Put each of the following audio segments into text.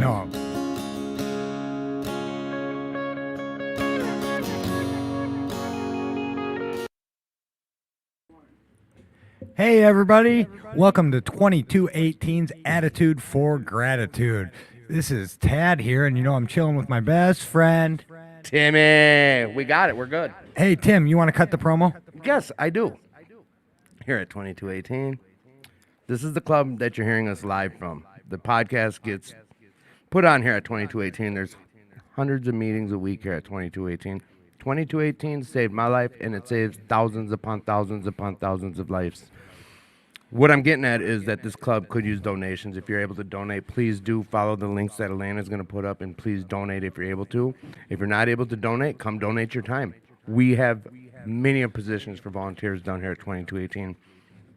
No. Hey, everybody. Welcome to 2218's Attitude for Gratitude. This is Tad here, and I'm chilling with my best friend. Timmy, we got it. We're good. Hey, Tim, you want to cut the promo? Yes, I do. Here at 2218, this is the club that you're hearing us live from. The podcast gets put on here at 2218. There's hundreds of meetings a week here at 2218. 2218 saved my life, and it saves thousands upon thousands upon thousands of lives. What I'm getting at is that this club could use donations. If you're able to donate, please do follow the links that Elena's going to put up, and please donate if you're able to. If you're not able to donate, come donate your time. We have many positions for volunteers down here at 2218.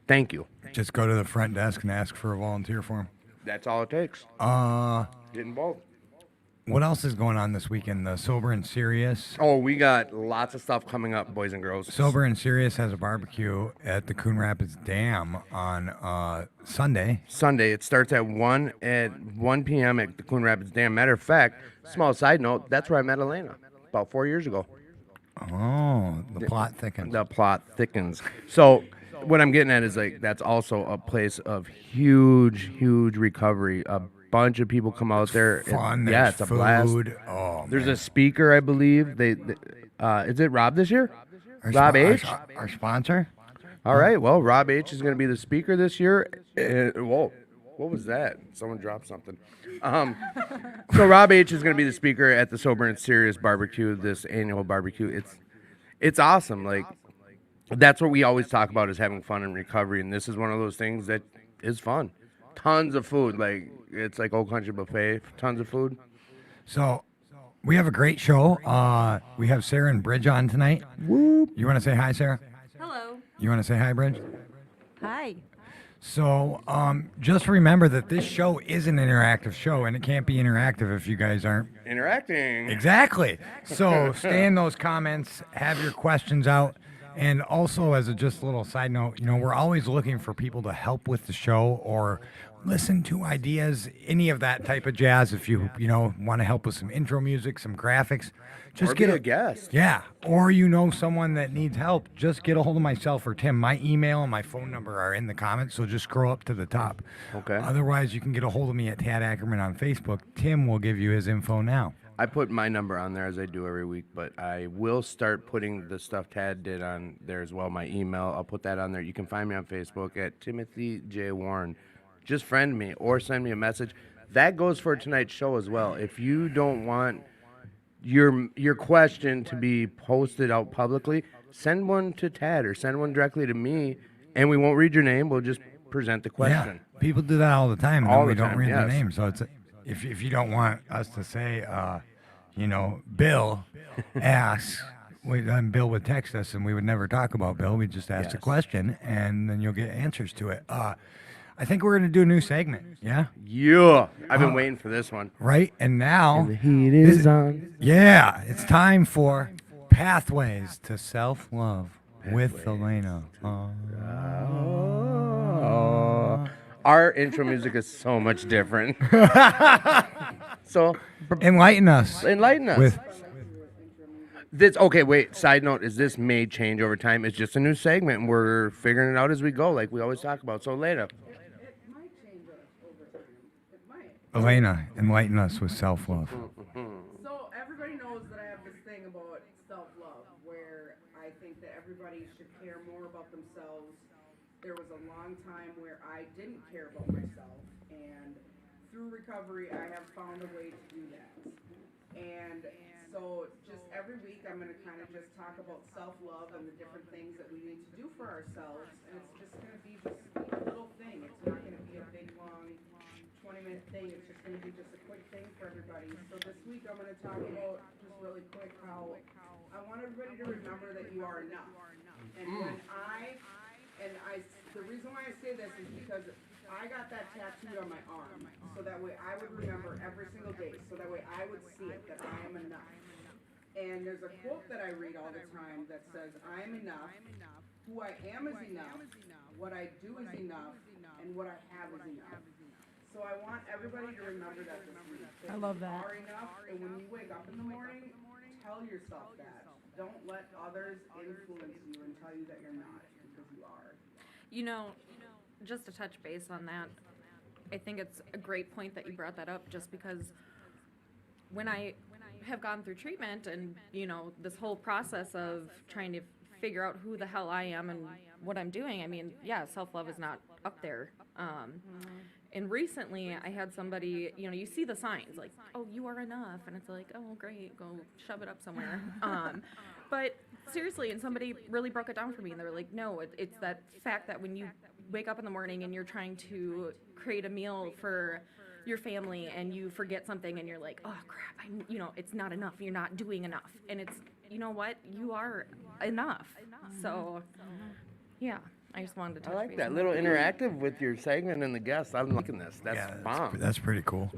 Thank you. Just go to the front desk and ask for a volunteer form. That's all it takes. Get involved. What else is going on this weekend? The Sober and Serious. Oh, we got lots of stuff coming up, boys and girls. Sober and Serious has a barbecue at the Coon Rapids Dam on Sunday. Sunday. It starts at 1 p.m. at the Coon Rapids Dam. Matter of fact, small side note, that's where I met Elena about 4 years ago. Oh, the plot thickens. The plot thickens. So what I'm getting at is that's also a place of huge recovery. A bunch of people come out there. Fun. Yeah, it's a blast. Oh, There's a speaker, I believe. They is it Rob this year? Rob H. Our sponsor. All right. Well, Rob H is going to be the speaker this year. Whoa, what was that? Someone dropped something. So Rob H is going to be the speaker at the Sober and Serious barbecue, this annual barbecue. It's awesome. That's what we always talk about is having fun and recovery, and this is one of those things that is fun. Tons of food, it's like Old Country Buffet, tons of food. So we have a great show. We have Sarah and Bridge on tonight. Whoop. You want to say hi, Sarah? Hello. You want to say hi, Bridge? Hi. So just remember that this show is an interactive show, and it can't be interactive if you guys aren't Interacting. Exactly. So stay in those comments, have your questions out. And also, as just a little side note, we're always looking for people to help with the show or listen to ideas, any of that type of jazz. If you want to help with some intro music, some graphics, just Or get be a guest. Yeah, or someone that needs help, just get a hold of myself or Tim. My email and my phone number are in the comments, so just scroll up to the top. Okay. Otherwise, you can get a hold of me at Tad Ackerman on Facebook. Tim will give you his info now. I put my number on there as I do every week, but I will start putting the stuff Tad did on there as well. My email, I'll put that on there. You can find me on Facebook at Timothy J. Warren. Just friend me or send me a message. That goes for tonight's show as well. If you don't want your question to be posted out publicly, send one to Tad or send one directly to me, and we won't read your name. We'll just present the question. Yeah, people do that all the time, and All then we the don't time, read their yes. name. So it's if you don't want us to say, Bill asks, then Bill would text us, and we would never talk about Bill. We just ask a Yes. question, and then you'll get answers to it. I think we're gonna do a new segment. Yeah, Yeah. I've been waiting for this one. right. And now, The heat is on. yeah, it's time for Pathways to Self-Love with Elena. Our intro music is so much different. So Enlighten us. enlighten us. With Okay, wait. Side note is this may change over time. It's just a new segment, and we're figuring it out as we go, like we always talk about. So later. Elena, enlighten us with self-love. So everybody knows that I have this thing about self-love, where I think that everybody should care more about themselves. There was a long time where I didn't care about myself, and through recovery, I have found a way to do that. And so just every week, I'm going to kind of just talk about self-love and the different things that we need to do for ourselves, and it's just going to be just a little thing. It's not going to be a big, long 20-minute thing. It's just going to be just a quick thing for everybody. So this week I'm going to talk about just really quick how I want everybody to remember that you are enough. And the reason why I say this is because I got that tattooed on my arm, so that way I would remember every single day, so that way I would see it, that I am enough. And there's a quote that I read all the time that says, I am enough, who I am is enough, what I do is enough, and what I have is enough. So So I want everybody to remember that this week. I love that. You are enough, and when you wake up in the morning, tell yourself that. Don't let others influence you and tell you that you're not, because you are. You know, just to touch base on that, I think it's a great point that you brought that up, just because when I have gone through treatment and, you know, this whole process of trying to figure out who the hell I am and what I'm doing, I mean, yeah, self-love is not up there. And recently I had somebody, you know, you see the signs like, oh, you are enough. And it's like, oh, great, go shove it up somewhere. But seriously, and somebody really broke it down for me. And they were like, no, it's that fact that when you wake up in the morning and you're trying to create a meal for your family and you forget something and you're like, oh, crap, you know, it's not enough. You're not doing enough. And it's, you know what? You are enough. So, yeah. I just wanted to touch I like base that on little interactive with your segment and the guests. I'm liking this. That's bomb. That's pretty cool.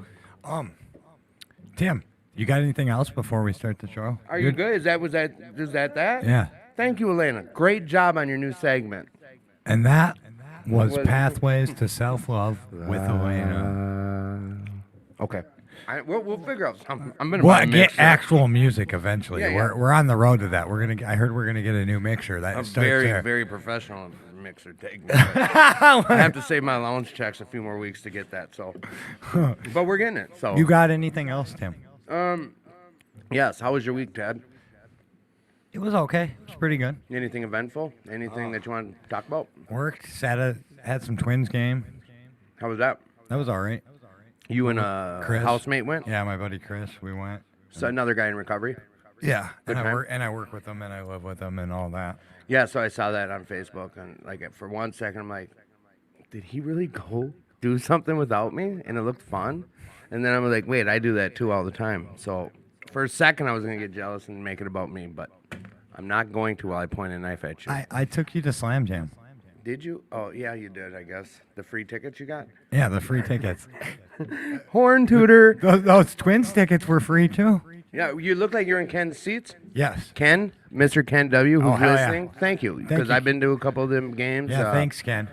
Tim, you got anything else before we start the show? Are you good? Is that? Yeah. Thank you, Elena. Great job on your new segment. And that was Pathways to Self-Love with Elena. Okay. We'll figure out something. I'm gonna We'll buy a get mixer. actual music eventually. Yeah, yeah. We're on the road to that. I heard we're gonna get a new mixer. That A starts very, there. very professional mixer technique. I have to save my allowance checks a few more weeks to get that. So, but we're getting it. So You got anything else, Tim? yes. How was your week, Ted? It was okay. It was pretty good. Anything eventful? Anything that you want to talk about? Worked. Had some Twins game. How was that? That was all right. You and a Chris. housemate went. Yeah, my buddy Chris. We went. So another guy in recovery. Yeah, Good and time? I work with them and I live with them and all that. Yeah. So I saw that on Facebook, and like for 1 second, I'm like, did he really go do something without me? And it looked fun. And then I'm like, wait, I do that too all the time. So for a second, I was gonna get jealous and make it about me, but I'm not going to while I point a knife at you. I took you to Slam Jam. Did you? Oh yeah, you did. I guess the free tickets you got. Yeah, the free tickets. Horn tutor. Those Twins tickets were free too. Yeah, you look like you're in Ken's seats. Yes. Ken, Mr. Ken W, who's Oh, hell yeah. listening. Thank you, Thank because you. I've been to a couple of them games. Yeah, thanks, Ken.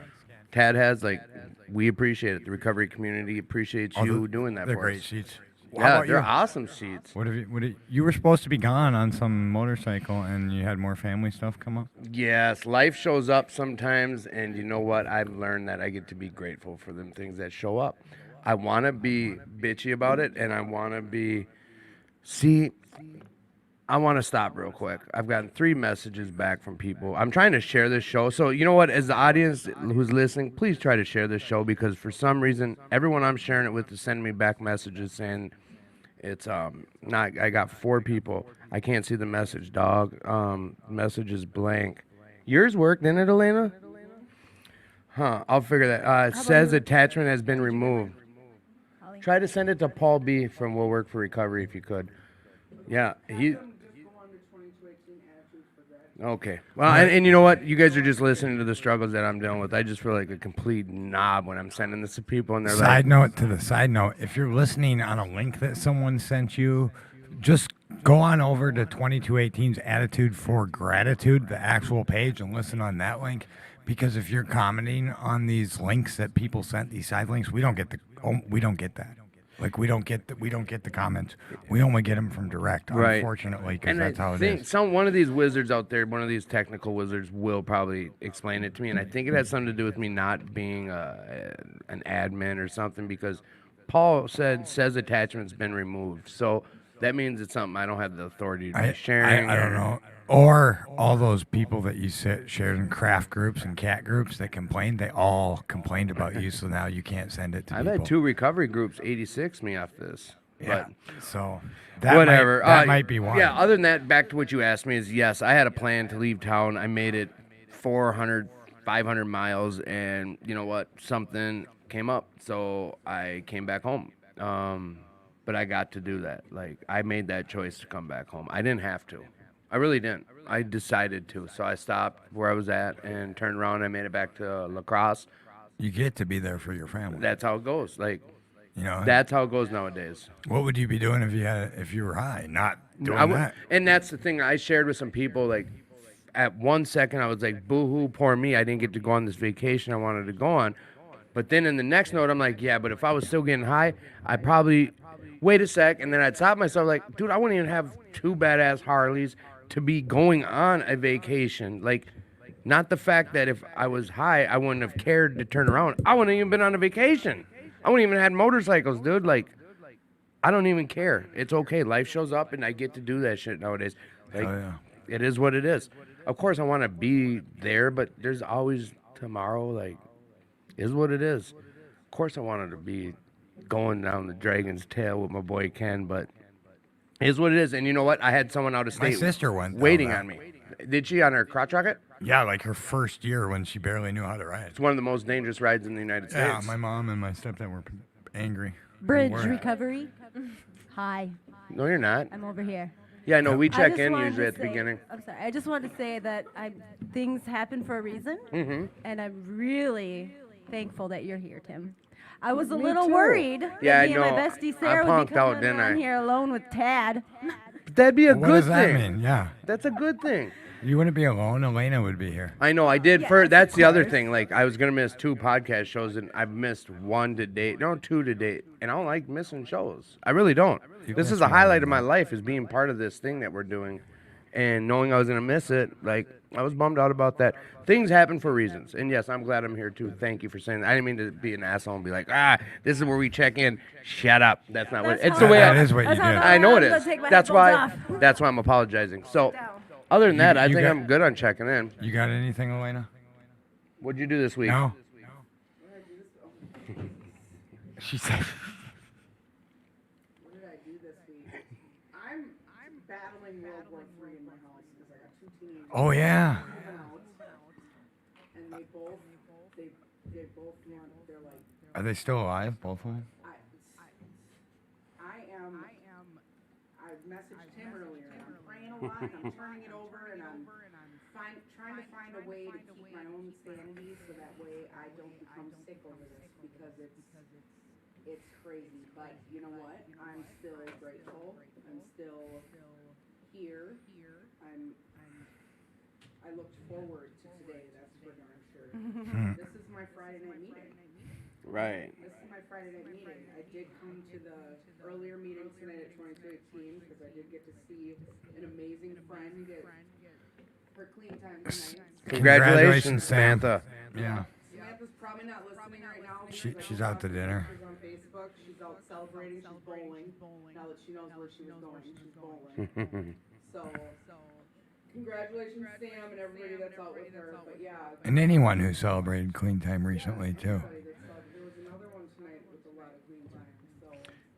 Tad has we appreciate it. The recovery community appreciates you doing that They're for great us. seats. How Yeah, about they're you? awesome seats. You were supposed to be gone on some motorcycle and you had more family stuff come up? Yes, life shows up sometimes, and you know what? I've learned that I get to be grateful for them things that show up. I want to be bitchy about it, and I want to be. See, I want to stop real quick. I've gotten 3 messages back from people. I'm trying to share this show. So, you know what? As the audience who's listening, please try to share this show, because for some reason, everyone I'm sharing it with is sending me back messages saying it's not. I got 4 people. I can't see the message, dog. Message is blank. Yours worked, didn't it, Elena? Huh. I'll figure that. It says attachment has been removed. Try to send it to Paul B from Will Work for Recovery if you could. Yeah, he. Just go on to 2218 attitude for that. Okay. Well, and you know what? You guys are just listening to the struggles that I'm dealing with. I just feel like a complete knob when I'm sending this to people, and they're Side note, if you're listening on a link that someone sent you, just go on over to 2218's Attitude for Gratitude, the actual page, and listen on that link. Because if you're commenting on these links that people sent, these side links, we don't get that. Like we don't get the comments. We only get them from direct, Right. unfortunately, because And that's how I it think is. one of these wizards out there, one of these technical wizards, will probably explain it to me. And I think it has something to do with me not being an admin or something, because Paul says attachment's been removed. So that means it's something I don't have the authority to be sharing. I don't know. Or all those people that you shared in craft groups and cat groups that complained, they all complained about you, so now you can't send it to I've people. had 2 recovery groups 86 me off this. Yeah. But So that whatever. That might be one. Yeah, other than that, back to what you asked me is, yes, I had a plan to leave town. I made it 400, 500 miles, and you know what? Something came up, so I came back home. But I got to do that. Like, I made that choice to come back home. I didn't have to. I really didn't. I decided to. So I stopped where I was at and turned around. I made it back to La Crosse. You get to be there for your family. That's how it goes. Like, You know, that's how it goes nowadays. what would you be doing if you were high? Not doing I w- that. And that's the thing I shared with some people. Like, at 1 second, I was like, boo-hoo, poor me. I didn't get to go on this vacation I wanted to go on. But then in the next note, I'm like, yeah, but if I was still getting high, I'd probably wait a sec, and then I'd stop myself like, dude, I wouldn't even have 2 badass Harleys to be going on a vacation. Like, not the fact that if I was high, I wouldn't have cared to turn around. I wouldn't even been on a vacation. I wouldn't even had motorcycles, dude. Like, I don't even care. It's okay. Life shows up, and I get to do that shit nowadays. Like, Oh, yeah. it is what it is. Of course, I want to be there, but there's always tomorrow. Like, is what it is. Of course, I wanted to be going down the dragon's tail with my boy Ken, but is what it is. And you know what? I had someone out of My state sister went down waiting that. on me. Did she on her crotch rocket? Yeah, like her first year when she barely knew how to ride. It's one of the most dangerous rides in the United States. Yeah, my mom and my stepdad were angry. Bridge Were- recovery. Hi, No, you're not. I'm over here. Yeah, no, we I check just in wanted usually to at the say- beginning. I'm sorry. I just wanted to say that things happen for a reason, and I'm really thankful that you're here, Tim. I was a little too. worried Yeah, I that me and my know. bestie I Sarah would be punked out, coming didn't on I? here alone with Tad. That'd be a What good does that thing. mean? Yeah. That's a good thing. You wouldn't be alone. Elena would be here. I know I did. Yes, For that's of the other course. thing. Like I was gonna miss 2 podcast shows, and I've missed 1 to date. No, 2 to date, and I don't like missing shows. I really don't. This miss is a more highlight than of my that. life, is being part of this thing that we're doing, and knowing I was gonna miss it. Like I was bummed out about that. Things happen for reasons, and yes, I'm glad I'm here too. Thank you for saying that. I didn't mean to be an asshole and be like, this is where we check in. Shut up. That's not what. That's It's the how- way. That is what you That's how did. the- I know it I'm gonna is. take my That's why. headphones That's why I'm apologizing. So, Down. other than that, I you think got- I'm good on checking in. You got anything, Elena? What'd you do this week? No. She said. What did I do this week? I'm battling World War III in my house because I got 2 teenagers Oh yeah. moving out, and they both want. They're like, Are they still alive, both of them? I messaged him earlier, and I'm praying a lot, and I'm turning it over, and I'm trying to find a way to keep my own sanity so that way I don't become sick over this, because it's crazy. But you know what? I'm still grateful. I'm still here. I looked forward to today, that's for darn sure. This is my Friday night meeting. Right. This is my Friday night meeting. I did come to the earlier meeting tonight at 2218 because I did get to see an amazing friend get her clean time tonight. Congratulations, Sam. Samantha. Yeah. Samantha's probably not listening right now. She's out to dinner. She's on Facebook. She's out celebrating. She's bowling. Now that she knows where she was going, she's bowling. So, congratulations, Sam, and everybody that's out with her. But yeah, And anyone who celebrated clean time recently too. there was another one tonight with a lot of clean time. So.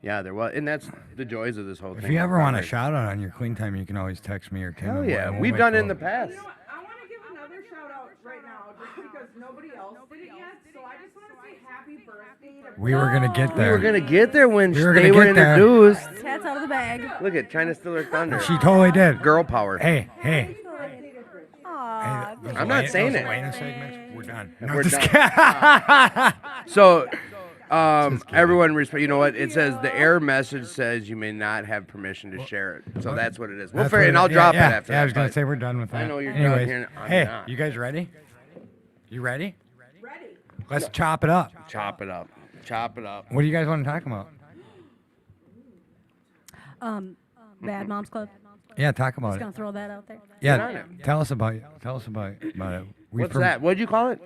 Yeah, there was, and that's the joys of this whole thing. If you ever want a Like, shout out on your clean time, you can always text me or Tim. hell and yeah, we'll we've make done it in the both. past. You know what? I want to give another shout out right now, just because nobody else did it yet. So I just want to say happy birthday to. We were gonna get We there. were gonna get there when We were they gonna were get there. introduced. Tad's out of the bag. Look at China Steal Her Thunder. She totally did. Girl power. Hey. Aw, Those I'm not Elena- saying those it. Elena segments, we're done. No, We're just done. kidding. So, everyone, respect. You know what? It says the error message says you may not have permission to share it. So that's what it is. We'll That's figure, what and I'll yeah, drop yeah, it after. Yeah, I was that, gonna but- say we're done with that. I know you're done Anyways, here, I'm hey, not. you guys ready? You ready? Ready. Let's chop it up. Chop it up. Chop it up. What do you guys want to talk about? Bad Moms Club. Yeah, talk about Just it. gonna throw that out there. on Yeah, it. tell us about it. Tell us about it. We What's that? What'd you call it?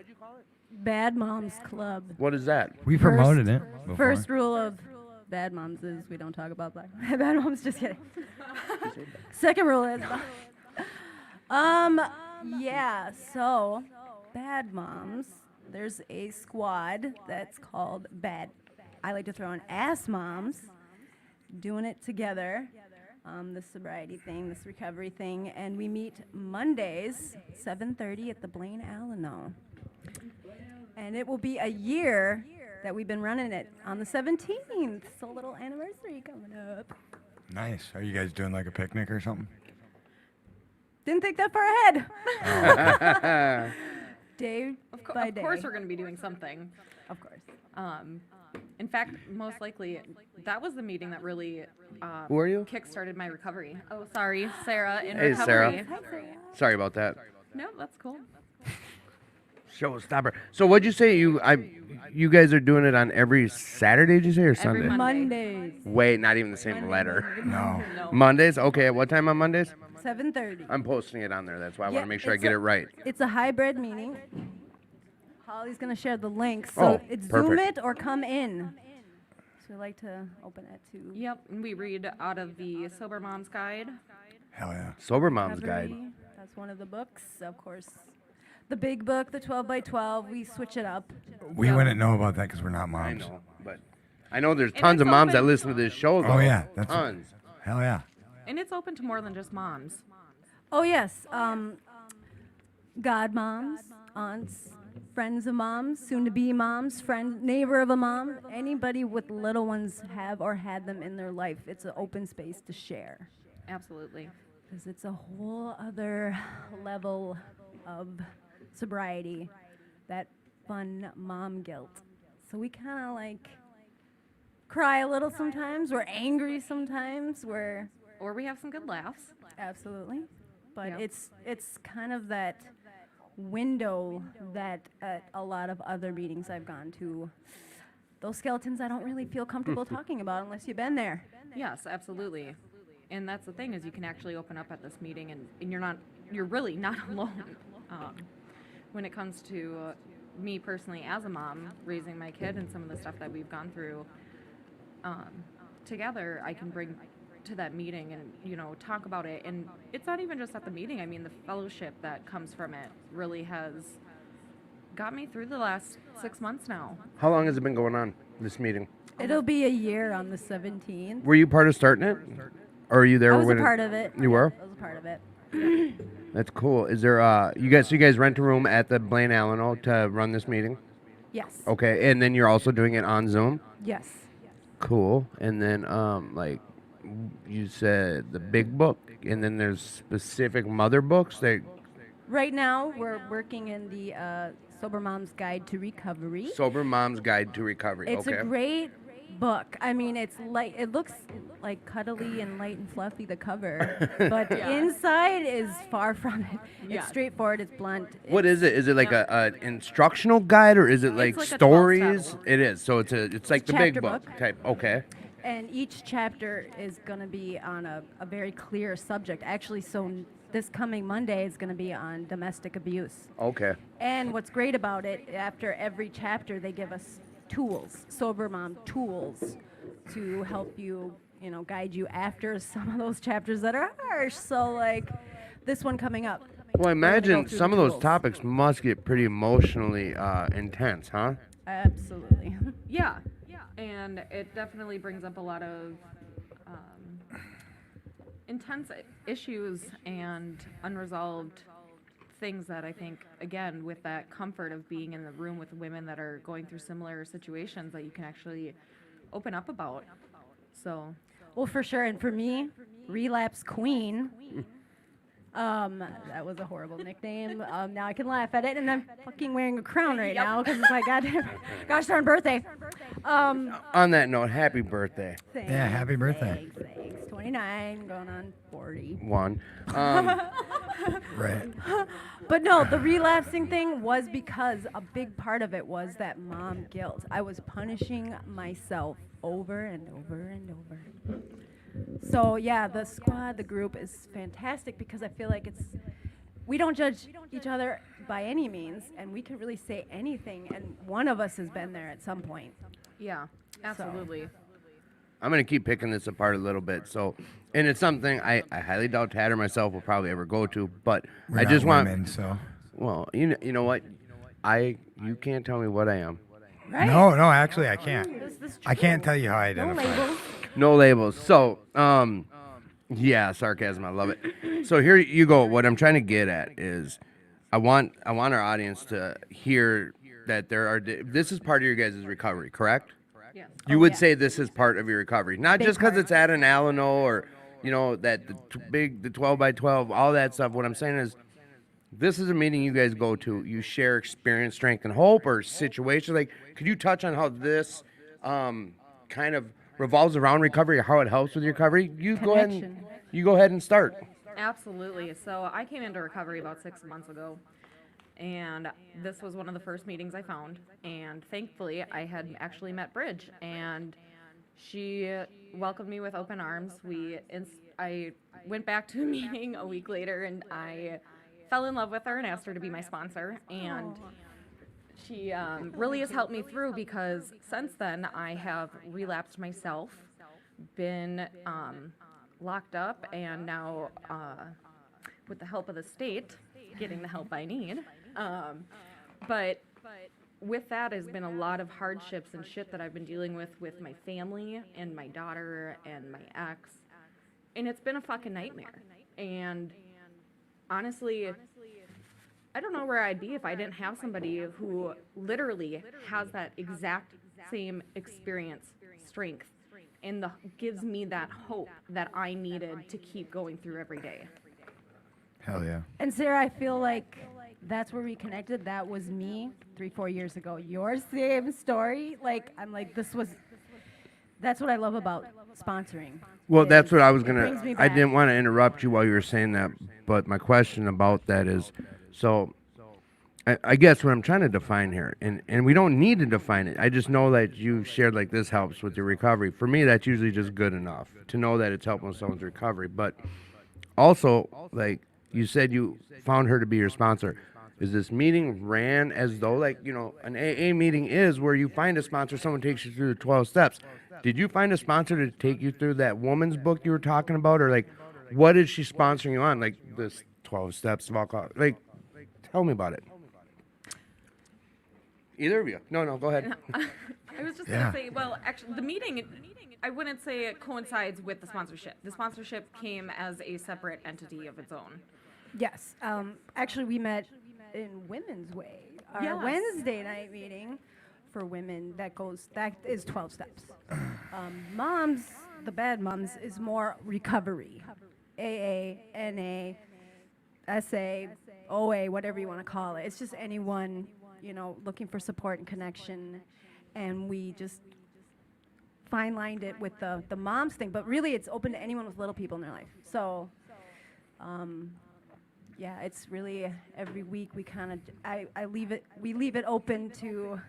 Bad Moms Club. What is that? We promoted it before. First rule of Bad Moms is we don't talk about black bad moms. Just kidding. Second rule is, yeah. So, Bad Moms. There's a squad that's called Bad. I like to throw in Ass Moms, doing it together. This sobriety thing, this recovery thing, and we meet Mondays, 7:30 at the Blaine Alano. And it will be a year that we've been running it on the 17th. So a little anniversary coming up. Nice. Are you guys doing like a picnic or something? Didn't think that far ahead. Day by Of day. course, we're going to be doing something. Of course. In fact, most likely, that was the meeting that really Who are you? kickstarted my recovery. Oh, sorry, Sarah in Hey, recovery. Sarah. Sorry about that. No, that's cool. Showstopper. So what'd you say? You guys are doing it on every Saturday, did you say, or Sunday? Mondays, Wait, not even the same letter. No. No. Mondays? Okay, at what time on Mondays? 7:30. I'm posting it on there. That's why I want Yeah, to make sure I it's get a- it right. It's a hybrid meeting. Holly's gonna share the link, so Oh, it's Zoom perfect. it or come in. So I like to open it to Yep, and we read out of the Sober Mom's Guide. Hell yeah. Sober Mom's Guide. Recovery. That's one of the books, of course. The big book, the 12 by 12. We switch it up. We wouldn't know about that because we're not I moms. know, but I know there's And tons of it's moms that open- listen to this show. Though. Oh, yeah, that's- tons. Hell yeah. And it's open to more than just moms. Oh yes, godmoms, aunts, friends of moms, soon-to-be moms, friend, neighbor of a mom. Anybody with little ones have or had them in their life. It's an open space to share. Absolutely. Because it's a whole other level of sobriety, that fun mom guilt. So we kind of like cry a little sometimes. We're angry sometimes. We're Or we have some good laughs. absolutely, but Yeah. it's kind of that window that at a lot of other meetings I've gone to, those skeletons I don't really feel comfortable talking about unless you've been there. Yes, absolutely. And that's the thing is you can actually open up at this meeting and you're really not alone. When it comes to me personally as a mom, raising my kid and some of the stuff that we've gone through together, I can bring to that meeting and, talk about it. And it's not even just at the meeting. I mean, the fellowship that comes from it really has got me through the last 6 months now. How long has it been going on, this meeting? It'll be a year on the 17th. Were you part of starting it? Or are you there I was a when part of it. You were? I was a part of it. That's cool. Is there you guys rent a room at the Blaine Alleno to run this meeting? Yes. Okay, and then you're also doing it on Zoom? Yes. Cool. And then like you said the big book, and then there's specific mother books that Right now, we're working in the Sober Mom's Guide to Recovery. Sober Mom's Guide to Recovery. It's okay. a great book. I mean, it's light. It looks like cuddly and light and fluffy, the cover, but inside is far from it. Yeah. It's straightforward. It's blunt. What is it? Is it like a instructional guide, or is it like like a 12 stories? step. It is. So it's like the big chapter book book. type. Okay. And each chapter is going to be on a very clear subject. Actually, this coming Monday is going to be on domestic abuse. Okay. And what's great about it, after every chapter, they give us tools, Sober Mom tools, to help you, guide you after some of those chapters that are harsh. So, like this one coming up. Well, I We're gonna go imagine through some the of those tools. topics must get pretty emotionally intense, huh? Absolutely. Yeah. And it definitely brings up a lot of intense issues and unresolved things that I think, again, with that comfort of being in the room with women that are going through similar situations, that you can actually open up about. So, Well, for sure. And for me, Relapse Queen. That was a horrible nickname. Now I can laugh at it, and I'm fucking wearing a crown right now because it's my goddamn gosh darn birthday. On that note, happy birthday, Yeah, happy birthday. Thanks. 29, going on 40. one. Right. But no, the relapsing thing was because a big part of it was that mom guilt. I was punishing myself over and over and over. So yeah, the squad, the group is fantastic because I feel like we don't judge each other by any means, and we can really say anything, and one of us has been there at some point. yeah, absolutely. I'm gonna keep picking this apart a little bit. So, and it's something I highly doubt Tad or myself will probably ever go to. But We're I not just want. women, so. Well, you know what? You can't tell me what I am. Right? No, actually, I can't. This is I can't true. tell you how I No identify. labels. No labels. So, yeah, sarcasm. I love it. So here you go. What I'm trying to get at is, I want our audience to hear that this is part of your guys' recovery, correct? Yes. You would yeah. say this is part of your recovery, not Big just because part. it's at an Alano or, that the 12 by 12, all that stuff. What I'm saying is, this is a meeting you guys go to. You share experience, strength, and hope, or situations. Like, could you touch on how this kind of revolves around recovery, or how it helps with your recovery? You go ahead and start. Absolutely. So I came into recovery about 6 months ago, And this was one of the first meetings I found. And thankfully, I had actually met Bridge, and she welcomed me with open arms. I went back to a meeting a week later, and I fell in love with her and asked her to be my sponsor. And she really has helped me through, because since then I have relapsed myself, been locked up, and now with the help of the state, getting the help I need. But with that has been a lot of hardships and shit that I've been dealing with my family and my daughter and my ex. And it's been a fucking nightmare. And honestly, I don't know where I'd be if I didn't have somebody who literally has that exact same experience, strength, and gives me that hope that I needed to keep going through every day. Hell yeah. And Sarah, I feel like that's where we connected. That was me 3-4 years ago. Your same story. Like, I'm like, that's what I love about sponsoring. Well, that's what I was It gonna. brings me I back. didn't want to interrupt you while you were saying that, but my question about that is, so I guess what I'm trying to define here, and we don't need to define it. I just know that you shared like this helps with your recovery. For me, that's usually just good enough to know that it's helping with someone's recovery. But also, like you said, you found her to be your sponsor. Is this meeting ran as though, like, you know, an AA meeting is where you find a sponsor, someone takes you through the 12 steps? Did you find a sponsor to take you through that woman's book you were talking about? Or, like, what is she sponsoring you on? Like, this 12 steps of alcohol. Like, tell me about it. Either of you. No, go ahead. I was just Yeah. going to say, well, actually, the meeting, I wouldn't say it coincides with the sponsorship. The sponsorship came as a separate entity of its own. Yes. Actually, we met in Women's Way, our Yes. Wednesday night meeting for women. That is 12 steps. Moms, the bad moms, is more recovery. AA, NA, SA, OA, whatever you want to call it. It's just anyone, you know, looking for support and connection. And we just fine-lined it with the moms thing. But really, it's open to anyone with little people in their life. So, yeah, it's really every week we kind of we leave it open to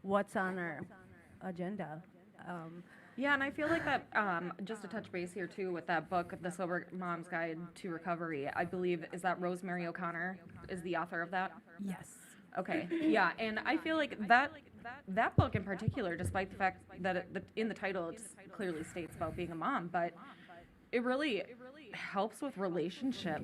what's on our agenda. Yeah, and I feel like that, just to touch base here too, with that book, The Sober Mom's Guide to Recovery, I believe, is that Rosemary O'Connor is the author of that? Yes. Okay, yeah, and I feel like that book in particular, despite the fact that in the title it clearly states about being a mom, but it really helps with relationship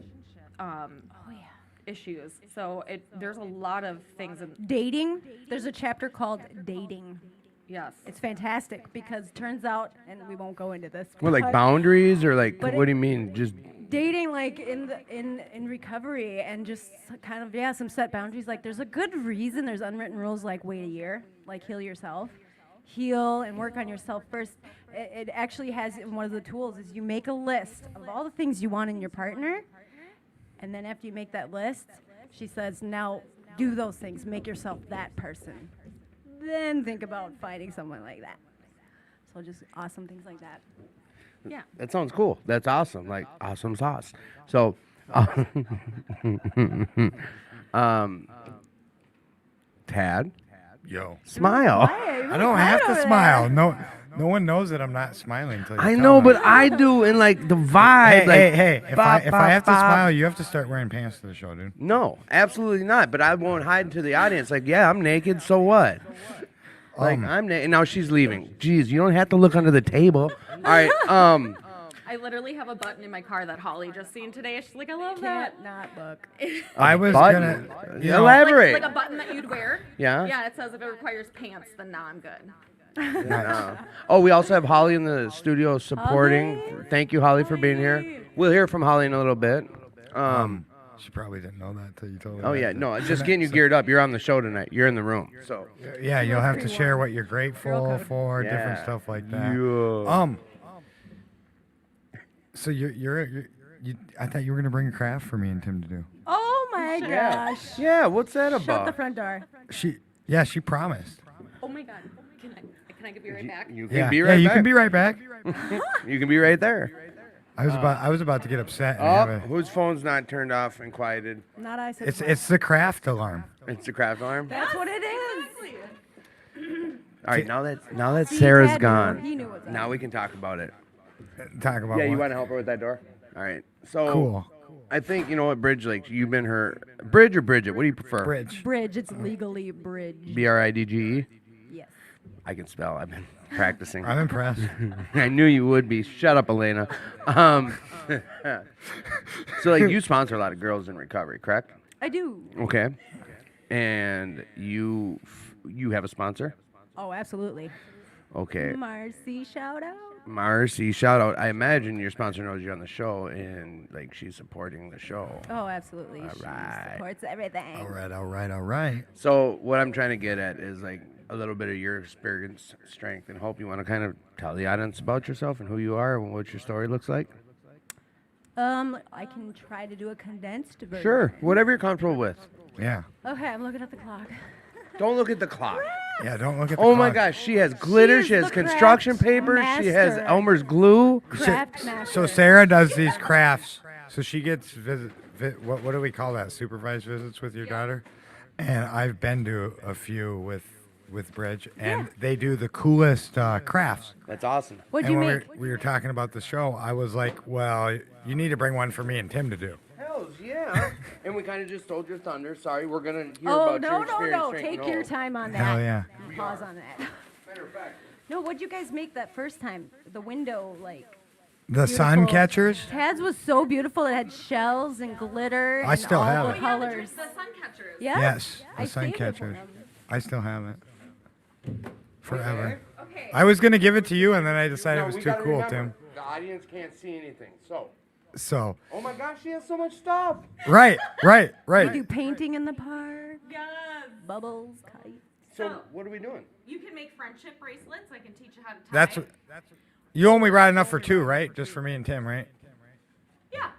issues. So there's a lot of things in, Dating. There's a chapter called Dating. yes. It's fantastic because turns out, and we won't go into this. What, like but boundaries or like, But what do you mean? Just dating, like in recovery, and just kind of some set boundaries. Like there's a good reason. There's unwritten rules like wait a year, like heal yourself, heal and work on yourself first. It actually has one of the tools is you make a list of all the things you want in your partner, and then after you make that list, she says, now do those things, make yourself that person. Then think about finding someone like that. So just awesome things like that. Yeah. that sounds cool. That's awesome. Like awesome sauce. So, Tad, Yo. smile. I don't have to smile. No one knows that I'm not smiling until you I tell know, me. but I do, and like the vibe. Hey, like, hey. If bop, I have to bop, bop. smile, you have to start wearing pants to the show, dude. No, absolutely not. But I won't hide to the audience. Like, yeah, I'm naked. So what? Like, I'm naked. And now she's leaving. Jeez, you don't have to look under the table. All right. I literally have a button in my car that Holly just seen today. She's like, I love that. Can't not look. I was button. gonna you know, Elaborate. Like a button that you'd wear. Yeah? Yeah, it says if it requires pants, then nah, I'm good. Oh, we also have Holly in the studio supporting. Hey. Thank you, Holly, for being here. We'll hear from Holly in a little bit. She probably didn't know that till you told her. Oh that. yeah, no, just getting you geared up. You're on the show tonight. You're in the room. So Yeah, you'll have to share what you're grateful for, different Yeah. stuff like that. Yeah. So I thought you were gonna bring a craft for me and Tim to do. Oh my gosh. Yeah, what's that Shut the about? front door. She promised. Oh my god. Can I give you right back? You can Yeah, be right you back. can be right back. You can be right there. I was about to get upset. And Oh, have a, whose phone's not turned off and quieted? Not I said. it's the craft alarm. It's the craft alarm. That's what it is. All right, now that See, Sarah's Dad knew. gone, He knew what's up. now we can talk about it. Talk about Yeah, you what? want to help her with that door? All right. So Cool. I think you know what, Bridge. Like you've been her Bridge or Bridget. What do you prefer? Bridge. Bridge. It's legally bridge. Bridge. Yes. I can spell. I've been practicing. I'm impressed. I knew you would be. Shut up, Elena. So like you sponsor a lot of girls in recovery, correct? I do. Okay. And you have a sponsor? Oh, absolutely. Okay. Marcy, shout out. Marcy, shout out. I imagine your sponsor knows you're on the show and like she's supporting the show. Oh, absolutely. She right. supports everything. All right. So what I'm trying to get at is like a little bit of your experience, strength, and hope. You want to kind of tell the audience about yourself and who you are and what your story looks like? I can try to do a condensed version. Sure. Whatever you're comfortable with. Yeah. Okay, I'm looking at the clock. Don't look at the clock. Yeah. Don't look at the Oh my clock. gosh, she has glitter, She she is has the construction craft paper, she has master. Elmer's glue. Craft master. So Sarah does these crafts. So she gets what do we call that? Supervised visits with your daughter. And I've been to a few with Bridge, and they do the coolest crafts. That's awesome. What'd And you when make? we were talking about the show, I was like, well, you need to bring one for me and Tim to do. Hells yeah. And we kind of just stole your thunder. Sorry, we're going to hear Oh, about no, your no, experience. no. strength, Take your time on that. Hell yeah. Pause on that. Matter of fact, No, what'd you guys make that first time? The window, like. The sun Beautiful. catchers. Tad's was so beautiful. It had shells and glitter. I and still all have the it. colors. The sun catchers. Yeah? Yes, I the sun saved it for catchers. him. I still have it. Forever. Okay. I was gonna give it to you, and then I decided no, it was we too gotta cool, remember, Tim. The audience can't see anything. So, Oh my gosh, she has so much stuff. right. We do painting in the park, Yes. bubbles, kites. So what are we doing? You can make friendship bracelets. I can teach you how to tie. That's what. You only brought enough for two, right? Just for me and Tim, right? Yeah.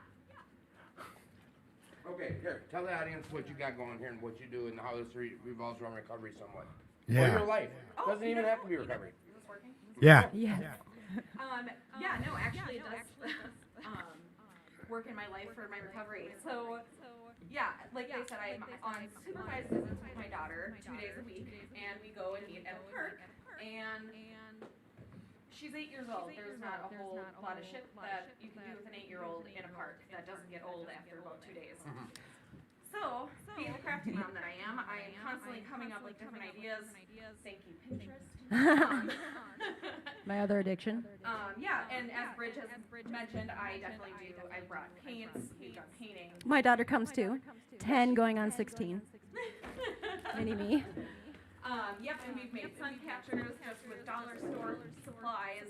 Okay, here, tell the audience what you got going here and what you do and how this revolves around recovery somewhat. Or Yeah. your life. Doesn't even have to be recovery. Is this working? Yeah. Yes. Yeah, no, actually it does work in my life for my recovery. So, yeah, like they said, I'm on supervised visits with my daughter 2 days a week, and we go and meet at a park, and she's 8 years old. There's not a whole lot of shit that you can do with an 8-year-old in a park that doesn't get old after about 2 days. So, being the crafty mom that I am constantly coming up with different ideas. Thank you, Pinterest. My other addiction. Yeah, and as Bridge has mentioned, I definitely do. I brought paints, we've done painting. My daughter comes too. 10 going on 16. Mini me. Yep, and we've made sun catchers just with dollar store supplies.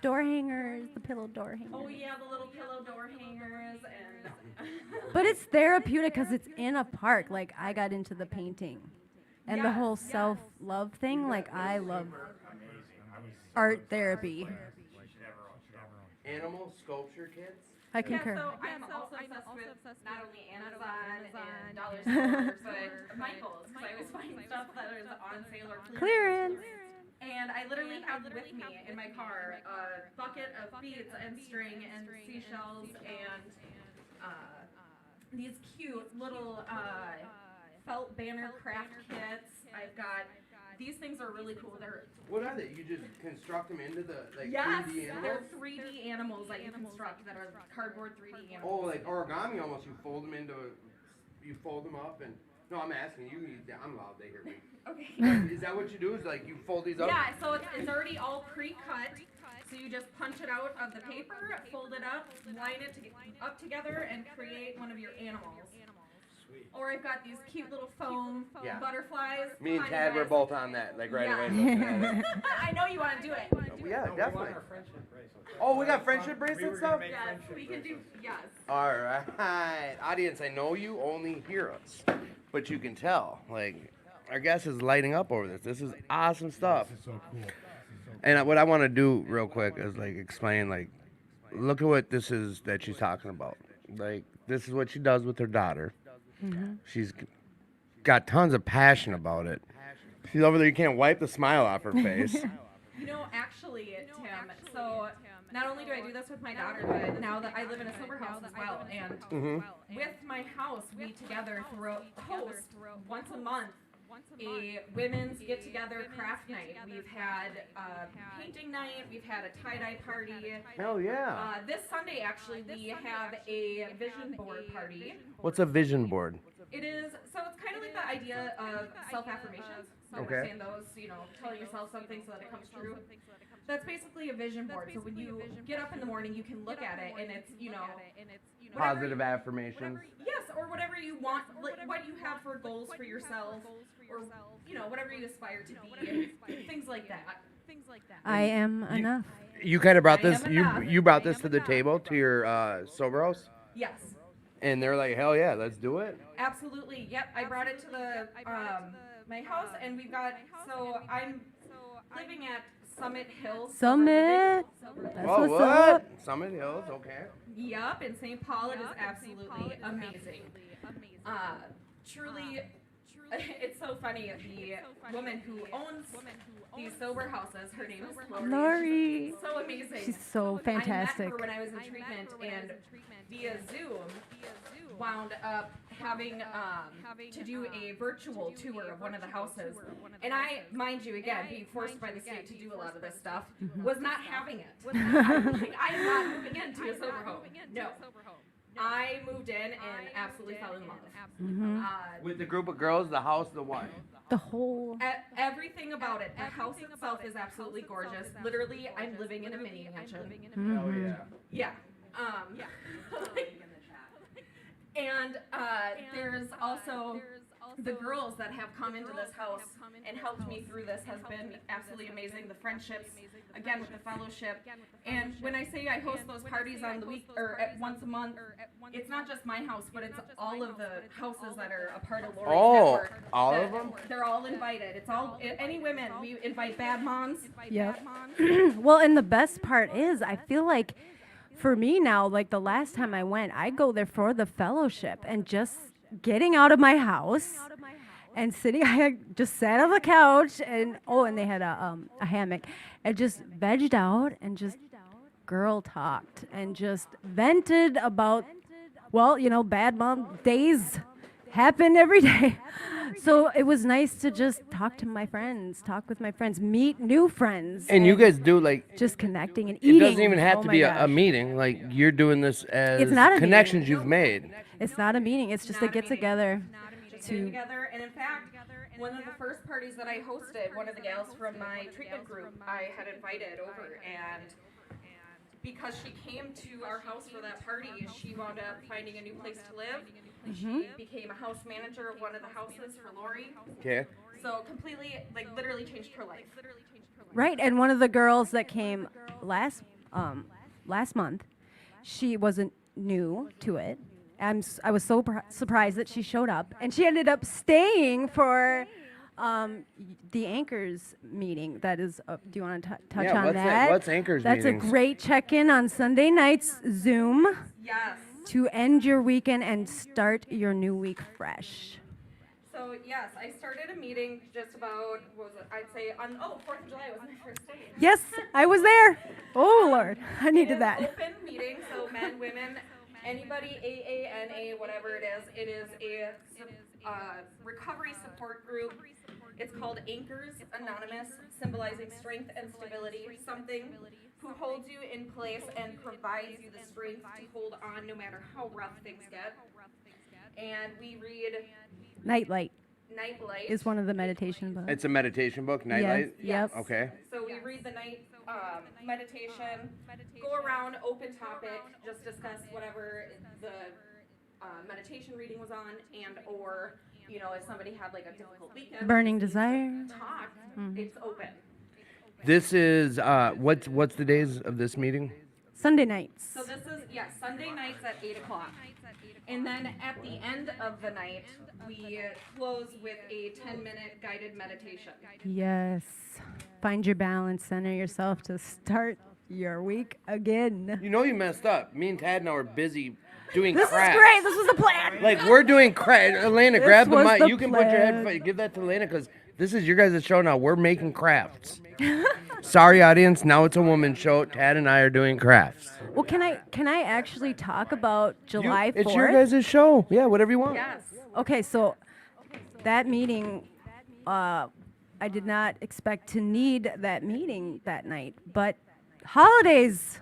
Door hangers, the pillow door hangers. Oh yeah, the little pillow door hangers and. But it's therapeutic because it's in a park. Like, I got into the painting. And the Yes, whole yes. self-love thing. Like, I love art therapy. Animal sculpture kits? I Yeah, concur. so I'm also obsessed with not only Amazon and dollar stores, but Michael's, because I always find stuff that is on sale or Clearance. And I literally have with me in my car a bucket of beads and string and seashells and these cute little felt banner craft kits. I've got these things are really cool. They're What are they? You just construct them into the like yes, 3D they're animals? 3D animals that you construct that are cardboard 3D Oh, animals. like origami almost. You fold them you fold them up and. No, I'm asking you. I'm loud. They hear me. Okay. Is that what you do? Is like you fold these up? Yeah, so it's already all pre-cut. So you just punch it out of the paper, fold it up, line it up together, and create one of your animals. Or I've got these cute little foam Yeah. butterflies. Me and Hi, you Tad were guys. both on that, like right Yeah. away. looking at it. I know you want to do it. Yeah, definitely. Oh, we got friendship bracelet stuff? Yes, we can do, yes. All right. Audience, I know you only hear us, but you can tell. Like, our guest is lighting up over this. This is awesome stuff. This is so cool. And what I want to do real quick is, like, explain, like, look at what this is that she's talking about. Like, this is what she does with her daughter. She's got tons of passion about it. She's over there, you can't wipe the smile off her face. You know, actually, Tim, so not only do I do this with my daughter, but now that I live in a sober house as well, and with my house, we together host once a month a women's get-together craft night. We've had a painting night, we've had a tie-dye party. Hell yeah. This Sunday, actually, we have a vision board party. What's a vision board? It is, so it's kind of like the idea of self-affirmations. Okay. Understand those, telling yourself something so that it comes true. That's basically a vision board. So when you get up in the morning, you can look at it and it's, whatever Positive affirmations. yes, or whatever you want, like what you have for goals for yourself, or, whatever you aspire to be, things like that. I am enough. You kind of brought I this. am You enough. you brought this to the table to your sober house, Yes. and they're like, hell yeah, let's do it. Absolutely. Yep. I brought it to the my house, and we've got. So I'm living at Summit Hills. Summit. That's Oh, what's what? up. Summit Hills, okay. Yup, in St. Paul. It is absolutely amazing. Truly, it's so funny. The woman who owns these sober houses, her name is Lori. Lori. She's so amazing. She's so I met fantastic. her when I was in treatment, and via Zoom, wound up having to do a virtual tour of one of the houses. And I, mind you, again, being forced by the state to do a lot of this stuff, was not having it. I'm not moving into a sober home. No. I moved in and absolutely fell in love. With the group of girls, the house, the what? The whole. Everything about it. The house itself is absolutely gorgeous. Literally, I'm living in a mini mansion. Hell yeah. Yeah. And there's also the girls that have come into this house and helped me through this has been absolutely amazing. The friendships, again with the fellowship, and when I say I host those parties on the week or once a month, it's not just my house, but it's all of the houses that are a part of Lori's Oh, network. all that- of them? They're all invited. It's all any women. We invite bad moms. Yep. Well, and the best part is, I feel like for me now, like the last time I went, I go there for the fellowship and just getting out of my house and sitting. I just sat on the couch and and they had a hammock and just vegged out and just girl talked and just vented about, bad mom days happen every day. So it was nice to just talk with my friends, meet new friends. And you guys do like. just connecting and It eating. doesn't even have Oh to my be a gosh. meeting. Like you're doing this as It's not a meeting. connections you've made. It's not a meeting. It's just a Not a get meeting. together. Just getting together, and in fact, one of the first parties that I hosted, one of the gals from my treatment group, I had invited over, and because she came to our house for that party, she wound up finding a new place to live. She became a house manager of one of the houses for Lori, Okay. so completely, literally changed her life. Right, and one of the girls that came last month, she wasn't new to it. I was so surprised that she showed up, and she ended up staying for the Anchors meeting. That is, do you want to touch Yeah, on what's that? what's Anchors That's meetings? a great check-in on Sunday nights Zoom Yes. to end your weekend and start your new week fresh. So yes, I started a meeting just about, what was it, I'd say on, 4th of July was my first day. Yes, I was there. Oh Lord, I It is needed an that. open meeting, so men, women, anybody, AA, NA, whatever it is a recovery support group. It's called Anchors Anonymous, symbolizing strength and stability, something who holds you in place and provides you the strength to hold on no matter how rough things get. And we read Nightlight Nightlight. is one of the meditation books. It's a meditation book, Nightlight. Yes. Okay. So we read the night meditation, go around, open topic, just discuss whatever the meditation reading was on, and or if somebody had like a difficult weekend, Burning desire. talk, it's open. This is what's the days of this meeting? Sunday nights. So this is Sunday nights at 8:00, and then at the end of the night we close with a 10-minute guided meditation. Yes. Find your balance, center yourself to start your week again. You know you messed up. Me and Tad now are busy doing This crafts. is great. This was the plan. Like we're doing crafts. Elena, grab the was mic. the You can put your plan. head. Give that to Elena because this is your guys' show now. We're making crafts. Sorry, audience. Now it's a woman's show. Tad and I are doing crafts. Well, can I actually talk about July 4th? It's your guys' show. Yeah, whatever you want. Yes. Okay, so that meeting, I did not expect to need that meeting that night, but holidays.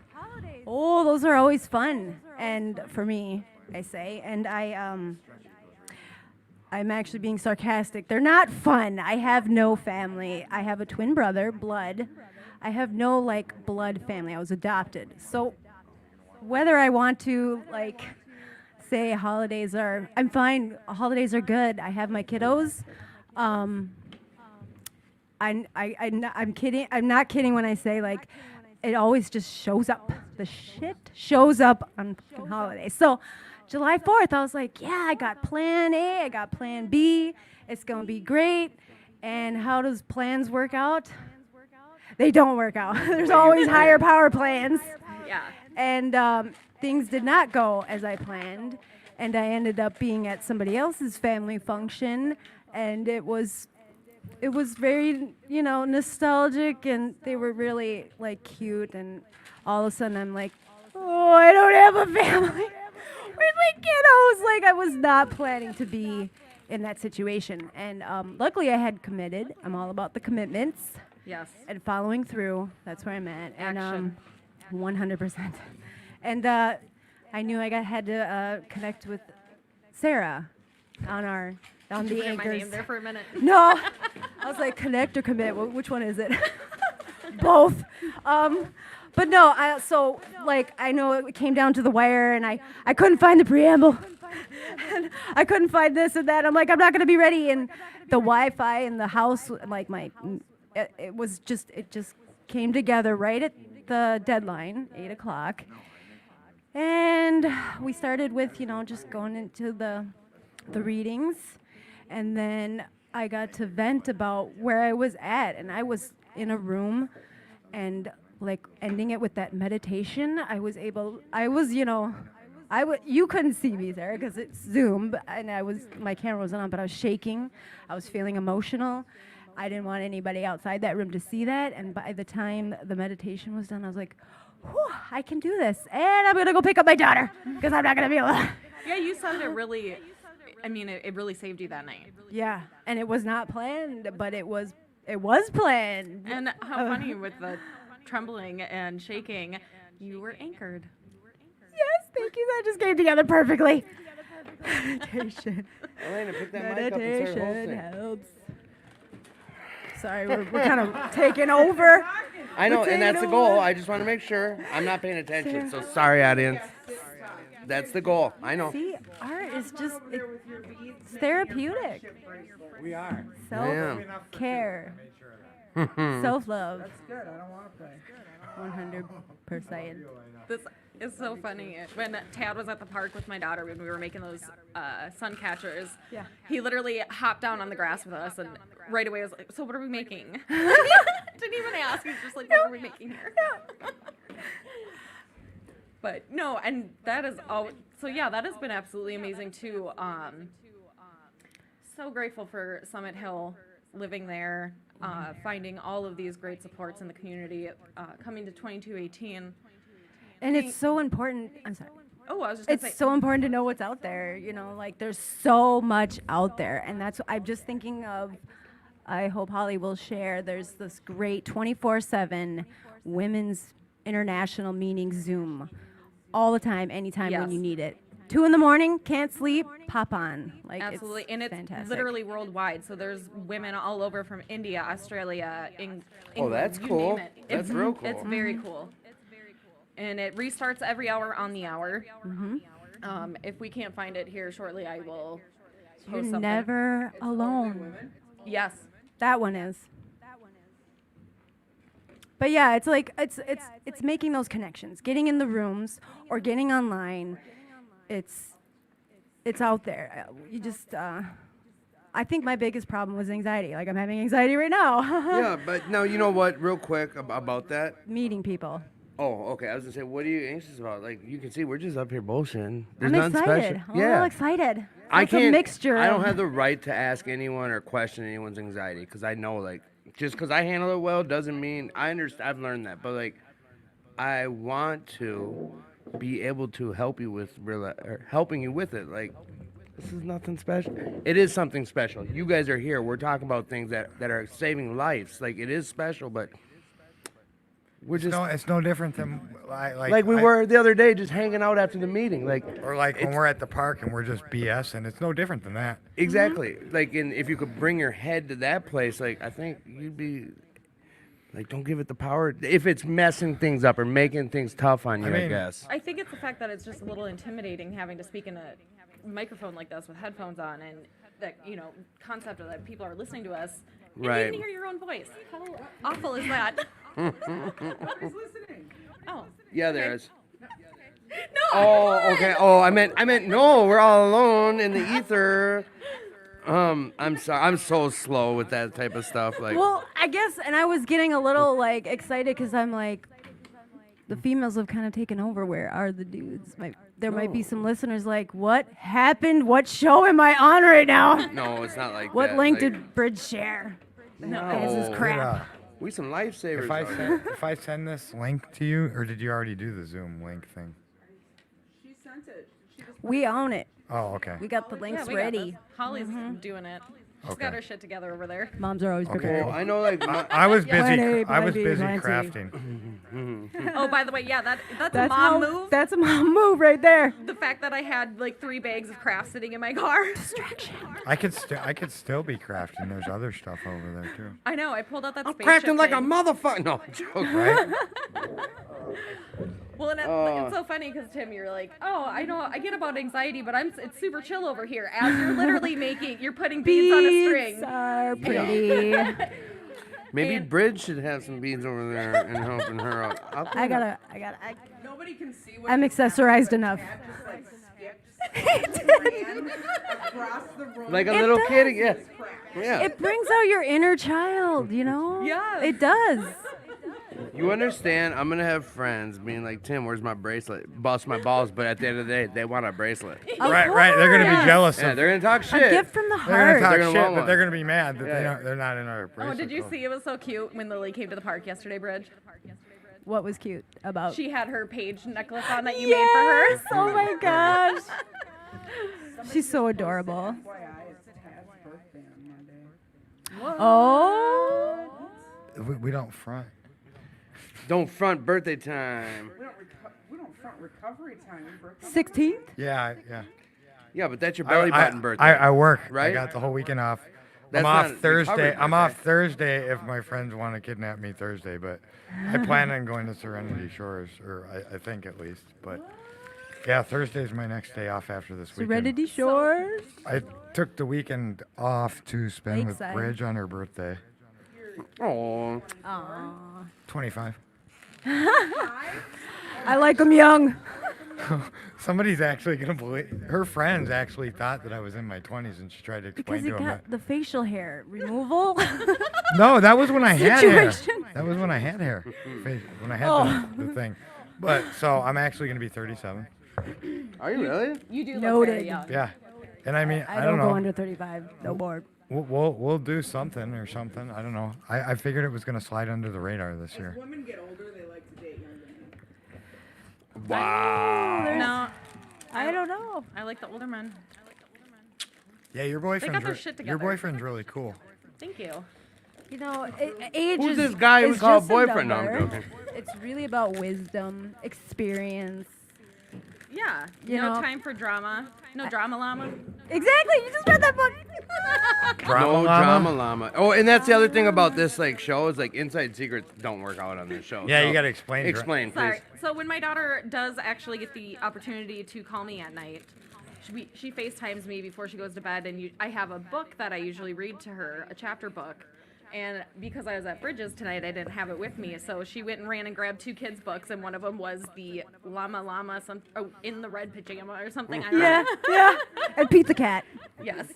Oh, those are always fun, and for me, I say, and I'm actually being sarcastic. They're not fun. I have no family. I have a twin brother, blood. I have no like blood family. I was adopted. So whether I want to like say holidays are, I'm fine. Holidays are good. I have my kiddos. I'm kidding. I'm not kidding when I say like it always just shows up. The shit shows up on fucking holidays. So July 4th, I was like, yeah, I got plan A, I got plan B. It's gonna be great. And how does plans work out? They don't work out. There's always higher power plans. Yeah. And things did not go as I planned. And I ended up being at somebody else's family function. And it was very, nostalgic. And they were really, like, cute. And all of a sudden, I'm like, oh, I don't have a family. Where's my kiddos? Like, I was not planning to be in that situation. And luckily, I had committed. I'm all about the commitments Yes. and following through. That's where I'm at. And Action. 100%. And I knew I had to connect with Sarah on Did the you hear my anchors. name there for a minute? No, I was like, connect or commit. Which one is it? Both. But no, I know it came down to the wire, and I couldn't find the preamble. And I couldn't find this and that. I'm like, I'm not gonna be ready. And the Wi-Fi in the house, like it just came together right at the deadline, 8 o'clock. And we started with, just going into the readings. And then I got to vent about where I was at. And I was in a room and like ending it with that meditation. You couldn't see me there because it's Zoom, and my camera wasn't on, but I was shaking. I was feeling emotional. I didn't want anybody outside that room to see that. And by the time the meditation was done, I was like, whew, I can do this. And I'm going to go pick up my daughter because I'm not going to be able to. Yeah, you said it really, it really saved you that night. Yeah, and it was not planned, but it was planned. And how funny with the trembling and shaking, you were anchored. Yes, thank you. That just came together perfectly. Meditation. Elena, pick that mic up and start Meditation hosting. helps. Sorry, we're kind of taking over. I know, We're and that's the taking goal. over. I just want to make sure I'm not paying attention. So sorry, audience. That's the goal. I know. See, art is just it's therapeutic. We are. Self-care, self-love. That's good. I don't want to play. 100%. This is so funny. When Tad was at the park with my daughter when we were making those sun catchers, Yeah. he literally hopped down on the grass with us and right away was like, so what are we making? Didn't even ask. He's just like, what are we making here? But no, and that is all. So yeah, that has been absolutely amazing too. So grateful for Summit Hill, living there, finding all of these great supports in the community, coming to 2218. And it's so important. I'm sorry. Oh, I was just gonna say. It's so important to know what's out there. Like there's so much out there, and that's what I'm just thinking of. I hope Holly will share. There's this great 24/7 women's international meeting Zoom, all the time, anytime when Yes. you need it. 2 a.m, can't sleep, pop on. Like Absolutely, and it's fantastic. literally worldwide. So there's women all over from India, Australia, England. that's you cool. Name it. That's real cool. It's very cool. And it restarts every hour on the hour. If we can't find it here shortly, I will post You're something. never alone. Yes. That one is. But yeah, it's like it's making those connections, getting in the rooms or getting online. It's out there. You just I think my biggest problem was anxiety. Like I'm having anxiety right now. Yeah, but no, you know what? Real quick about that. Meeting people. Oh, okay. I was gonna say, what are you anxious about? Like, you can see we're just up here bullshitting. There's I'm nothing excited. special. I'm a little excited. I It's can't. a mixture. I don't of- have the right to ask anyone or question anyone's anxiety because I know, like, just because I handle it well doesn't mean I understand. I've learned that, but like, I want to be able to help you with or helping you with it. Like, this is nothing special. It is something special. You guys are here. We're talking about things that are saving lives. Like, it is special, but we're just It's no different than like we were the other day, just hanging out after the meeting. Like, or like when we're at the park and we're just BSing. It's no different than that. exactly. Like, and if you could bring your head to that place, like, I think you'd be like, don't give it the power if it's messing things up or making things tough on you. I mean- guess. I think it's the fact that it's just a little intimidating having to speak in a microphone like this with headphones on, and that concept of that people are listening to us and you Right. can hear your own voice. How awful is that? Nobody's listening. Oh. Yeah, there okay. is. No. Oh, okay. Oh, I meant no. We're all alone in the ether. I'm sorry. I'm so slow with that type of stuff. Like, Well, I guess, and I was getting a little like excited because I'm like, the females have kind of taken over. Where are the dudes? There might be some listeners like, what happened? What show am I on right now? no, it's not like What that. link like, did Bridge share? No. This is Did, crap. we some lifesavers. If I out send, here. if I send this link to you, or did you already do the Zoom link thing? She sent it. She just We own it. Oh, okay. We got the links Yeah, we got ready. this. Holly's doing it. She's got Okay. her shit together over there. Moms are always Okay. prepared. Well, I know, like, I was busy. Plenty, I was plenty, busy plenty. crafting. Oh, by the way, yeah, that's a That's mom move. That's a mom move right there. The fact that I had like 3 bags of craft sitting in my car. I could still be crafting. There's other stuff over there too. I know. I pulled out that I'm spaceship crafting like a thing. motherfucker. No, joke. Right? Well, and it's so funny because Tim, you're like, oh, I know, I get about anxiety, but it's super chill over here. As you're literally you're putting beads on a string. Beads are pretty. Maybe And- Bridge should have some beads over there and helping her out. I gotta. nobody can see what I'm just accessorized happened. enough. Cat just like skipped ran across the room. Like a It little does. kid. Yeah. Yeah. It brings out your inner child, you know? Yes. It does. You understand? I'm gonna have friends being like, Tim, where's my bracelet? Bust my balls, but at the end of the day, they want a bracelet. Of Right. They're gonna course. be jealous. Yeah, Of, they're gonna talk A shit. gift from the they're gonna heart. talk They're gonna shit, want but one. they're gonna be mad that Yeah. they're not in our Oh, bracelet. did you club. see? It was so cute when Lily came to the park yesterday, Bridge. What was cute about? She had her page necklace on that you made for her. Yes! Oh my gosh. She's so adorable. FYI, it's Tad's birthday on Monday. Oh. We don't front. Don't front birthday time. We don't front recovery time. Birthday 16th? Yeah. Yeah, but that's your belly button birthday. I work. I Right? got the whole weekend off. That's I'm off not Thursday. recovered I'm birthday. off Thursday if my friends want to kidnap me Thursday, but I plan on going to Serenity Shores, or I think at least. But yeah, Thursday's my next day off after this weekend. Serenity Shores? I took the weekend off to spend Lakeside. with Bridge on her birthday. Oh, Aww. 25. I like them young. Somebody's actually gonna believe. Her friends actually thought that I was in my 20s, and she tried to explain Because you to them got the facial hair removal. No, that was when I had hair. Situation. That was when I had hair. When I had the thing. But so I'm actually gonna be 37. are you really? You do look Noted. very young. Yeah, and I mean I don't don't go know. under 35. No more. We'll do something or something. I don't know. I figured it was gonna slide under the radar this year. Women get older, they like to date younger men. Wow. No, I don't know. I like the older men. Yeah, your boyfriend's their shit your together. boyfriend's really cool. Thank you. You know, age Who's is. this guy who's is called just a boyfriend? No, I'm number. joking. It's really about wisdom, experience. Yeah. You no know- time for drama. No drama llama. Exactly. You just read that book. Drama No llama? drama llama. Oh, and that's the other thing about this like show is like inside secrets don't work out on this show. Yeah, So you gotta explain. Explain, please. Sorry. So when my daughter does actually get the opportunity to call me at night, she FaceTimes me before she goes to bed, and I have a book that I usually read to her, a chapter book, And because I was at Bridges tonight, I didn't have it with me. So she went and ran and grabbed 2 kids' books, and one of them was the Llama in the red pajama or something. I don't Yeah, know. yeah. And Pete the Cat. Yes.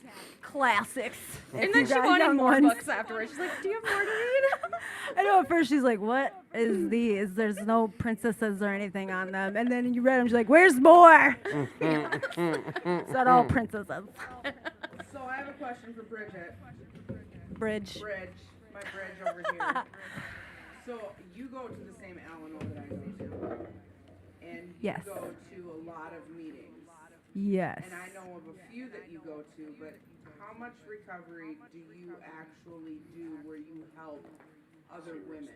Classics. And If then you she got wanted young more ones. books afterwards. She's like, "Do you have more to read?" I know at first she's like, what is these? There's no princesses or anything on them. And then you read them, she's like, where's more? It's not all princesses. So I have a question for Bridget. Bridge. My bridge over here. So you go to the same Alano that I go to, and you Yes. go to a lot of meetings. Yes. And I know of a few that you go to, but how much recovery do you actually do where you help other women?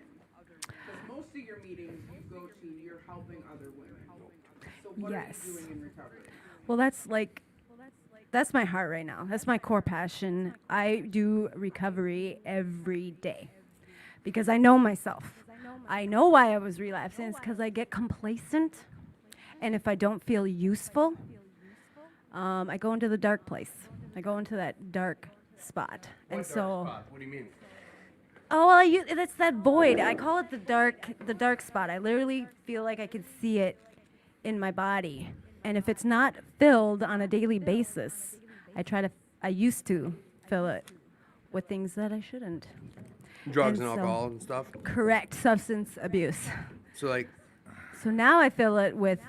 Because most of your meetings you go to, you're helping other women. So what Yes. are you doing in recovery? Well, that's my heart right now. That's my core passion. I do recovery every day because I know myself. I know why I was relapsing. It's because I get complacent, and if I don't feel useful, I go into the dark place. I go into that dark spot, and so. What do you mean? Oh well, that's that void. I call it the dark spot. I literally feel like I can see it in my body, and if it's not filled on a daily basis, I used to fill it with things that I shouldn't. Drugs And and so- alcohol and stuff. Correct, substance abuse. So like, So now I fill it with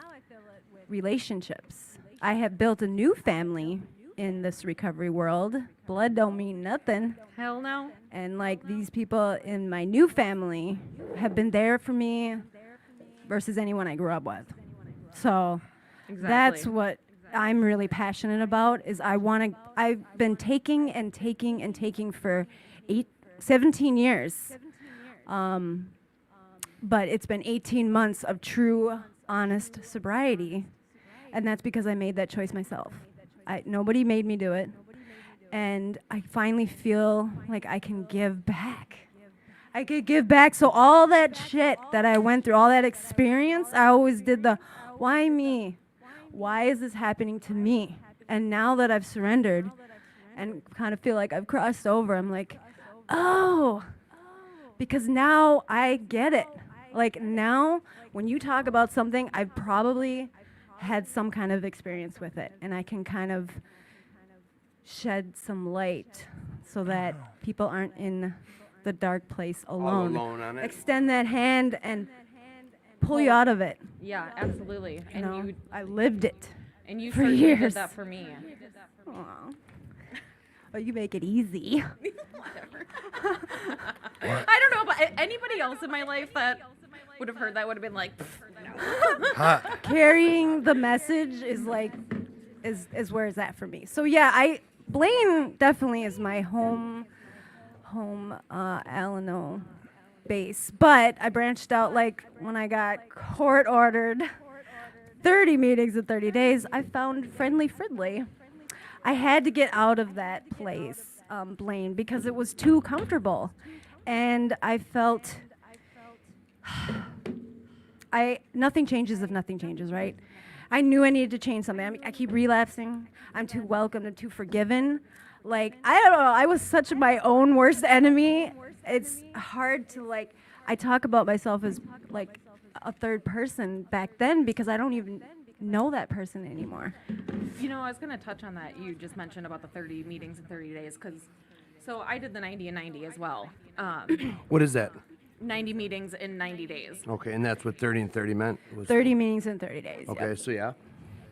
relationships. I have built a new family in this recovery world. Blood don't mean nothing. Hell no. And like these people in my new family have been there for me versus anyone I grew up with. So that's Exactly. what I'm really passionate about is I've been taking and taking and taking for 17 years. But it's been 18 months of true, honest sobriety. And that's because I made that choice myself. Nobody made me do it. And I finally feel like I can give back. I could give back. So all that shit that I went through, all that experience, I always did the, why me? Why is this happening to me? And now that I've surrendered and kind of feel like I've crossed over, I'm like, oh, because now I get it. Like now, when you talk about something, I've probably had some kind of experience with it, and I can kind of shed some light so that people aren't in the dark place alone. alone on it. Extend that hand and pull you out of it. Yeah, absolutely. You And know, you I lived it. for for years. years. Did that for me. Aw. Oh, you make it easy. I don't know about anybody else in my life that would have heard that would have been like, no. Carrying the message is like is where it's at for me. So yeah, Blaine definitely is my home Alano base, but I branched out like when I got court ordered 30 meetings in 30 days. I found Friendly Fridley. I had to get out of that place, Blaine, because it was too comfortable, and I felt nothing changes if nothing changes, right? I knew I needed to change something. I keep relapsing. I'm too welcomed. I'm too forgiven. Like, I don't know. I was such my own worst enemy. It's hard to, like, I talk about myself as, like, a third person back then because I don't even know that person anymore. You know, I was going to touch on that. You just mentioned about the 30 meetings in 30 days because, so I did the 90 and 90 as well. What is that? 90 meetings in 90 days. Okay, and that's what 30 and 30 meant? Was 30 meetings in 30 days. yep. Okay, so yeah.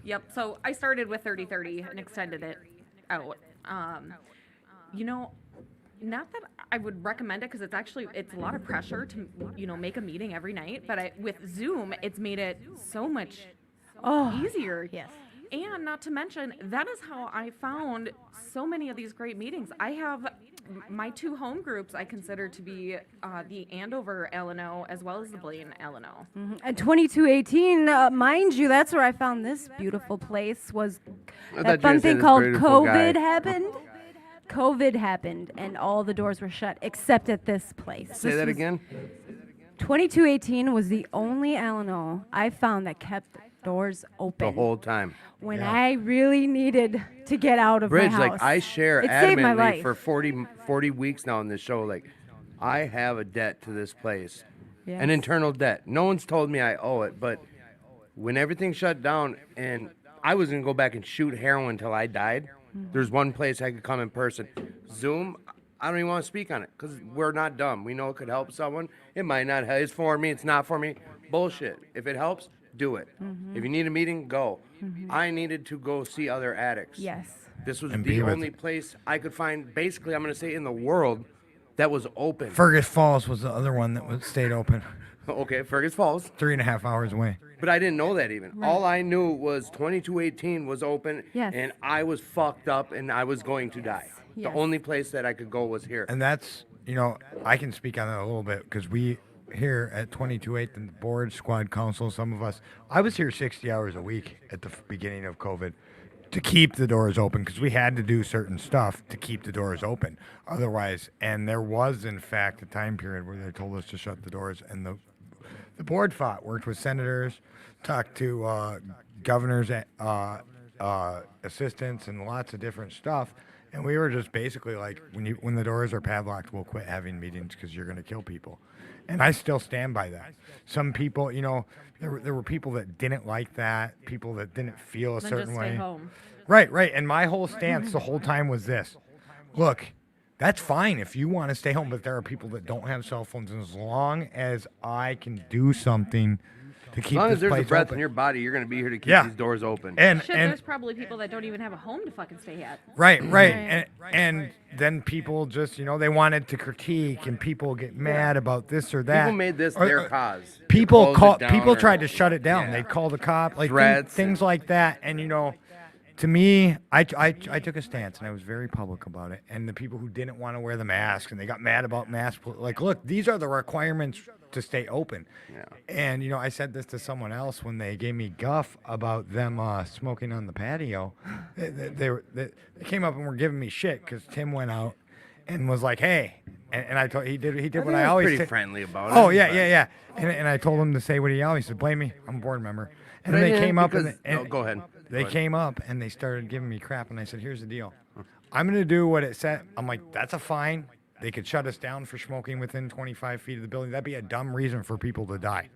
Yep. So I started with 30-30 and extended it out. You know, not that I would recommend it because it's a lot of pressure to, you know, make a meeting every night. But with Zoom, it's made it so much easier. Yes. And not to mention, that is how I found so many of these great meetings. I have my 2 home groups I consider to be the Andover Alano as well as the Blaine Alano. And 2218, mind you, that's where I found this beautiful place. Was I thought you that were fun gonna say thing this called beautiful guy. COVID happened? COVID happened, and all the doors were shut except at this place. Say This that was- again? 2218 was the only Alano I found that kept doors open The whole time. when I really needed to get out of Bridge, my house. like I share It saved my adamantly life. for 40 weeks now on this show. Like, I have a debt to this place, Yes. an internal debt. No one's told me I owe it, but when everything shut down and I was gonna go back and shoot heroin until I died, there's one place I could come in person. Zoom, I don't even want to speak on it because we're not dumb. We know it could help someone. It might not. It's for me. It's not for me. Bullshit. If it helps, do it. If you need a meeting, go. I needed to go see other addicts. Yes. This was And be the with only place I could find, basically, I'm going to say in the world, that was open. Fergus Falls was the other one that stayed open, Okay, Fergus Falls. 3.5 hours away. But I didn't know that even. All I knew was 2218 was open, Yes. and I was fucked up, and I was going to die. Yes. The only place that I could go was here. And that's, I can speak on that a little bit because we here at 22/8 and the board, squad council, some of us, I was here 60 hours a week at the beginning of COVID to keep the doors open because we had to do certain stuff to keep the doors open. Otherwise, and there was in fact a time period where they told us to shut the doors, and the board worked with senators, talked to governors, assistants, and lots of different stuff. And we were just basically like, when the doors are padlocked, we'll quit having meetings because you're going to kill people. And I still stand by that. Some people, there were people that didn't like that, people that didn't feel a Then certain just way. stay home. Right. And my whole stance the whole time was this. Look, that's fine if you want to stay home, but there are people that don't have cell phones. And as long as I can do something to keep As long this as there's a place breath open. in your body, you're going to be here to keep Yeah. these doors open. and Shit, and there's probably people that don't even have a home to fucking stay at. right. And then people just, they wanted to critique, and people get mad about this or that. People made this Or- their cause. to People close it down people or- tried to shut it down. Yeah. They'd call the cop, like Threats things and- like that. And to me, I took a stance, and I was very public about it. And the people who didn't want to wear the mask, and they got mad about masks, like, look, these are the requirements to stay open. Yeah. And I said this to someone else when they gave me guff about them smoking on the patio. They came up and were giving me shit because Tim went out and was like, "Hey," and I told he did I what think I was always pretty say. friendly about Oh it. yeah, but- yeah. And I told him to say what he always said. Blame me. I'm a board member. And But I then they didn't came up because- and, no, go ahead. They Go ahead. came up and they started giving me crap, and I said, "Here's the deal. I'm gonna do what it said." I'm like, "That's a fine. They could shut us down for smoking within 25 feet of the building. That'd be a dumb reason for people to die.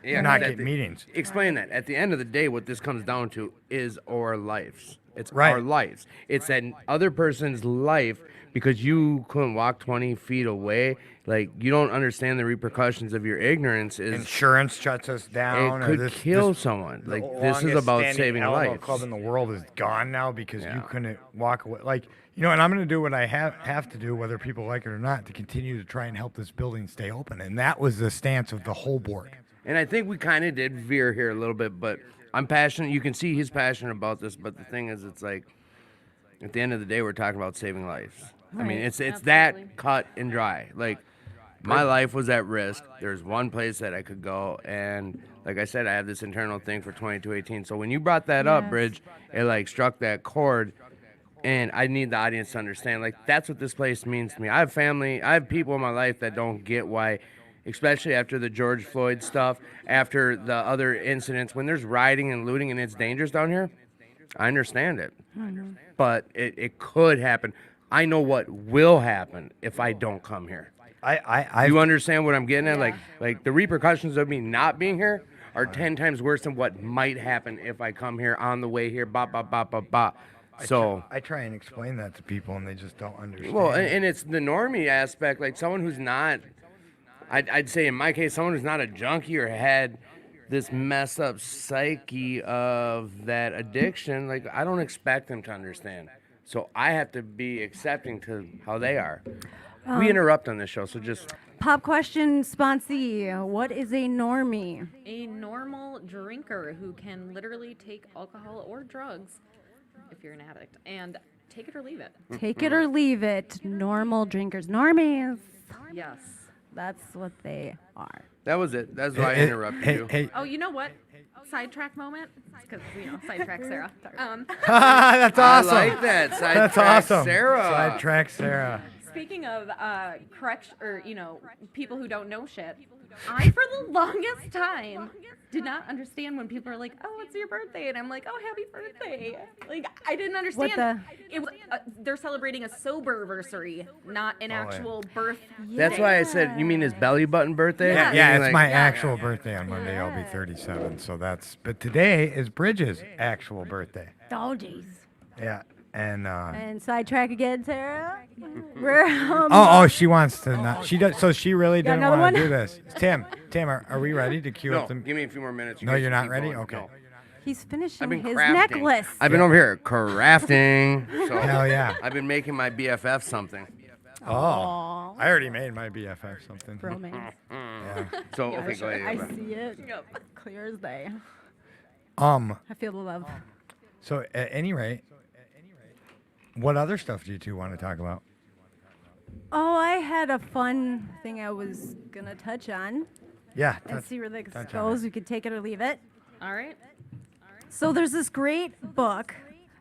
Yeah, not but get at the- meetings." Explain that. At the end of the day, what this comes down to is our lives. It's Right. our lives. It's an other person's life because you couldn't walk 20 feet away. Like, you don't understand the repercussions of your ignorance. Is Insurance shuts us down. it or could this, kill this, someone. the Like, this is longest about standing saving Alamo lives. club in the world is gone now because Yeah. you couldn't walk away. Like, and I'm going to do what I have to do, whether people like it or not, to continue to try and help this building stay open. And that was the stance of the whole board. And I think we kind of did veer here a little bit, but I'm passionate. You can see he's passionate about this, but the thing is, it's like, at the end of the day, we're talking about saving lives. I mean, Right. it's Absolutely. that cut and dry. Like, my life was at risk. There's one place that I could go, and like I said, I have this internal thing for 2218. So when you brought that up, Yes. Bridge, it like struck that chord, and I need the audience to understand. Like, that's what this place means to me. I have family. I have people in my life that don't get why. Especially after the George Floyd stuff, after the other incidents, when there's rioting and looting and it's dangerous down here, I understand it. But it could happen. I know what will happen if I don't come here. I You understand what I'm getting at? Like the repercussions of me not being here are 10 times worse than what might happen if I come here on the way here. So, I try and explain that to people, and they just don't understand. well, and it's the normie aspect. Like someone who's not, I'd say in my case, someone who's not a junkie or had this messed up psyche of that addiction. Like, I don't expect them to understand. So I have to be accepting to how they are. We interrupt on this show, so just Pop question, sponsee. What is a normie? A normal drinker who can literally take alcohol or drugs, if you're an addict, and take it or leave it. Take it or leave it. Normal drinkers. Normies. Yes. That's what they are. that was it. That's why I interrupted you. Hey, Oh, you know what? Sidetrack moment? Because, sidetrack Sarah. that's awesome. I like that. That's Sidetrack awesome. Sarah. Sidetrack Sarah. Speaking of correction, or people who don't know shit, I for the longest time did not understand when people are like, "Oh, it's your birthday," and I'm like, "Oh, happy birthday!" Like I didn't understand. the- It was they're celebrating a sober anniversary, not an actual birth. That's why I said, you mean his belly button birthday? Yeah. Yeah, Meaning it's like- my actual birthday on Monday. I'll be 37. So but today is Bridget's actual birthday. Oh, jeez. Yeah. And And sidetrack again, Sarah. We're oh, she wants to not. She does. So she really Got didn't another want to one? do this. Tim, are we ready to cue No, up the? give me a few more minutes. You No, guys you're can not keep ready? going. Okay. No. He's finishing I've been his crafting. necklace. I've been over here crafting. So Hell yeah. I've been making my BFF something. Oh, I already made my BFF something. Bromance. Yeah. So okay, go ahead. I Eva. see it. Clear as day. I feel the love. So at any rate, what other stuff do you two want to talk about? Oh, I had a fun thing I was gonna touch on Yeah. and see where this touch on goes. We could take it or leave it. All right. So there's this great book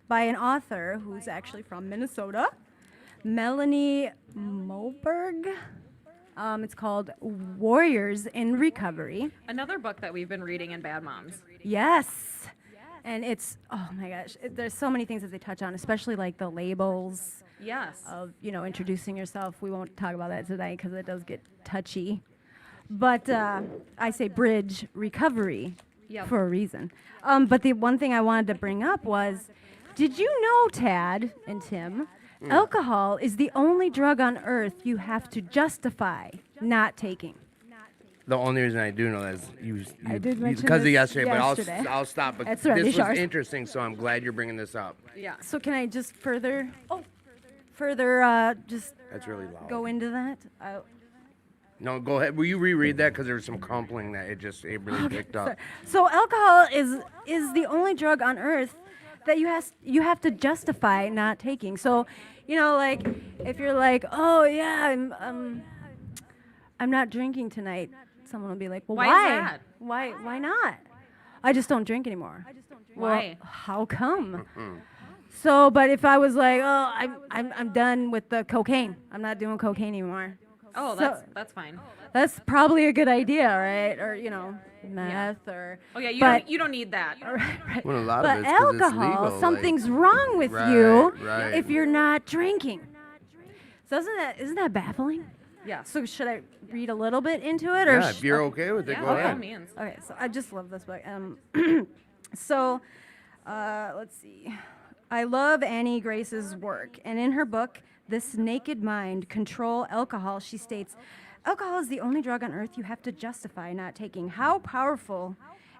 by an author who's actually from Minnesota, Melanie Moberg. It's called Warriors in Recovery. Another book that we've been reading in Bad Moms. Yes. And it's, oh my gosh, there's so many things that they touch on, especially like the labels Yes. of, introducing yourself. We won't talk about that tonight because it does get touchy. But I say bridge recovery Yep. for a reason. But the one thing I wanted to bring up was, did you know, Tad and Tim, alcohol is the only drug on earth you have to justify not taking? The only reason I do know that is I did mention because of this yesterday, yesterday. but I'll stop. But That's all right, this it's was yours. interesting, so I'm glad you're bringing this up. Yeah. So can I just further just That's really loud. go into that? No, go ahead. Will you reread that? Because there was some crumpling that it really picked up. So alcohol is the only drug on earth that you have to justify not taking. So, like if you're like, oh yeah, I'm not drinking tonight, someone will be like, well, Why is why? that? Why not? I just don't drink anymore. Why? Well, how come? So, but if I was like, oh, I'm done with the cocaine. I'm not doing cocaine anymore. Oh, So- that's fine. That's probably a good idea, right? Or meth or. Oh yeah, but- you don't need that. Right. Well, a lot But of it's 'cause it's alcohol, legal, like- something's wrong with you Right. if you're not drinking. So isn't that baffling? Yeah. So should I read a little bit into it, or Yeah, if you're okay with it, Yeah, go by all ahead. means. okay? So I just love this book. So let's see. I love Annie Grace's work, and in her book, This Naked Mind: Control Alcohol, she states, alcohol is the only drug on earth you have to justify not taking. How powerful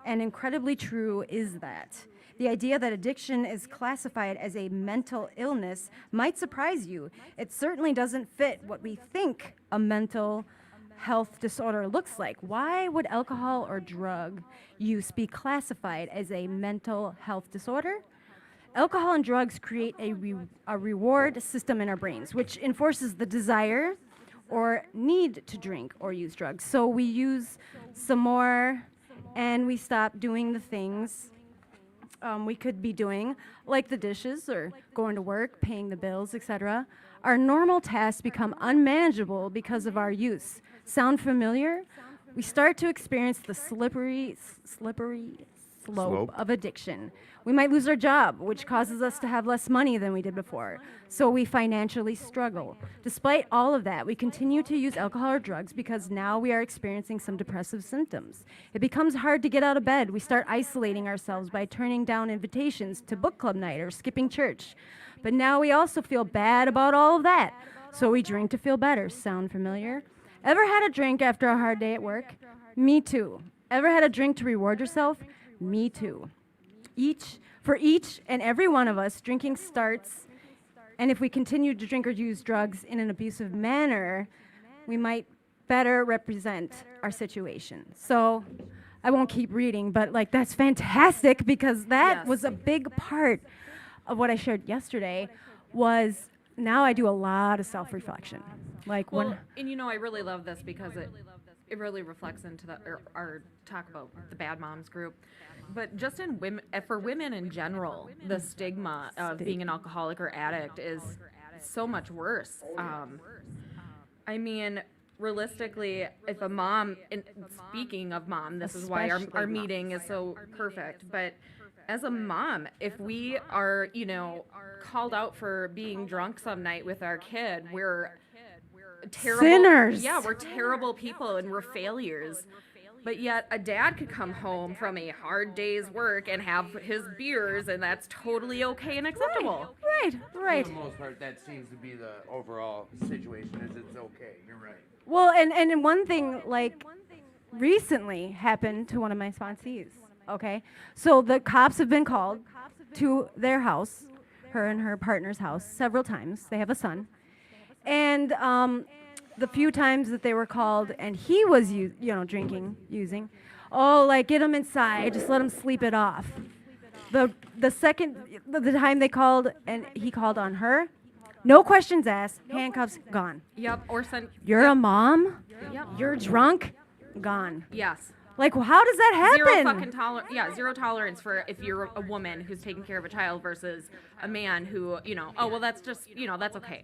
and incredibly true is that? The idea that addiction is classified as a mental illness might surprise you. It certainly doesn't fit what we think a mental health disorder looks like. Why would alcohol or drug use be classified as a mental health disorder? Alcohol and drugs create a reward system in our brains, which enforces the desire or need to drink or use drugs. So we use some more and we stop doing the things we could be doing, like the dishes or going to work, paying the bills, etc. Our normal tasks become unmanageable because of our use. Sound familiar? We start to experience the slippery slope of addiction. We might lose our job, which causes us to have less money than we did before. So we financially struggle. Despite all of that, we continue to use alcohol or drugs because now we are experiencing some depressive symptoms. It becomes hard to get out of bed. We start isolating ourselves by turning down invitations to book club night or skipping church. But now we also feel bad about all of that. So we drink to feel better. Sound familiar? Ever had a drink after a hard day at work? Me too. Ever had a drink to reward yourself? Me too. For each and every one of us, drinking starts, and if we continue to drink or use drugs in an abusive manner, we might better represent our situation. So I won't keep reading, but that's fantastic because that Yes. was a big part of what I shared yesterday. Was now I do a lot of self-reflection. Like Well, when and I really love this because it really reflects into our talk about the Bad Moms group. But just for women in general, the stigma of being an alcoholic or addict is so much worse. I mean, realistically, if a mom, and speaking of mom, this is why our Especially meeting is so perfect, but as a mom, if we are, called out for being drunk some night with our kid, we're terrible. Sinners. Yeah, we're terrible people and we're failures. But yet, a dad could come home from a hard day's work and have his beers, and that's totally okay and acceptable. Right. For the most part, that seems to be the overall situation. Is it's okay? You're right. Well, and one thing like recently happened to one of my sponsees. Okay, so the cops have been called to their house, her and her partner's house, several times. They have a son, and the few times that they were called and he was drinking, using, get him inside, just let him sleep it off. The time they called and he called on her, no questions asked, handcuffs gone. Yep, or send. You're a mom, Yep. you're drunk, gone. Yes. Like, how does that happen? Zero tolerance for if you're a woman who's taking care of a child versus a man who, that's just, that's okay.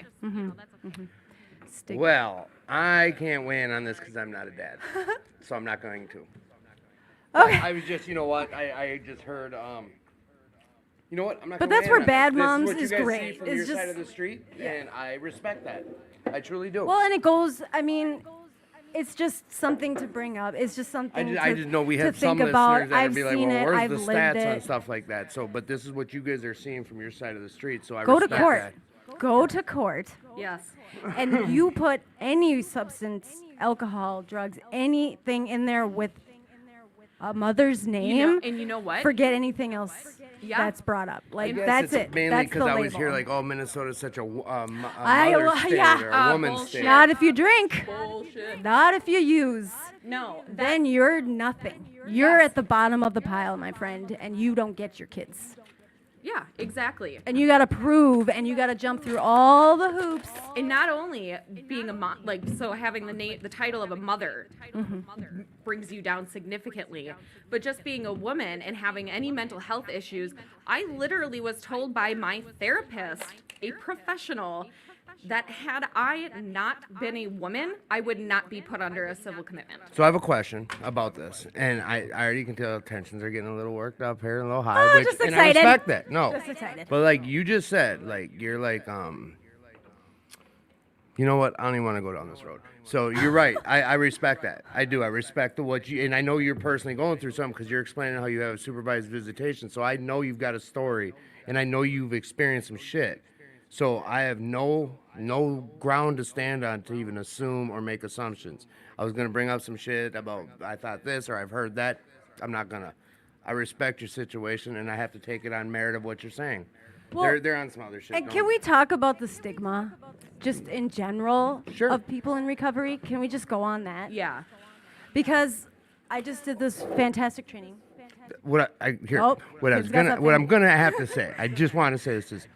Well, I can't weigh in on this because I'm not a dad, so I'm not going to. Okay. I was just, you know what? I just heard. You know what? I'm not. But gonna that's weigh in where on bad this. moms This is what you guys great. See from It's your just- side of the street, and I respect that. I truly do. Well, and it goes, it's just something to bring up. It's just something I just know we to have some think about. listeners that I've would be like, seen well, it. where's I've the lived stats on it. stuff like that? So, but this is what you guys are seeing from your side of the street. So I Go to respect court. that. Go to court. Yes. And you put any substance, alcohol, drugs, anything in there with a mother's name. And you know what? Forget anything else Yeah. that's brought up. Like, I guess that's it's it. Mainly That's the because I label. was here like, oh, Minnesota's such a I- mother's state yeah. or a woman's Bullshit. state. Not if you drink. Bullshit. Not if you use. No. Then you're nothing. You're at the bottom of the pile, my friend, and you don't get your kids. Yeah, exactly. And you gotta prove, and you gotta jump through all the hoops. And not only being a mom, so having the title of a mother brings you down significantly, but just being a woman and having any mental health issues. I literally was told by my therapist, a professional, that had I not been a woman, I would not be put under a civil commitment. So I have a question about this, and I already can tell tensions are getting a little worked up here, a little high, Oh, which, just and I excited. respect that. No, Just excited. but like you just said, like you're like you know what? I don't even want to go down this road. So you're right. I respect that. I do. I respect what you, and I know you're personally going through something because you're explaining how you have a supervised visitation. So I know you've got a story, and I know you've experienced some shit. So I have no ground to stand on to even assume or make assumptions. I was gonna bring up some shit about I thought this or I've heard that. I'm not gonna. I respect your situation, and I have to take it on merit of what you're saying. Well, they're on some other shit. And don't can we talk about the stigma, just in general, Sure. of people in recovery? Can we just go on that? Yeah. Because I just did this fantastic training. What Oh, what kid's got I'm something. gonna have to say. I just want to say this is,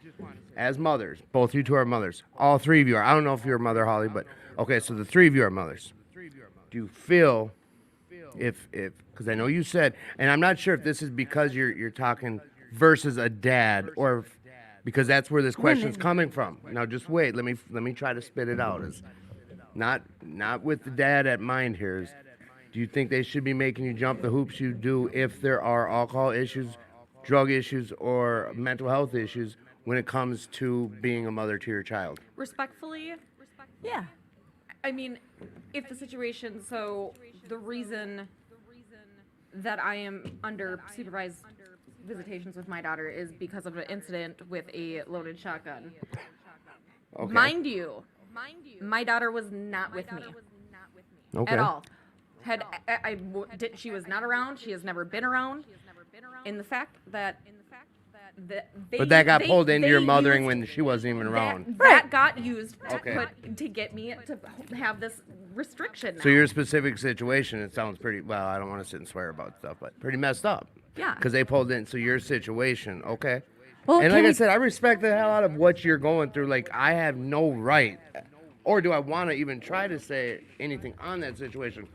as mothers, both you two are mothers. All three of you are. I don't know if you're a mother, Holly, but okay. So the three of you are mothers. Do you feel, if because I know you said, and I'm not sure if this is because you're talking versus a dad or because that's where this question's Women. coming from. Now just wait. Let me try to spit it out. Is not with the dad at mind here. Is, do you think they should be making you jump the hoops you do if there are alcohol issues, drug issues, or mental health issues when it comes to being a mother to your child? Respectfully, Yeah. I mean, if the situation, so the reason that I am under supervised visitations with my daughter is because of an incident with a loaded shotgun. Okay. Mind you, my daughter was not with me Okay. at all. She was not around. She has never been around. And the fact that But that got pulled into your they mothering used- when she wasn't even around. That got used Okay. to get me to have this restriction. So now. your specific situation, it sounds pretty, well, I don't want to sit and swear about stuff, but pretty messed up. Yeah. Because they pulled in, so your situation, okay. Well, And can like I we- said, I respect the hell out of what you're going through. Like, I have no right, or do I want to even try to say anything on that situation?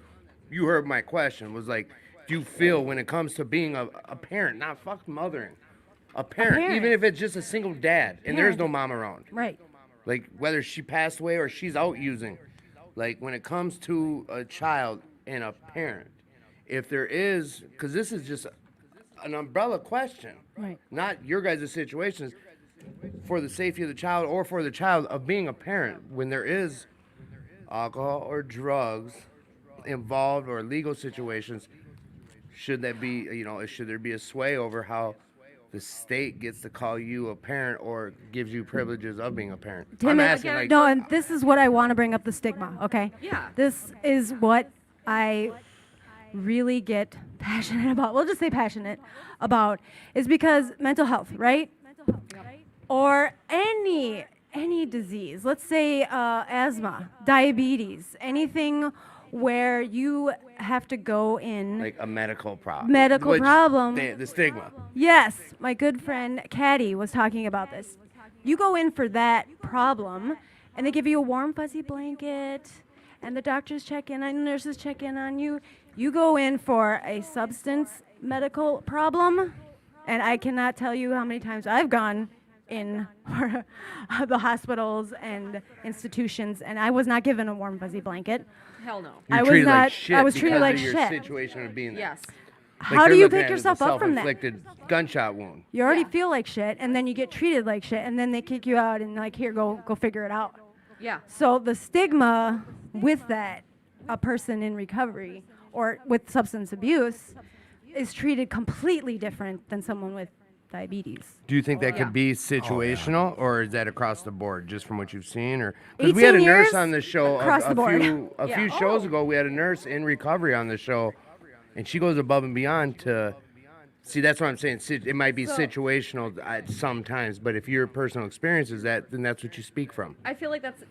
You heard my question, was like, do you feel when it comes to being a parent, not fuck mothering, a parent, parent. even if it's just a single dad and there's Parent. no mom around, Right. Like whether she passed away or she's out using. Like when it comes to a child and a parent, if there is, because this is just an umbrella question, Right. not your guys' situations, for the safety of the child or for the child of being a parent, when there is alcohol or drugs involved or legal situations, should that be, should there be a sway over how the state gets to call you a parent or gives you privileges of being a parent? I'm Timmy, asking, like, no, and this is what I want to bring up the stigma, okay? Yeah. This is what I really get passionate about. We'll just say passionate about is because mental health, right? Or any disease. Let's say asthma, diabetes, anything where you have to go in. like a medical problem. Medical problem. The stigma. Yes, my good friend Caddy was talking about this. You go in for that problem, and they give you a warm, fuzzy blanket, and the doctors check in, and nurses check in on you. You go in for a substance medical problem, and I cannot tell you how many times I've gone in the hospitals and institutions, and I was not given a warm, fuzzy blanket. Hell no. You're I was treated not. like shit I was treated because like of your shit. situation of being there. Yes. Like How do they're you looking pick at it as yourself a up from that? self-inflicted gunshot wound. You already feel like shit, and then you get treated like shit, and then they kick you out and like, here, go figure it out. Yeah. So the stigma with that, a person in recovery or with substance abuse, is treated completely different than someone with diabetes. Do you think that Yeah. could be situational, or is that across the board, just from what you've seen? Or because we had a 18 nurse years on the show across the board. a few shows ago, we had a nurse in recovery on the show, and she goes above and beyond to. See, that's what I'm saying. It might be situational at sometimes, but if your personal experience is that, then that's what you speak from. I feel like that's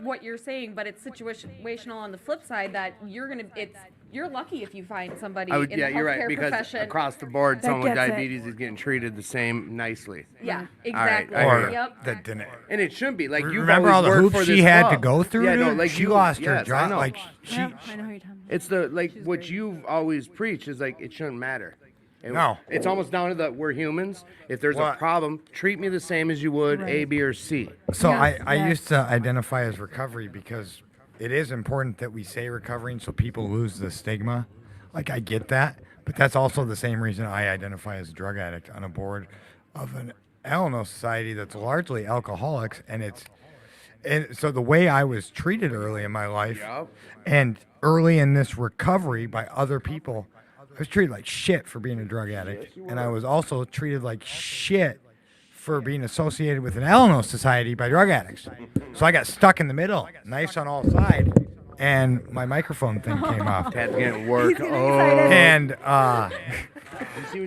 what you're saying, but it's situational on the flip side that you're lucky if you find somebody in the Yeah, you're right, healthcare because profession. across the board, That someone with gets it. diabetes is getting treated the same nicely. Yeah, right, exactly. I hear Or you. Yep. that didn't. And it shouldn't be. Like, you've Remember all always the worked hoops for she this had to club. go through? Yeah, no, dude? like she you lost her yes, I job. know. Like she. Yep, I know who you're talking about. It's the like what you've always preached is like it shouldn't matter. No. It's almost down to we're humans. If there's a What? problem, treat me the same as you would A, Right. B, or C. So Yes, I yes. used to identify as recovery because it is important that we say recovering so people lose the stigma. Like I get that, but that's also the same reason I identify as a drug addict on a board of an Al-Anon society that's largely alcoholics, and so the way I was treated early in my life Yup. and early in this recovery by other people, I was treated like shit for being a drug addict, and I was also treated like shit for being associated with an Al-Anon society by drug addicts. So I got stuck in the middle, nice on all sides, and my microphone thing came off. Had to get work. He's getting excited. And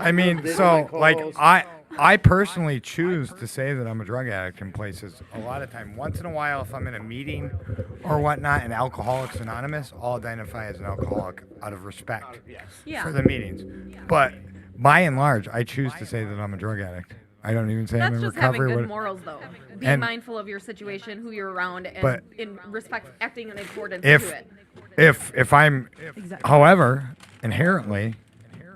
I mean, so like I personally choose to say that I'm a drug addict in places a lot of time. Once in a while, if I'm in a meeting or whatnot, and Alcoholics Anonymous, I'll identify as an alcoholic out of respect Yeah. for the meetings. But by and large, I choose to say that I'm a drug addict. I don't even say I'm That's in just having recovery. good morals, though. Being And- mindful of your situation, who you're around, and But- in respect, acting in accordance if to it. if I'm, Exactly. however, inherently,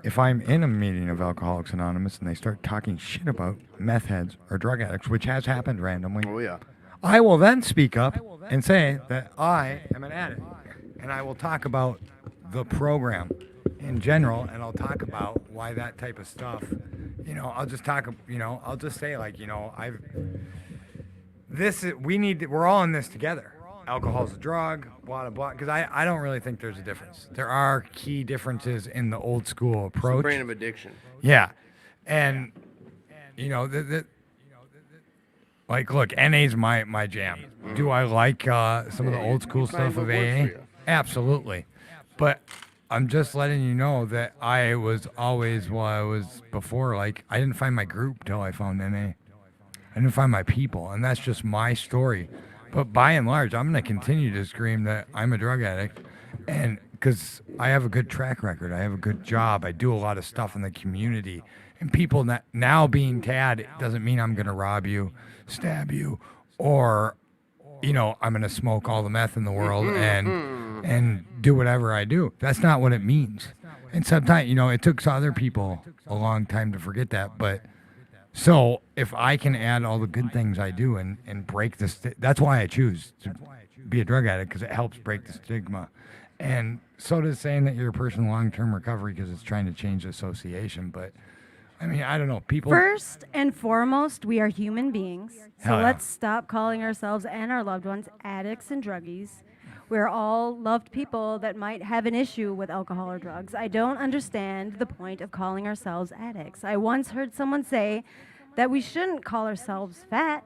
if I'm in a meeting of Alcoholics Anonymous and they start talking shit about meth heads or drug addicts, which has happened randomly, Oh yeah. I will then speak up and say that I am an addict, and I will talk about the program in general, and I'll talk about why that type of stuff. I'll just talk. I'll just say like, we're all in this together. Alcohol's a drug, blah, blah, blah. Because I don't really think there's a difference. There are key differences in the old school approach. Brain of addiction. Yeah. And, like, look, NA's my jam. Do I like some of the old school find stuff what of works for AA? you. Absolutely. But I'm just letting you know that I was always, I was before, like, I didn't find my group till I found NA. I didn't find my people, and that's just my story. But by and large, I'm going to continue to scream that I'm a drug addict, and because I have a good track record, I have a good job, I do a lot of stuff in the community, and people now being Tad doesn't mean I'm going to rob you, stab you, or I'm going to smoke all the meth in the world and do whatever I do. That's not what it means. And sometimes, it took other people a long time to forget that, but So if I can add all the good things I do and break the that's why I choose to be a drug addict, because it helps break the stigma. And so does saying that you're a person in long-term recovery, because it's trying to change association. But I mean, I don't know. People. First and foremost, we are human beings. So Hell yeah. let's stop calling ourselves and our loved ones addicts and druggies. We're all loved people that might have an issue with alcohol or drugs. I don't understand the point of calling ourselves addicts. I once heard someone say that we shouldn't call ourselves fat,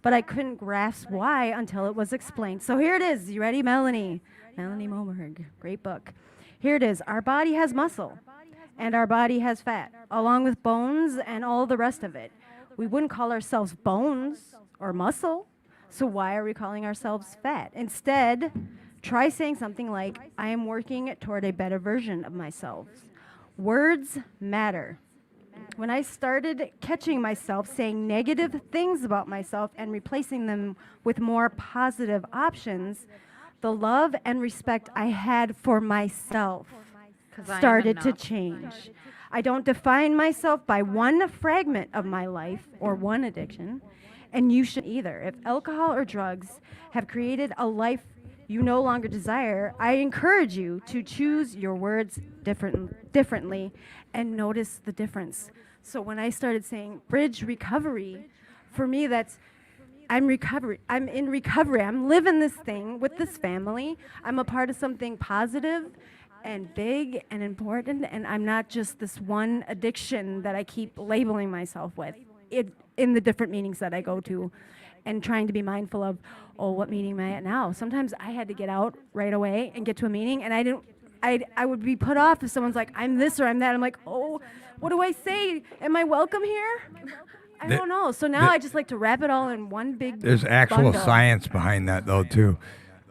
but I couldn't grasp why until it was explained. So here it is. You ready, Melanie? Melanie Moberg. Great book. Here it is. Our body has muscle, and our body has fat, along with bones and all the rest of it. We wouldn't call ourselves bones or muscle, so why are we calling ourselves fat? Instead, try saying something like, I am working toward a better version of myself. Words matter. When I started catching myself saying negative things about myself and replacing them with more positive options, the love and respect I had for myself 'Cause I am started to enough. change. I don't define myself by one fragment of my life or one addiction, and you shouldn't either. If alcohol or drugs have created a life you no longer desire, I encourage you to choose your words differently and notice the difference. So when I started saying bridge recovery, for me that's I'm recovery. I'm in recovery. I'm living this thing with this family. I'm a part of something positive and big and important, and I'm not just this one addiction that I keep labeling myself with in the different meetings that I go to, and trying to be mindful of, oh, what meeting am I at now? Sometimes I had to get out right away and get to a meeting, and I would be put off if someone's like, I'm this or I'm that. I'm like, oh, what do I say? Am I welcome here? I The- don't know. So now I just like to wrap it all in one big There's actual bundle. science behind that, though, too.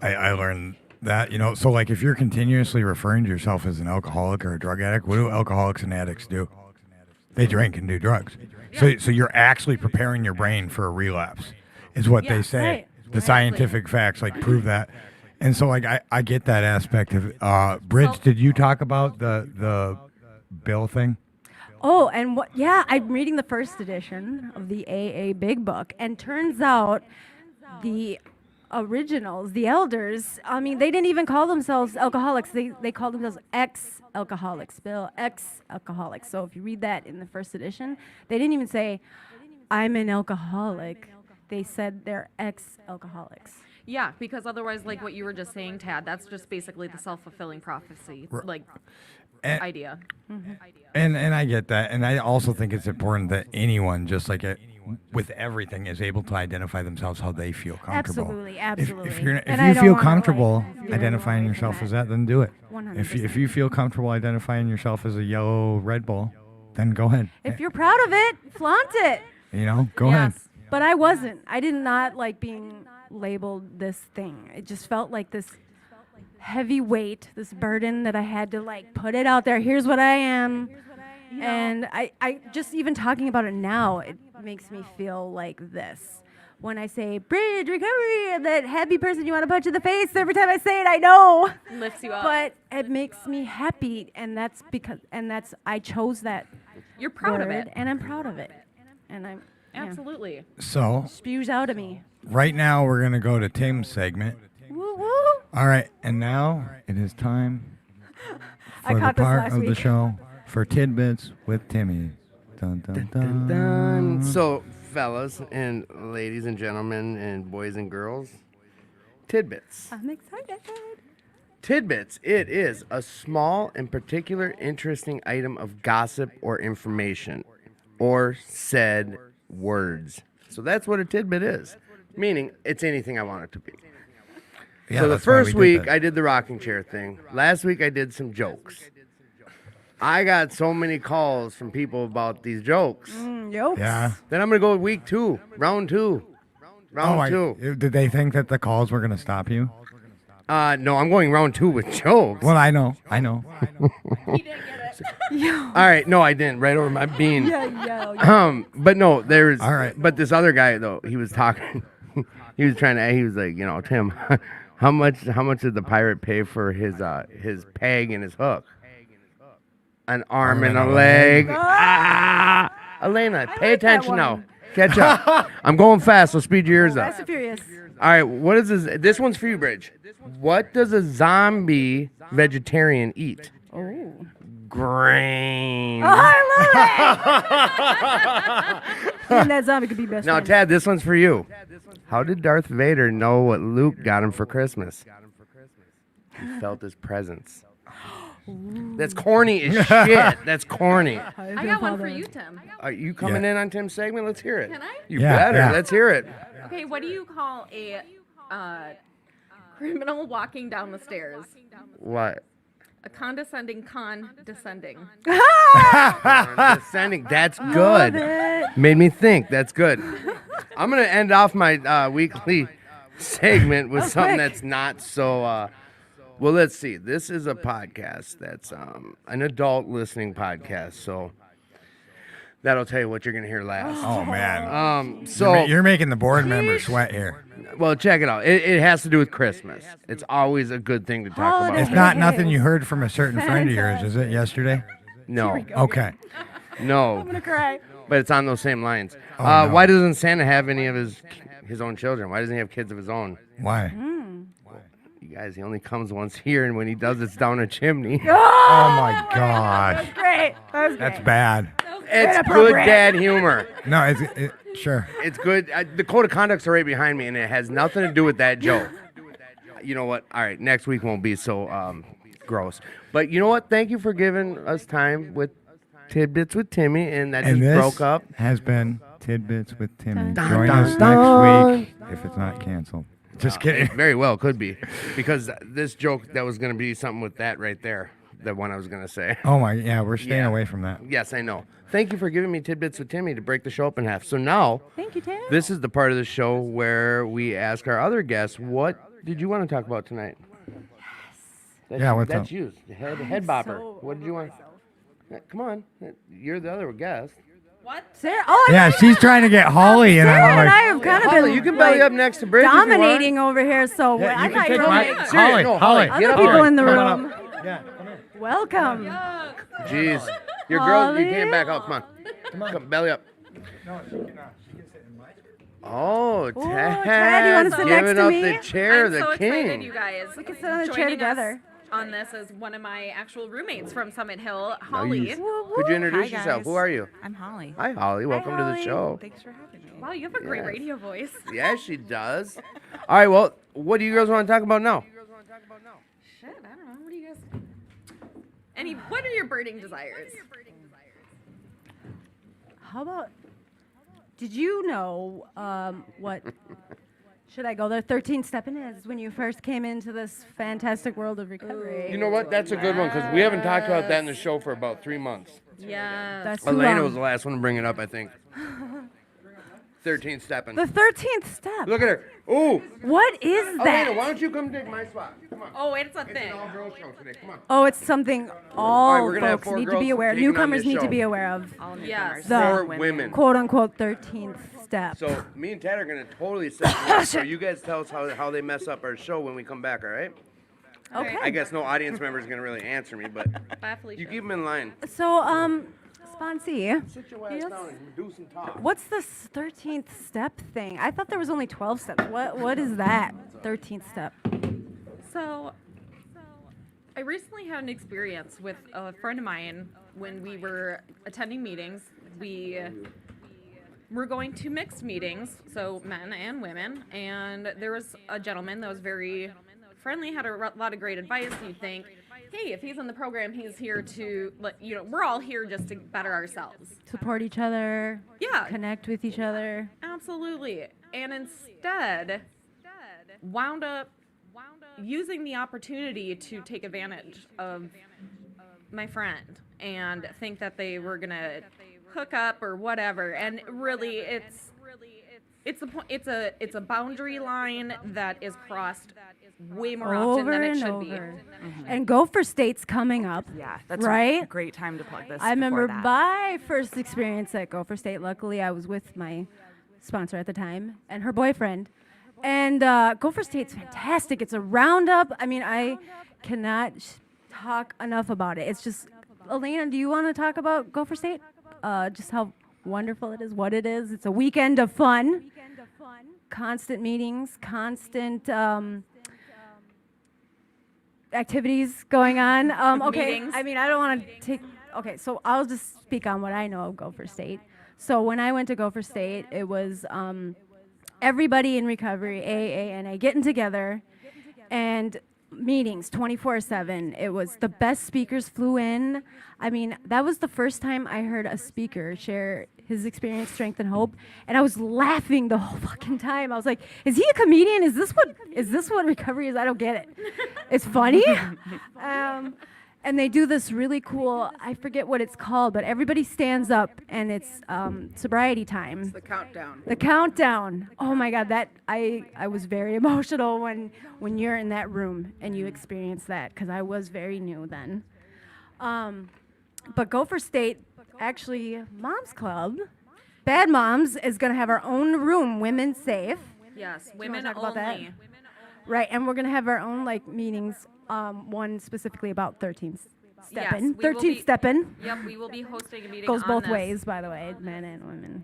I learned that, so like if you're continuously referring to yourself as an alcoholic or a drug addict, what do alcoholics and addicts do? They drink and do drugs. So you're actually preparing your brain for a relapse, is what they say. Right. The scientific facts like prove that. And so like I get that aspect of Bridge, did you talk about the bill thing? Oh, and what? Yeah, I'm reading the first edition of the AA Big Book, and turns out the originals, the elders, I mean, they didn't even call themselves alcoholics. They called themselves ex-alcoholics, Bill, ex-alcoholics. So if you read that in the first edition, they didn't even say, I'm an alcoholic. They said they're ex-alcoholics. Yeah, because otherwise, like what you were just saying, Tad, that's just basically the self-fulfilling prophecy, like And- idea. And I get that, and I also think it's important that anyone, just like with everything, is able to identify themselves how they feel comfortable. Absolutely, If absolutely. you're And if I you don't feel wanna, comfortable like, veer identifying away yourself from as that, then do it. 100%. If you feel comfortable identifying yourself as a yellow Red Bull, then go ahead. If you're proud of it, flaunt it. Go ahead. Yes. But I wasn't. I did not like being labeled this thing. It just felt like this heavy weight, this burden that I had to like put it out there. Here's what I am. And I just even talking about it now, it makes me feel like this. When I say bridge recovery, that happy person you want to punch in the face every time I say it, I know. Lifts you up. But it makes me happy, and that's because I chose that You're proud of word, it. and I'm proud of it. And I'm yeah. Absolutely. So Spews out of me. right now we're gonna go to Tim's segment. Woo woo. All right, and now it is time I for the caught this part last of the week. show for tidbits with Timmy. Dun, dun, dun. Done. So, fellas and ladies and gentlemen and boys and girls, tidbits. I'm excited. Tidbits. It is a small and particular interesting item of gossip or information or said words. So that's what a tidbit is. Meaning it's anything I want it to be. Yeah, So the that's why we first did week that. I did the rocking chair thing. Last week I did some jokes. I got so many calls from people about these jokes. Yokes. Yeah. Then I'm gonna go with week 2, round 2. Round 2. Did they think that the calls were gonna stop you? No, I'm going round 2 with jokes. Well, I know. All right, no, I didn't. Right over my bean. Yeah. But no, there's. All right. But this other guy though, he was talking. He was trying to. He was like, Tim, how much did the pirate pay for his peg and his hook? An arm and a leg. Ah! Elena, pay like that attention now. one. Catch up. I'm going fast, so speed your ears up. Fast and Furious. All right, what is this? This one's for you, Bridge. What does a zombie vegetarian eat? Oh. Grain. Oh, I love it. And that zombie could be best Now, friends. Tad, this one's for you. How did Darth Vader know what Luke got him for Christmas? He felt his presence. That's corny as shit. That's corny. I got one for you, Tim. Are you coming in on Tim's segment? Let's hear it. Can I? You Yeah, better. yeah. Let's hear it. Okay, what do you call a criminal walking down the stairs? What? A condescending condescending. Descending. That's good. Made me think. That's good. I'm gonna end off my weekly segment with something quick. that's not so. Well, let's see. This is a podcast that's an adult listening podcast, so that'll tell you what you're gonna hear last. Oh man. So You're making the board member sweat here. well, check it out. It has to do with Christmas. It's always a good thing to talk Holiday. It's about. not nothing you heard from a certain friend of yours, is it? Yesterday. No, Okay. no. I'm gonna cry. But it's on those same lines. Oh, no. Why doesn't Santa have any of his own children? Why doesn't he have kids of his own? Why? You guys, he only comes once here, and when he does, it's down a chimney. Oh my gosh. Great. That was That's great. bad. It's good Inappropriate. dad humor. No, sure. It's good. The code of conduct's are right behind me, and it has nothing to do with that joke. You know what? All right, next week won't be so gross. But you know what? Thank you for giving us time with Tidbits with Timmy, and that And just this broke up. has been Tidbits with Timmy. Dun, Join dun, us dun. next week if it's not canceled. Just kidding. Very well could be, because this joke that was going to be something with that right there, the one I was going to say. Oh my, yeah, we're staying Yeah. away from that. Yes, I know. Thank you for giving me Tidbits with Timmy to break the show up in half. So now, Thank you, Tim. this is the part of the show where we ask our other guests, what did you want to talk about tonight? Yes. Yeah, what's that's up? you. Head bopper. so What did you want? Come on. You're the other guest. What? Sarah, oh, Yeah, she's trying to get Holly, and Sarah I'm and I like, have kind of Holly, been you can belly like, up next to Bridge if you want. dominating over here. So Yeah, I'm you not can take really. my Seriously, Holly. no, Holly. Get Other up people here. in the Come on room. up. Yeah, come here. Welcome. Jeez. Your girl, you can't Holly. back out. Come on. Come, belly up. No, she can sit in my Oh, Tad, Tad, you wanna sit next giving to up me? the chair, I'm the so king. excited, you guys. We can sit on the chair together. On this is one of my actual roommates from Summit Hill, Now Holly. Could you introduce Hi, yourself? guys. Who are you? I'm Holly. Hi, Holly. Welcome to the Holly. show. Thanks for having me. Wow, you have a great Yes. radio voice. Yeah, she does. All right, well, what do you girls want to talk about now? Shit, I don't know. What do you guys? What are your burning desires? How about? Did you know what? Should I go there? 13 stepping is when you first came into this fantastic world of recovery. You know what? That's a good one because we haven't talked about that in the show for about 3 months. Yeah. That's too Elena long. was the last one to bring it up, I think. 13 stepping. The 13th step. Look at her. Ooh. What is Elena, that? why don't you come take my spot? Come on. Oh, it's a It's thing. an all-girl show today. Come on. Oh, it's something right, all we're gonna have folks 4 need to girls be aware. taking on Newcomers this need to show. be aware of All Yes. newcomers. The- For women. quote unquote 13th step. So me and Tad are going to totally set it up. So you guys tell us how they mess up our show when we come back, all right? Okay. I guess no audience member is going to really answer me, but Bye, Felicia. you keep them in line. So, Sponsy, Sit your ass Yes. down and do some talk. what's this 13th step thing? I thought there was only 12 steps. What is that 13th step? So, I recently had an experience with a friend of mine when we were attending meetings. We were going to mixed meetings, so men and women, and there was a gentleman that was very friendly, had a lot of great advice. You'd think, hey, if he's in the program, he's here to, we're all here just to better ourselves. Support each other, Yeah. connect with each other. Absolutely. And instead, wound up using the opportunity to take advantage of my friend and think that they were going to hook up or whatever. And really, it's a boundary line that is crossed way more often than it and should over. be. And Gopher State's coming up. Yeah, that's Right? a great time to plug this. I remember before that. my first experience at Gopher State. Luckily, I was with my sponsor at the time and her boyfriend. And Gopher State's fantastic. It's a roundup. I mean, I cannot talk enough about it. It's just, Elena, do you want to talk about Gopher State? Just how wonderful it is, what it is. It's a weekend of fun. Constant meetings, constant activities going on. Okay, Meetings. I mean, I don't want to take. Okay, so I'll just speak on what I know of Gopher State. So when I went to Gopher State, it was everybody in recovery, AA, NA, getting together, and meetings 24/7. It was the best speakers flew in. I mean, that was the first time I heard a speaker share his experience, strength, and hope, and I was laughing the whole fucking time. I was like, "Is he a comedian? Is this what recovery is? I don't get it. It's funny." And they do this really cool, I forget what it's called, but everybody stands up and it's sobriety time. The countdown. The countdown. Oh my God, that I was very emotional when you're in that room and you experience that, because I was very new then. But Gopher State, actually, Moms Club, Bad Moms is going to have our own room, women safe. Yes, you wanna women talk about that? only. Right, and we're going to have our own like meetings, one specifically about 13 Yes, steppin'. we will 13 be- steppin'. Yep, we will be hosting a meeting Goes on both this. ways, by the way, men and women.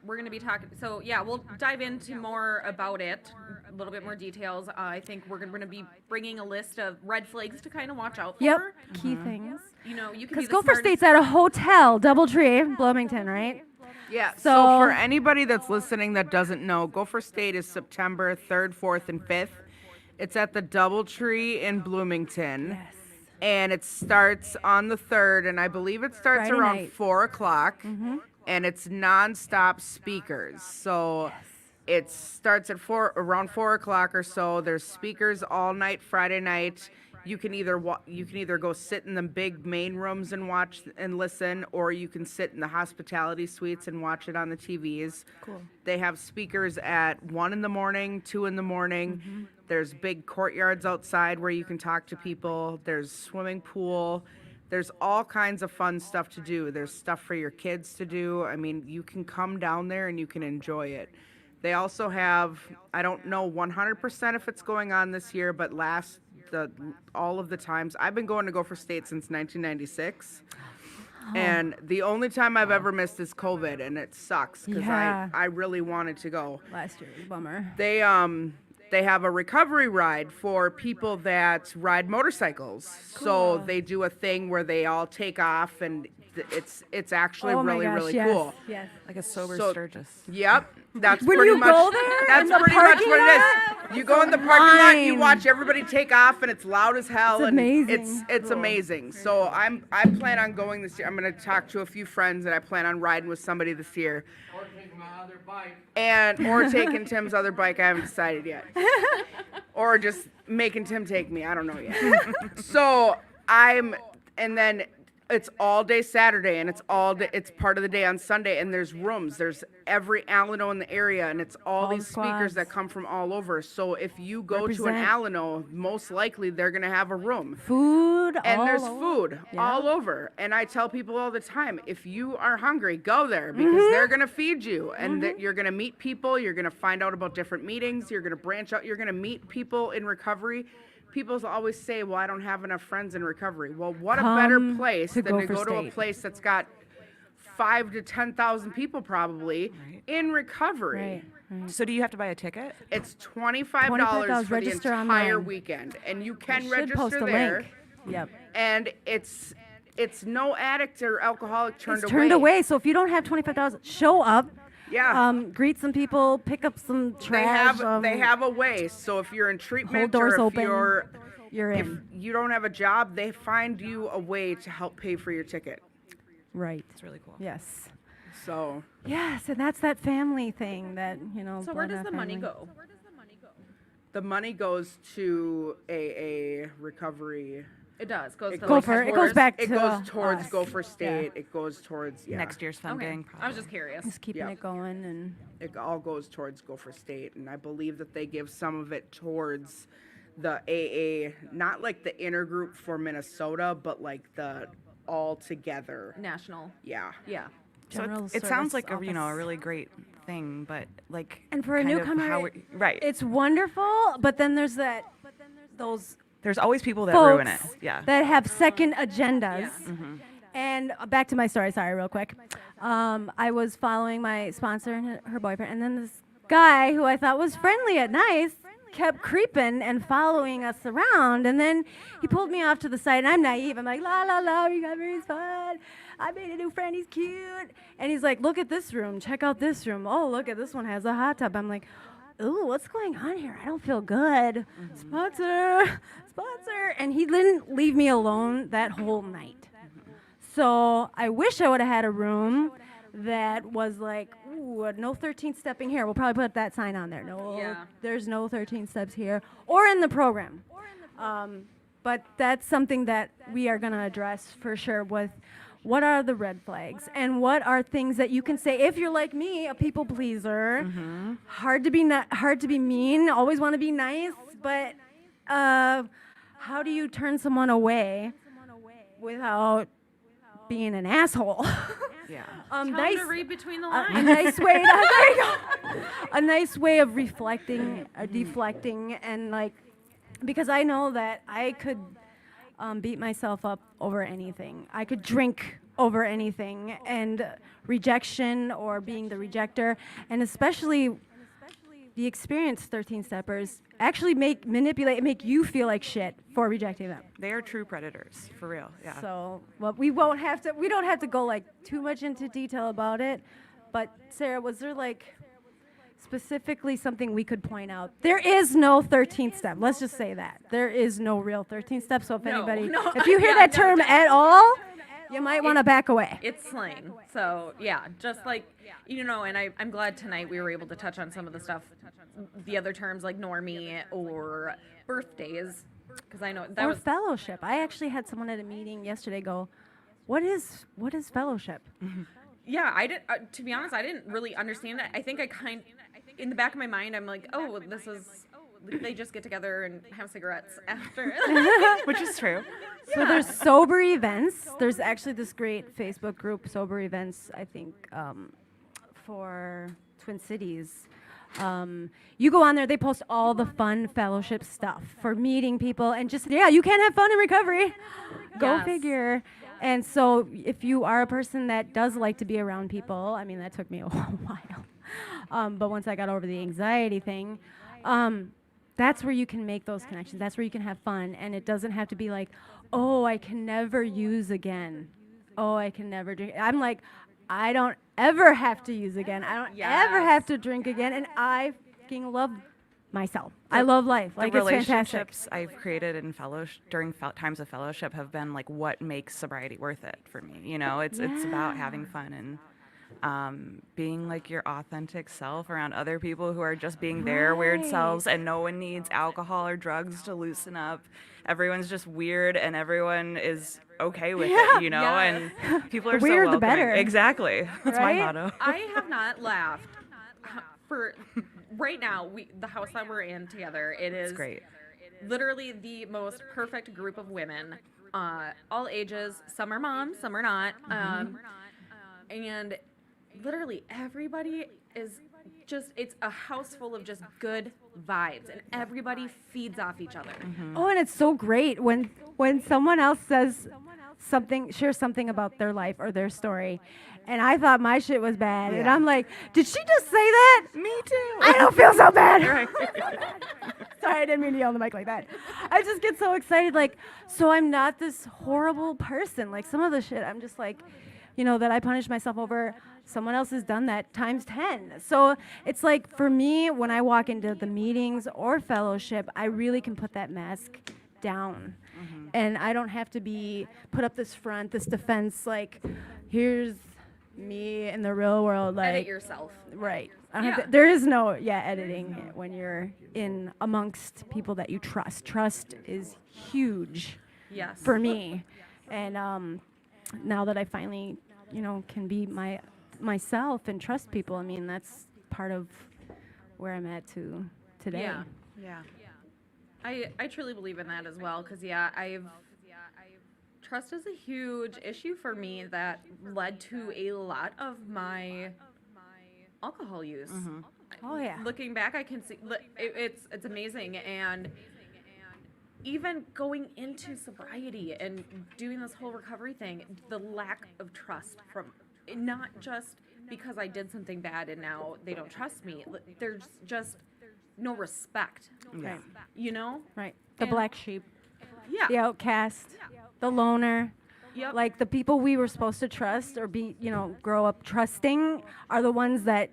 We're going to be talking. So yeah, we'll dive into more about it, a little bit more details. I think we're going to be bringing a list of red flags to kind of watch out for. Yep, key things. You know, you can be Because the Gopher smartest- State's at a hotel, Doubletree, Bloomington, right? Yeah. So- So for anybody that's listening that doesn't know, Gopher State is September 3rd, 4th, and 5th. It's at the Doubletree in Bloomington. Yes. And it starts on the 3rd, and I believe it starts Friday around night. 4 o'clock. And it's nonstop speakers. So it starts at around 4 o'clock or so. There's speakers all night Friday night. You can either go sit in the big main rooms and watch and listen, or you can sit in the hospitality suites and watch it on the TVs. Cool. They have speakers at 1 in the morning, 2 in the morning. There's big courtyards outside where you can talk to people. There's swimming pool. There's all kinds of fun stuff to do. There's stuff for your kids to do. I mean, you can come down there and you can enjoy it. They also have, I don't know 100% if it's going on this year, but all of the times, I've been going to Gopher State since 1996. And the only time I've ever missed is COVID, and it sucks because Yeah. I really wanted to go. Last year was a bummer. They have a recovery ride for people that ride motorcycles. So they do a thing where they all take off, and it's actually Oh my really gosh, really yes, cool. Yes. Like a sober So- Sturgis. Yep, that's When pretty you much. go there That's in the pretty much parking what lot, it is. You go in the parking lot, you line. watch everybody take off, and it's loud as hell, It's and amazing. it's amazing. So I plan on going this year. I'm gonna talk to a few friends, and I plan on riding with somebody this year. Or taking my other bike. Or taking Tim's other bike. I haven't decided yet. Or just making Tim take me. I don't know yet. So and then it's all day Saturday, and it's part of the day on Sunday, and there's rooms. There's every Alano in the area, and it's all All these the speakers squads. that come from all over. So if you go to an Represent. Alano, most likely they're gonna have a room. Food. And all there's over. food Yeah. all over. And I tell people all the time, if you are hungry, go there because they're going to feed you. And that you're going to meet people. You're going to find out about different meetings. You're going to branch out. You're going to meet people in recovery. People always say, well, I don't have enough friends in recovery. Well, what a better Come place to than to Gopher go to a State. place that's got 5,000 to 10,000 people probably in recovery. Right. So do you have to buy a ticket? It's $25 for the register entire online. weekend. And you can Should register post a there. link. Yep. And it's no addict or alcoholic turned It's away. turned away. So if you don't have 25,000, show up. Yeah. Greet some people. Pick up some they trash. have a way. So if you're in treatment doors or if open. you're You're if in. you don't have a job, they find you a way to help pay for your ticket. Right. It's really cool. Yes. So Yes, and that's that family thing that So where blood does in the our money family. go? the money goes to a recovery. It does. Goes to Go like for it. It goes towards- back It to goes towards us. Gopher State. It goes towards Next year's Okay. funding. I was just curious. Just keeping Yeah. it going and It all goes towards Gopher State, and I believe that they give some of it towards the AA, not like the intergroup for Minnesota, but like the all together. National. Yeah. Yeah. So General it sounds Service like a Office. really great thing, but like And for a kind of newcomer, how right? it's wonderful, but then there's those There's always people that ruin it. folks Yeah. that have second agendas. Yeah. And back to my story, sorry, real quick. I was following my sponsor and her boyfriend, and then this guy who I thought was friendly and nice kept creeping and following us around. And then he pulled me off to the side, and I'm naive. I'm like, la, la, la, you got very fun. I made a new friend, he's cute. And he's like, look at this room, check out this room. Oh, look at this one, has a hot tub. I'm like, ooh, what's going on here? I don't feel good. Sponsor. And he didn't leave me alone that whole night. So I wish I would have had a room that was like, ooh, no 13 stepping here. We'll probably put that sign on there. No, Yeah. there's no 13 steps here or in the program. But that's something that we are going to address for sure with what are the red flags and what are things that you can say if you're like me, a people pleaser, hard to be mean, always want to be nice, but how do you turn someone away without being an asshole? Yeah. Tell Nice, them to read between the a lines. nice way. There you go. A nice way of reflecting, deflecting, and like, because I know that I could beat myself up over anything. I could drink over anything, and rejection or being the rejecter, and especially the experienced 13 steppers actually make you feel like shit for rejecting them. They are true predators, for real. Yeah. So, well, we don't have to go like too much into detail about it. But Sarah, was there like specifically something we could point out? There is no 13th step. Let's just say that. There is no real 13th step. So if if you hear Yeah, that no, term at all, you might want to back away. It's slang. So yeah, just like, you know, and I'm glad tonight we were able to touch on some of the stuff, the other terms like normie or birthdays, because I know that Or was fellowship. I actually had someone at a meeting yesterday go, what is fellowship? yeah. I did. To be honest, I didn't really understand it. I think in the back of my mind, I'm like, oh, this is. They just get together and have cigarettes after. Which is true. So there's sober events. There's actually this great Facebook group, Sober Events, I think, for Twin Cities. You go on there, they post all the fun fellowship stuff for meeting people and just, you can have fun in recovery. Go Yes. figure. And so if you are a person that does like to be around people, I mean, that took me a while. But once I got over the anxiety thing, that's where you can make those connections. That's where you can have fun. And it doesn't have to be like, oh, I can never use again. Oh, I can never drink. I'm like, I don't ever have to use again. I don't ever Yes. have to drink again. And I fucking love myself. I love life. Like, the it's fantastic. relationships I've created in during times of fellowship have been like what makes sobriety worth it for me. You know, it's about having fun and being like your authentic self around other people who are just being their weird selves, and no one needs alcohol or drugs to loosen up. Everyone's just weird, and everyone is okay with it, you know. Yeah. And people are The weirder, so the welcoming. better. Exactly. That's Right? my motto. I have not laughed for right now. The house that we're in together, it is It's great. literally the most perfect group of women, all ages. Some are moms, some are not, and literally everybody is just, it's a house full of just good vibes, and everybody feeds off each other. Oh, and it's so great when someone else shares something about their life or their story, and I thought my shit was bad, and I'm like, did she just say that? Me too. I don't feel so bad. Sorry, I didn't mean to yell on the mic like that. I just get so excited, like, so I'm not this horrible person. Like, some of the shit, I'm just like, you know, that I punish myself over, someone else has done that times 10. So it's like, for me, when I walk into the meetings or fellowship, I really can put that mask down. And I don't have to put up this front, this defense, like, here's me in the real world. Like, Edit yourself. right. I don't have Yeah. to- there is no editing when you're in amongst people that you trust. Trust is huge Yes. for me. And now that I finally, can be myself and trust people, I mean, that's part of where I'm at today. Yeah. Yeah. I truly believe in that as well, because trust is a huge issue for me that led to a lot of my alcohol use. Oh, yeah. Looking back, I can see it's amazing, and even going into sobriety and doing this whole recovery thing, the lack of trust from not just because I did something bad and now they don't trust me. There's just no respect. Yeah. You know? Right. The And- black sheep, Yeah. the outcast, the loner. Yep. Like the people we were supposed to trust or be, grow up trusting are the ones that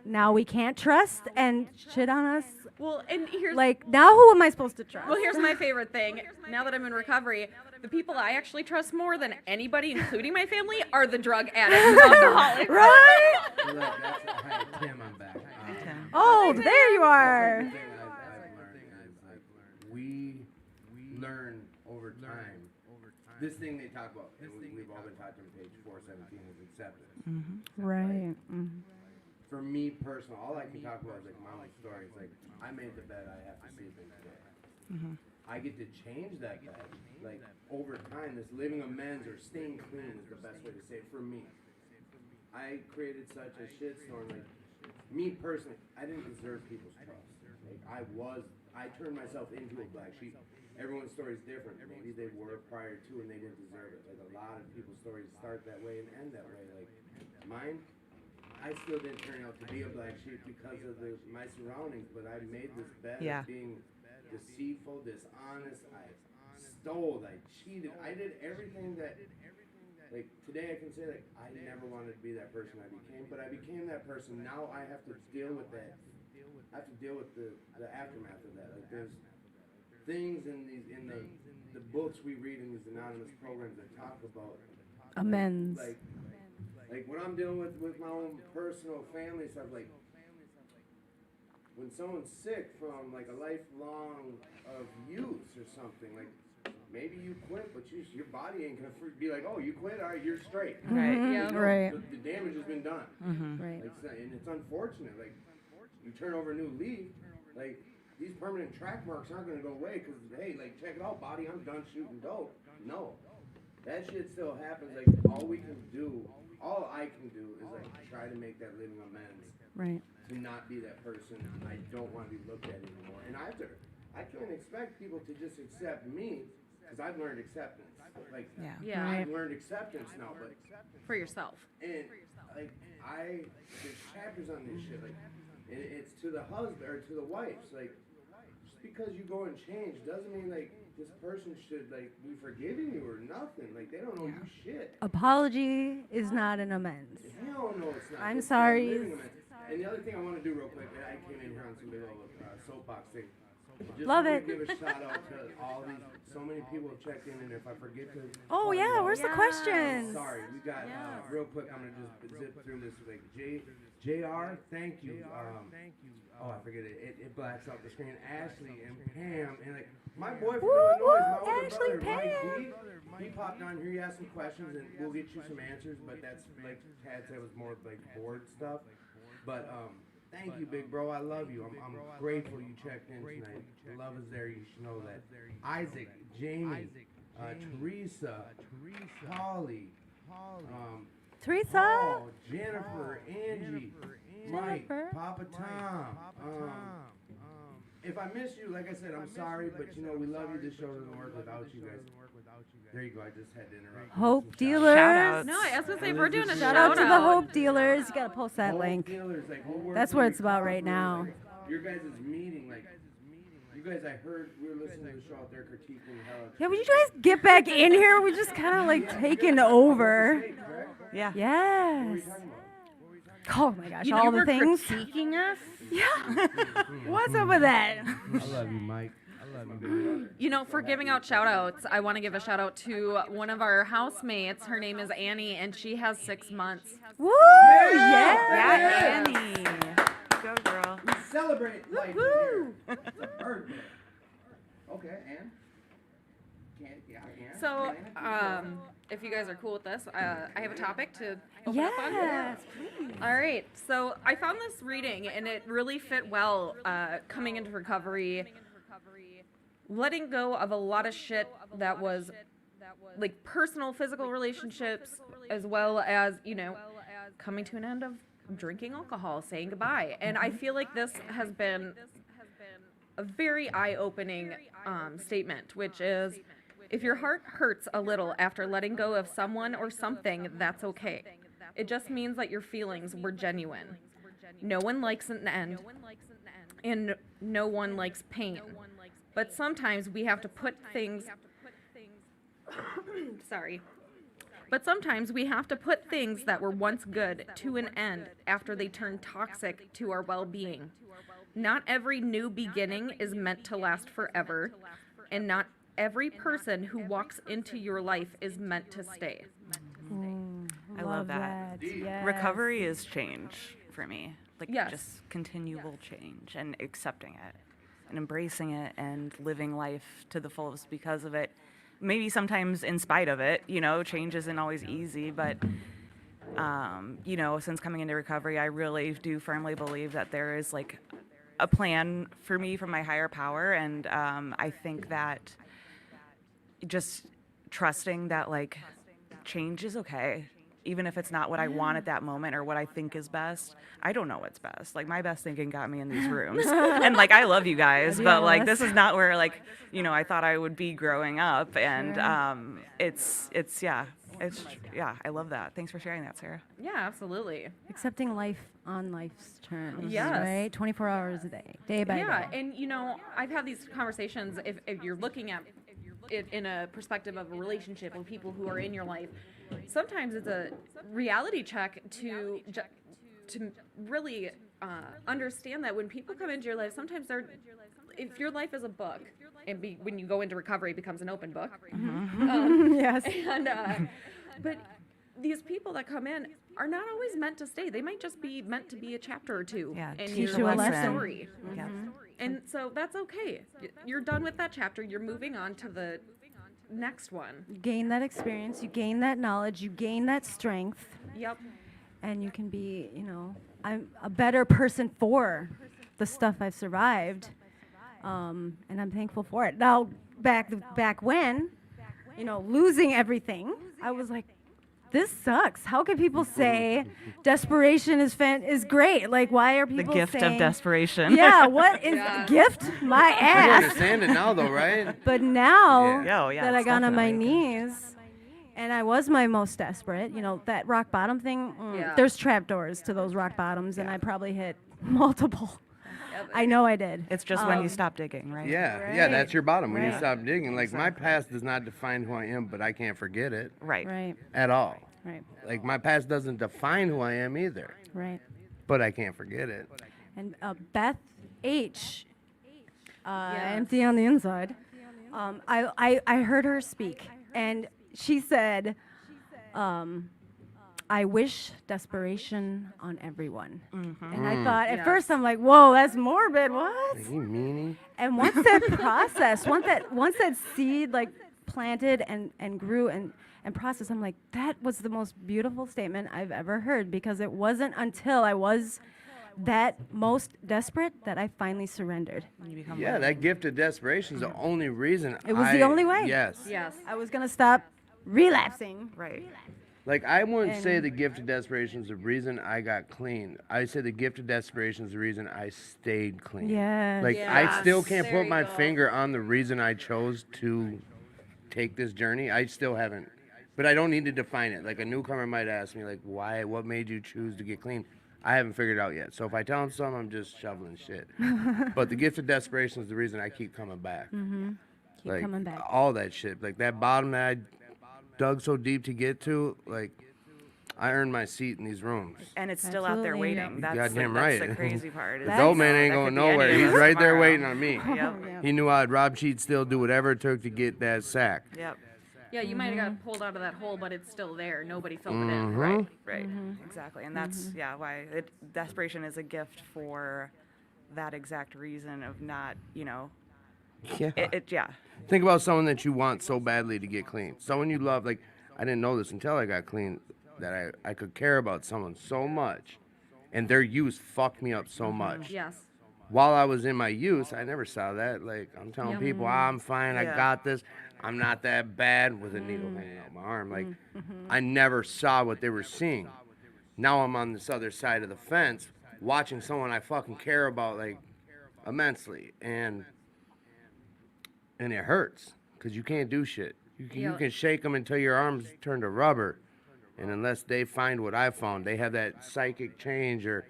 now we can't trust and shit on us. Well, and here's Like, now who am I supposed to trust? well, here's my favorite thing. Now that I'm in recovery, the people I actually trust more than anybody, including my family, are the drug addicts and alcoholics. Right? Look, that's hi, Tim. I'm back. Oh, there you are. The thing I've learned is like we learn over time. This thing they talk about, and we've all been taught on page 417 is acceptance. Right. For me personally, all I can talk about is like my own story. It's like I made the bed I have to sleep in today. I get to change that bed. Like over time, this living amends or staying clean is the best way to say it for me. I created such a shitstorm. Like me personally, I didn't deserve people's trust. Like I turned myself into a black sheep. Everyone's story is different. Maybe they were prior to and they didn't deserve it. Like a lot of people's stories start that way and end that way. Like mine, I still didn't turn out to be a black sheep because of my surroundings, but I made this bed Yeah. of being deceitful, dishonest. I stole, I cheated, I did everything that, like today I can say like I never wanted to be that person I became, but I became that person. Now I have to deal with that. I have to deal with the aftermath of that. Like there's things in the books we read in these anonymous programs that talk about Amends. like what I'm dealing with my own personal family stuff. Like when someone's sick from like a lifelong of use or something, like maybe you quit, but your body ain't gonna be like, oh, you quit, all right, you're straight. Right. Yeah. Right. The damage has been done. Right. And it's unfortunate. Like you turn over a new leaf, like these permanent track marks aren't gonna go away because hey, like check it out, body, I'm done shooting dope. No, that shit still happens. Like all I can do is like try to make that living amends Right. to not be that person I don't want to be looked at anymore. And I can't expect people to just accept me because I've learned acceptance. Like Yeah. Yeah. I've learned acceptance now, but For yourself. and like there's chapters on this shit. Like, and it's to the husband or to the wives. Like, just because you go and change doesn't mean like this person should like be forgiving you or nothing. Like they don't know you shit. Apology is not an amends. Hell no, it's not. I'm It's sorry. not living amends. And the other thing I want to do real quick, I came in here on some big old soapbox thing. Just Love wanna it. Give a shout out to all these. So many people have checked in, and if I forget to. Oh call you yeah, out, where's the questions? Sorry, we got real quick. I'm gonna just zip through this. Like Jr. Thank you. Oh, I forget it. It blacks out the screen. Ashley and Pam and like my boy from Woo, Illinois, woo, my older Ashley, brother, Pam. Mike D. He popped on here. He asked some questions, and we'll get you some answers. But that's like Tad said, was more like board stuff. But thank you, big bro. I love you. I'm grateful you checked in tonight. The love is there. You should know that. Isaac, Jamie, Teresa, Holly, Teresa. Paul, Jennifer, Angie, Mike, Jennifer. Papa Tom. If I miss you, like I said, I'm sorry, but you know we love you. This show doesn't work without you guys. There you go. I just had to interrupt. Hope Some dealers. Shout-outs. No, I was gonna say we're doing a Shout shout out to the Hope dealers. You gotta post that Hope link. dealers, like, we'll work That's with what you it's about right properly, now. like, your guys' meeting, like, you guys, I heard we were listening to the show out there critiquing how. Yeah, would you guys get back in here? We just kind of like taken over. Yeah. Yes. Oh my gosh, all the things. critiquing us. Yeah. What's up with that? I love you, Mike. I love you. You know, for giving out shout outs, I want to give a shout out to one of our housemates. Her name is Annie, and she has 6 months. Woo! Yeah, Yeah. Annie. Go girl. We celebrate life here. It's a birthday. Okay, and? So, if you guys are cool with this, I have a topic to open up on. Yes. All right. So I found this reading, and it really fit well coming into recovery, letting go of a lot of shit that was like personal, physical relationships, as well as, you know, coming to an end of drinking alcohol, saying goodbye. And I feel like this has been a very eye-opening statement, which is, if your heart hurts a little after letting go of someone or something, that's okay. It just means that your feelings were genuine. No one likes an end, and no one likes pain. But sometimes we have to put things sorry. But sometimes we have to put things that were once good to an end after they turn toxic to our well-being. Not every new beginning is meant to last forever, and not every person who walks into your life is meant to stay. I love that. Yes. Recovery is change for me. Like Yes. just continual change and accepting it and embracing it and living life to the fullest because of it. Maybe sometimes in spite of it, you know, change isn't always easy, but you know, since coming into recovery, I really do firmly believe that there is like a plan for me from my higher power, and I think that just trusting that like change is okay, even if it's not what I want at that moment or what I think is best. I don't know what's best. Like my best thinking got me in these rooms, and like I love you guys, but like this is not where like, you know, I thought I would be growing up, and it's yeah, I love that. Thanks for sharing that, Sarah. Yeah, absolutely. Accepting life on life's terms. Yes. Right? 24 hours a day, day by Yeah, day. and you know, I've had these conversations if you're looking at it in a perspective of a relationship with people who are in your life. Sometimes it's a reality check to really understand that when people come into your life, sometimes if your life is a book, and when you go into recovery, it becomes an open book. Yes. And but these people that come in are not always meant to stay. They might just be meant to be a chapter or two Yeah, in teach your you a life lesson. story. Yeah. And so that's okay. You're done with that chapter. You're moving on to the next one. You gain that experience, you gain that knowledge, you gain that strength, Yep. and you can be, you know, I'm a better person for the stuff I've survived, and I'm thankful for it. Now, back when, you know, losing everything, I was like, this sucks. How can people say desperation is great? Like, why are The people gift saying, of desperation. Yeah, what is gift? My You ass. understand it now, though, right? But now Yeah. Oh, yeah, that I it's got on my definitely- knees, and I was my most desperate, you know, that rock bottom thing, Yeah. there's trapdoors to those rock bottoms, and I probably hit multiple. I know I did. It's just when you stop digging, right? Yeah, that's your bottom when you Right. stop digging. Like my past does not define who I am, but I can't forget it Right. Right, at all. right, Like my past doesn't define who I am either, right. but I can't forget it. And Beth H, Yes. empty on the inside, I heard her speak, and she said, I wish desperation on everyone. And I thought, at Yes. first I'm like, whoa, that's morbid, what? Like, you meanie. And once that process, once that seed like planted and grew and processed, I'm like, that was the most beautiful statement I've ever heard, because it wasn't until I was that most desperate that I finally surrendered. You become Yeah, that gift of desperation is the only reason. It was the only way. Yes. Yes. I was gonna stop relapsing. right. Like I wouldn't say And- the gift of desperation is the reason I got clean. I say the gift of desperation is the reason I stayed clean. Yes. Like I still can't There put you my go. finger on the reason I chose to take this journey. I still haven't, but I don't need to define it. Like a newcomer might ask me, like, why? What made you choose to get clean? I haven't figured it out yet. So if I tell them something, I'm just shoveling shit. But the gift of desperation is the reason I keep coming back. Keep Like coming back. all that shit. Like that bottom that I dug so deep to get to. Like I earned my seat in these rooms. And it's still out there Absolutely. waiting. That's Goddamn that's right. the crazy part. The is, dope you man know, ain't that going could be any nowhere. of He's us right there tomorrow. waiting on me. Yep. He knew I'd rob, cheat, steal, do whatever it took to get that sack. Yep. Yeah, you might have got pulled out of that hole, but it's still there. Nobody filled it in. Mhm. Right. Right. Exactly. And that's yeah why desperation is a gift for that exact reason of not, you know, Yeah. yeah. Think about someone that you want so badly to get clean. Someone you love. Like I didn't know this until I got clean, that I could care about someone so much, and their use fucked me up so much. Yes. While I was in my use, I never saw that. Like I'm telling Yep. people, I'm fine. I Yeah. got this. I'm not that bad with a needle hanging out my arm. Like I never saw what they were seeing. Now I'm on this other side of the fence, watching someone I fucking care about, like immensely, and it hurts because you can't do shit. You can shake them until your arms turn to rubber, and unless they find what I found, they have that psychic change, or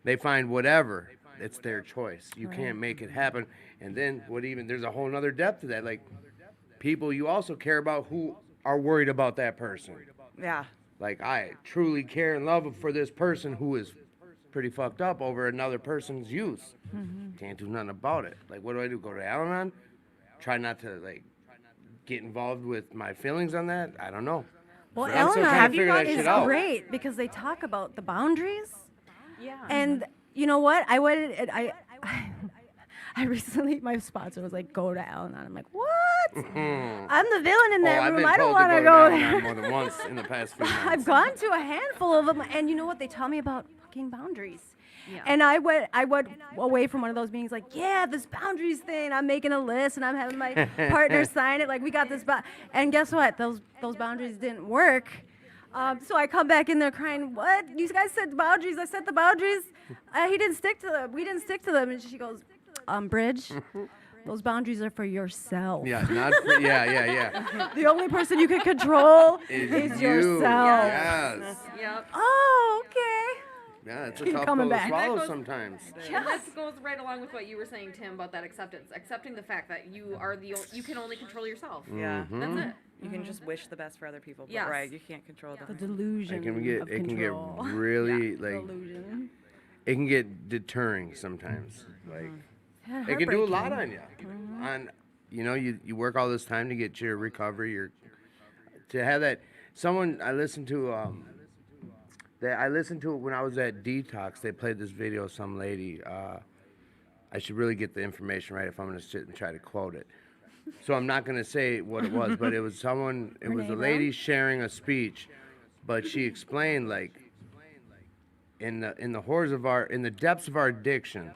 they find whatever. It's their choice. You can't make it happen. And then there's a whole nother depth to that. Like, people you also care about who are worried about that person. Yeah. Like, I truly care and love for this person who is pretty fucked up over another person's use. Can't do nothing about it. Like, what do? Go to Al-Anon? Try not to, like, get involved with my feelings on that? I don't know. Well, I'm still trying to figure that Al-Anon shit is out. great because they talk about the boundaries. Yeah. And you know what? I went. I recently, my sponsor was like, "Go to Al-Anon." I'm like, "What? I'm the villain in that I've room. been I don't told to want to to go Al-Anon there." more than once in the past few months. I've gone to a handful of them, and you know what? They taught me about fucking boundaries. Yeah. And I went away from one of those meetings like, yeah, this boundaries thing. I'm making a list, and I'm having my partner sign it. Like, we got this, and guess what? Those boundaries didn't work. So I come back in there crying. What? You guys set boundaries. I set the boundaries. He didn't stick to them. We didn't stick to them. And she goes, Bridge, those boundaries are for yourself. Yeah, not for, yeah. The only person you can control Is is you. yourself. Yes. Yep. Oh, okay. Yeah, it's a Keep tough coming pill to back. swallow That goes- sometimes. And this goes right along with what you were saying, Tim, about that acceptance. Accepting the fact that you are you can only control yourself. Yeah. That's it. You can just wish the best for other people, but Yes. right, you can't control The them. delusion It can get of it can get control. really like Delusion. it can get deterring sometimes. Like And it can do a lot heartbreaking. on you. On you work all this time to get your recovery, to have that. Someone I listened to when I was at Detox. They played this video of some lady. I should really get the information right if I'm going to sit and try to quote it. So I'm not going to say what it was, but it was someone. It was a Renee lady Brown? sharing a speech, but she explained like in the depths of our addiction.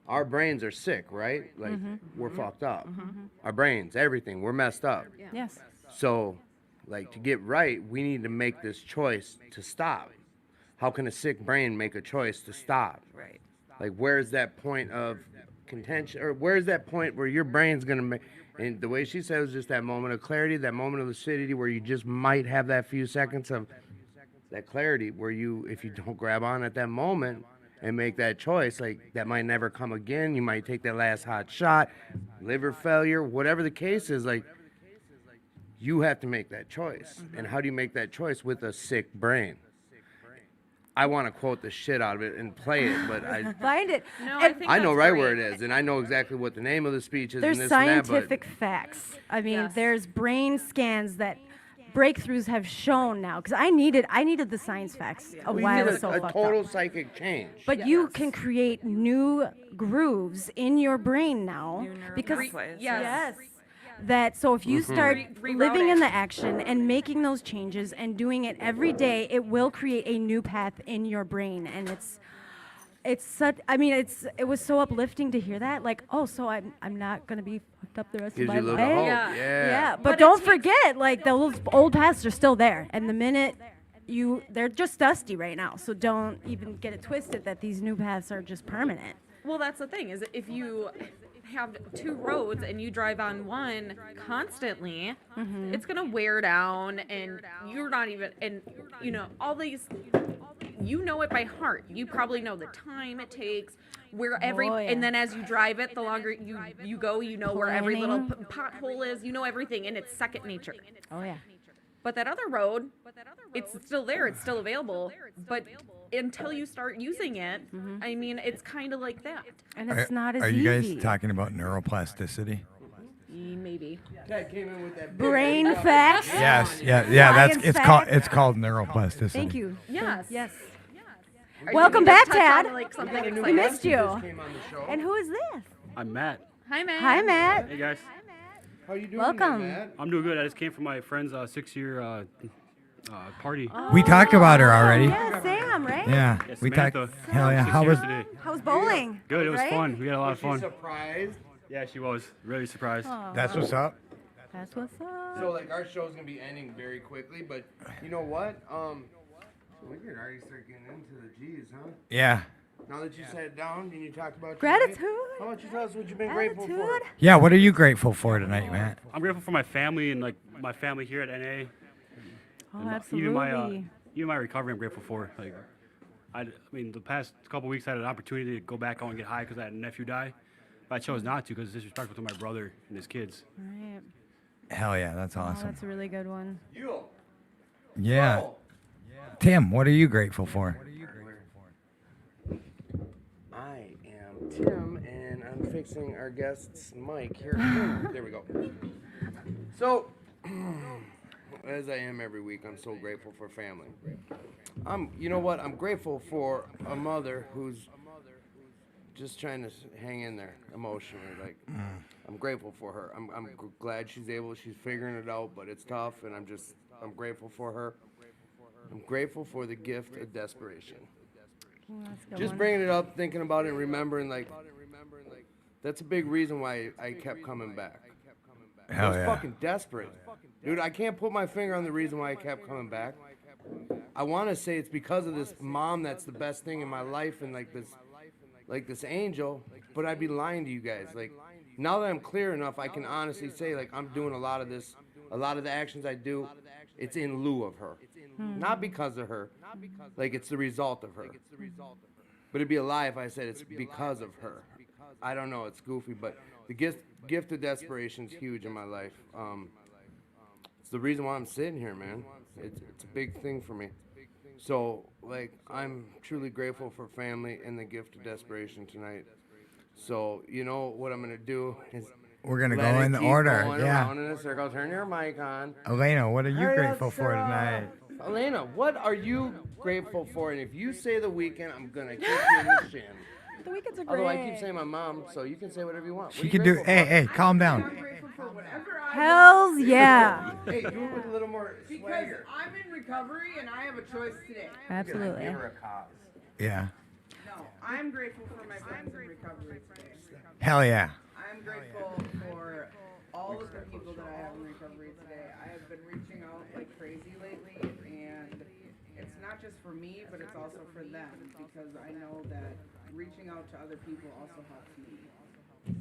Our brains are sick, right? Like, we're fucked up. Our brains, everything, we're messed up. Yes. So, like, to get right, we need to make this choice to stop. How can a sick brain make a choice to stop? Right. Like, where's that point of contention, or where's that point where your brain's gonna make, and the way she said it was just that moment of clarity, that moment of lucidity where you just might have that few seconds of that clarity where you, if you don't grab on at that moment, and make that choice, like, that might never come again. You might take that last hot shot, liver failure, whatever the case is. Like, you have to make that choice. And how do you make that choice with a sick brain? I want to quote the shit out of it and play it, but Find it. No, I And think I know that's right great. where it is, and I know exactly what the name of the speech is. there's and this and that, scientific facts. I mean, Yes. there's brain scans that breakthroughs have shown now. Because I needed the science facts but while I you was get so a fucked total up. psychic change. But you can create new grooves in your brain now New neural because pathways. Yes. that so if you start Reroute living in it. the action and making those changes and doing it every day, it will create a new path in your brain, and it's such. I mean, it was so uplifting to hear that. Like, oh, so I'm not gonna be fucked up the rest Gives of you my a life. little hope. Yeah. Yeah. But But it don't takes- forget, like those old paths are still there, and the minute they're just dusty right now. So don't even get it twisted that these new paths are just permanent. Well, that's the thing, is if you have two roads and you drive on one constantly, it's gonna wear down, and you're not even, and you know, all these, you know it by heart. You probably know the time it takes, where every, Oh, yeah. and then as you drive it, the longer you go, you know where every little Planning. pothole is, you know everything, and it's second nature. Oh yeah. But that other road, it's still there, it's still available, but until you start using it, I mean, it's kind of like that. And it's not as Are easy. you guys talking about neuroplasticity? Maybe. Ted came in with that Brain facts. Yes, yeah. That's Science called facts. neuroplasticity. Thank you. Yes. Yes. Are you Welcome gonna back, touch on, Tad. like, something We exciting? missed you. Came on the show. And who is this? I'm Matt. Hi, Matt. Hi, Matt. Hey guys, How you doing, Welcome. Matt? I'm doing good. I just came from my friend's 6-year party. We talked about her already. Yeah, Sam, right? Yeah, Yes, we talked. Samantha. Hell yeah! 6 How years was? today? How's bowling? Good. It was Right? fun. We had a lot of She's fun. surprised. Yeah, she was really surprised. That's what's up. That's what's up. So like our show's gonna be ending very quickly, but you know what? We could already start getting into the G's, huh? Yeah. Now that you sat down and you talked about your Gratitude. day, how about you tell us what you've been grateful for? Gratitude. Yeah, what are you grateful for tonight, Matt? I'm grateful for my family and like my family here at NA. Oh, And absolutely. Even my recovery, I'm grateful for. Like, I mean, the past couple weeks I had an opportunity to go back out and get high because I had a nephew die, but I chose not to because it's disrespectful to my brother and his kids. Right. Hell yeah, that's Oh, awesome. that's a really good one. Yeah. Tim, what are you grateful for? I am Tim, and I'm fixing our guest's mic here. There we go. So, as I am every week, I'm so grateful for family. You know what? I'm grateful for a mother who's just trying to hang in there emotionally. Like, I'm grateful for her. I'm glad she's figuring it out, but it's tough, and I'm grateful for her. I'm grateful for the gift of desperation. Ooh, that's a good Just one. bringing it up, thinking about it, and remembering, like, that's a big reason why I kept coming back. I Hell was yeah. fucking desperate. Dude, I can't put my finger on the reason why I kept coming back. I want to say it's because of this mom that's the best thing in my life and like this angel, but I'd be lying to you guys. Like, now that I'm clear enough, I can honestly say, like, I'm doing a lot of the actions I do, it's in lieu of her. Not because of her. Like, it's the result of her. But it'd be a lie if I said it's because of her. I don't know, it's goofy, but the gift of desperation is huge in my life. It's the reason why I'm sitting here, man. It's a big thing for me. So, like, I'm truly grateful for family and the gift of desperation tonight. So, you know what I'm gonna do is We're going to let go it in the keep order. going Yeah. around in a circle. Turn your mic on. Elena, what are you Hurry up, grateful for Sarah. tonight? Elena, what are you grateful for? And if you say the weekend, I'm gonna kick you in the shin. The weekends are great. Although I keep saying my mom, so you can say whatever you want. What She are you could do. grateful Hey, for? hey, calm down. I'm grateful for whatever I Hells yeah. Hey, do it with a little more because swagger. I'm in recovery and I have a choice today. Absolutely. Give her a cause. Yeah. No, I'm grateful for my friends in recovery today. Hell yeah. I'm grateful for all of the people that I have in recovery today. I have been reaching out like crazy lately, and it's not just for me, but it's also for them because I know that reaching out to other people also helps me.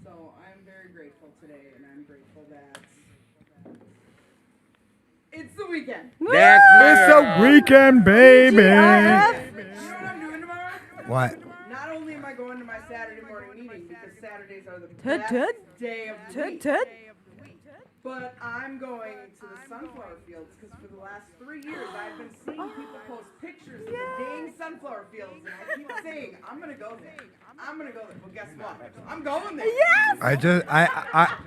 So I'm very grateful today, and I'm grateful that it's the weekend. That's It's a weekend, baby. You know what I'm doing tomorrow? What? Not only am I going to my Saturday morning meeting because Saturdays are the Tut, best tut. day of the Tut, week, tut. but I'm going to the sunflower fields because for the last 3 years I've been seeing people post pictures of the dang sunflower fields, and I keep saying I'm gonna go there. I'm gonna go there. Well, guess what? I'm going there. Yes.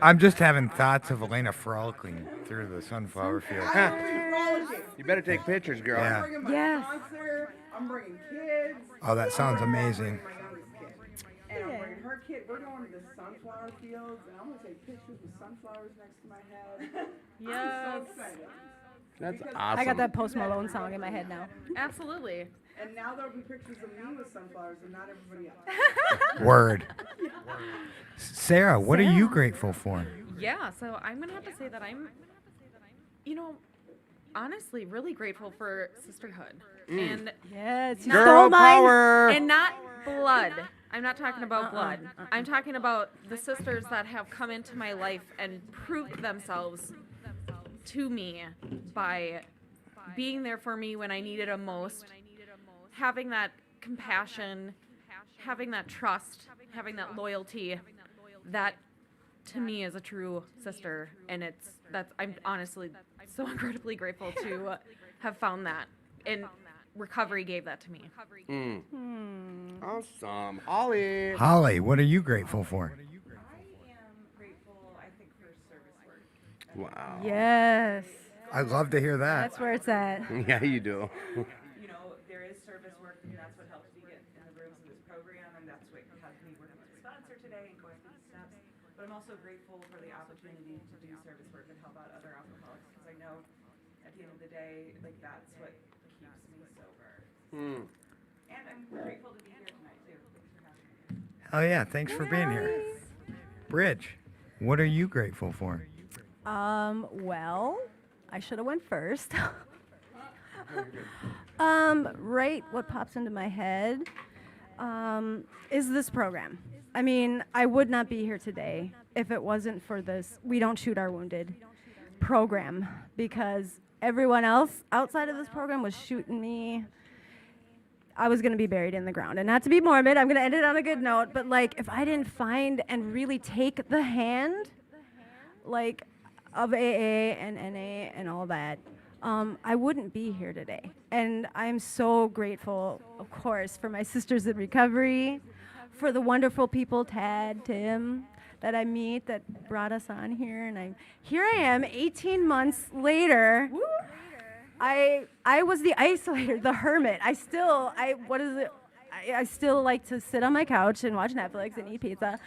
I'm just having thoughts of Elena frolicking through the sunflower field. I'm gonna be frolicking. You better take pictures, girl. Yeah. I'm bringing my Yes. sponsor. I'm bringing kids. Oh, that sounds I'm amazing. bringing my youngest kid. And I'm bringing her kid. We're going to the sunflower fields, and I'm gonna take pictures with sunflowers next to my head. I'm so excited. That's Because awesome. I got that Post Malone song in my head now. Absolutely. And now there'll be pictures of me with sunflowers and not everybody else. Word. Sarah, what are you grateful for? Yeah, so I'm gonna have to say that I'm, honestly really grateful for sisterhood and Yes. You Girl stole mine. power. and not blood. I'm not talking about blood. I'm talking about the sisters that have come into my life and proved themselves to me by being there for me when I needed them most, having that compassion, having that trust, having that loyalty. That to me is a true sister, and I'm honestly so incredibly grateful to have found that, and recovery gave that to me. Awesome. Holly. Holly, what are you grateful for? Wow. Yes. I'd love to hear that. That's where it's at. Yeah, you do. You know, there is service work, and that's what helps me get in the rooms of this program, and that's what has me working with the sponsor today and going through the steps. But I'm also grateful for the opportunity to do service work and help out other alcoholics, because I know at the end of the day, like, that's what keeps me sober. And I'm grateful to be here tonight, too. Thanks for having me. Oh yeah, thanks for being here. Bridge, what are you grateful for? Well, I should have went first. Right, what pops into my head? is this program. I mean, I would not be here today if it wasn't for this We Don't Shoot Our Wounded program, because everyone else outside of this program was shooting me. I was going to be buried in the ground. And not to be morbid, I'm going to end it on a good note, but like if I didn't find and really take the hand like of AA and NA and all that, I wouldn't be here today. And I'm so grateful, of course, for my sisters in recovery, for the wonderful people, Tad, Tim, that I meet that brought us on here. And here I am 18 months later. I was the isolator, the hermit. I still like to sit on my couch and watch Netflix and eat pizza.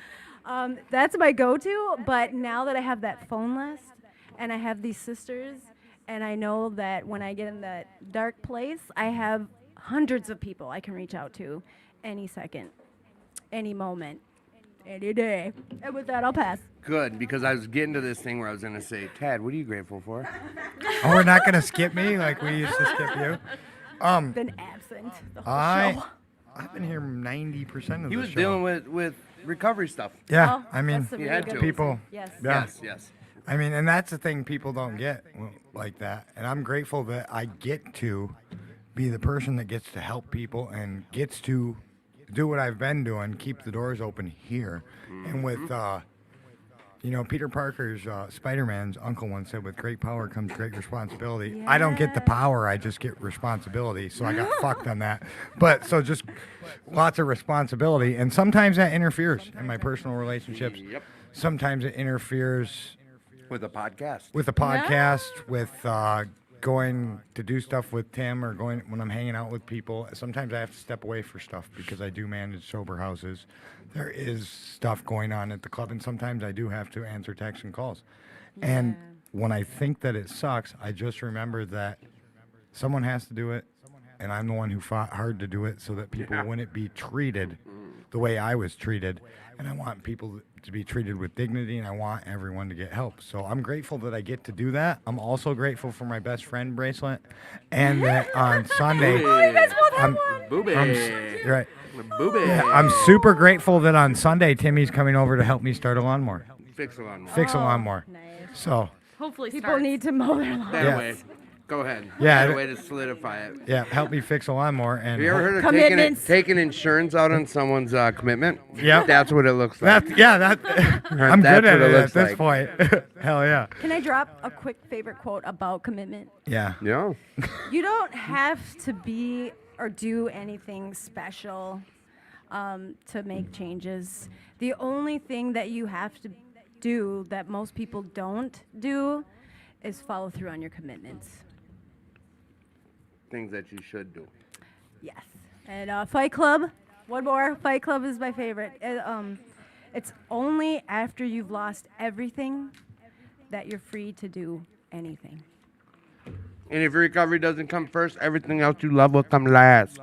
That's my go-to. But now that I have that phone list and I have these sisters, and I know that when I get in that dark place, I have hundreds of people I can reach out to any second, any moment, any day. And with that, I'll pass. Good, because I was getting to this thing where I was going to say, Tad, what are you grateful for? Oh, we're not gonna skip me like we used to skip you. Been absent the whole show. I've been here 90% of He the was show. dealing with recovery stuff. Yeah, Oh, I mean, that's a he really had good to. people. reason. Yes. Yeah. Yes. I mean, and that's the thing people don't get like that. And I'm grateful that I get to be the person that gets to help people and gets to do what I've been doing, keep the doors open here. And with, Peter Parker's Spider-Man's uncle once said, with great power comes great responsibility. I don't get the power, I just get responsibility. So I got fucked on that. But so just lots of responsibility. And sometimes that interferes in my personal relationships. Yep. Sometimes it interferes With a podcast. with a podcast, with going to do stuff with Tim, or going when I'm hanging out with people. Sometimes I have to step away for stuff because I do manage sober houses. There is stuff going on at the club, and sometimes I do have to answer texts and calls. And when I think that it sucks, I just remember that someone has to do it, and I'm the one who fought hard to do it so that people wouldn't be treated the way I was treated. And I want people to be treated with dignity, and I want everyone to get help. So I'm grateful that I get to do that. I'm also grateful for my best friend bracelet, and that on Sunday, I'm, Booby. right. Booby. Yeah, I'm super grateful that on Sunday Timmy's coming over to help me start a lawnmower, Fix a lawnmower. fix a lawnmower. Nice. So Hopefully People starts. need to mow their lawn. Better Yeah. way. Go ahead. Yeah, Better it- way to solidify it. yeah, help me fix a lawnmower. And Have you ever heard of Commitments. taking insurance out on someone's commitment? Yep. That's what it looks like. I'm That's good at what it it at looks this like. point. Hell yeah. Can I drop a quick favorite quote about commitment? Yeah. Yeah. You don't have to be or do anything special to make changes. The only thing that you have to do that most people don't do is follow through on your commitments. Things that you should do. Yes. And Fight Club, one more. Fight Club is my favorite. It's only after you've lost everything that you're free to do anything. And if your recovery doesn't come first, everything else you love will come last.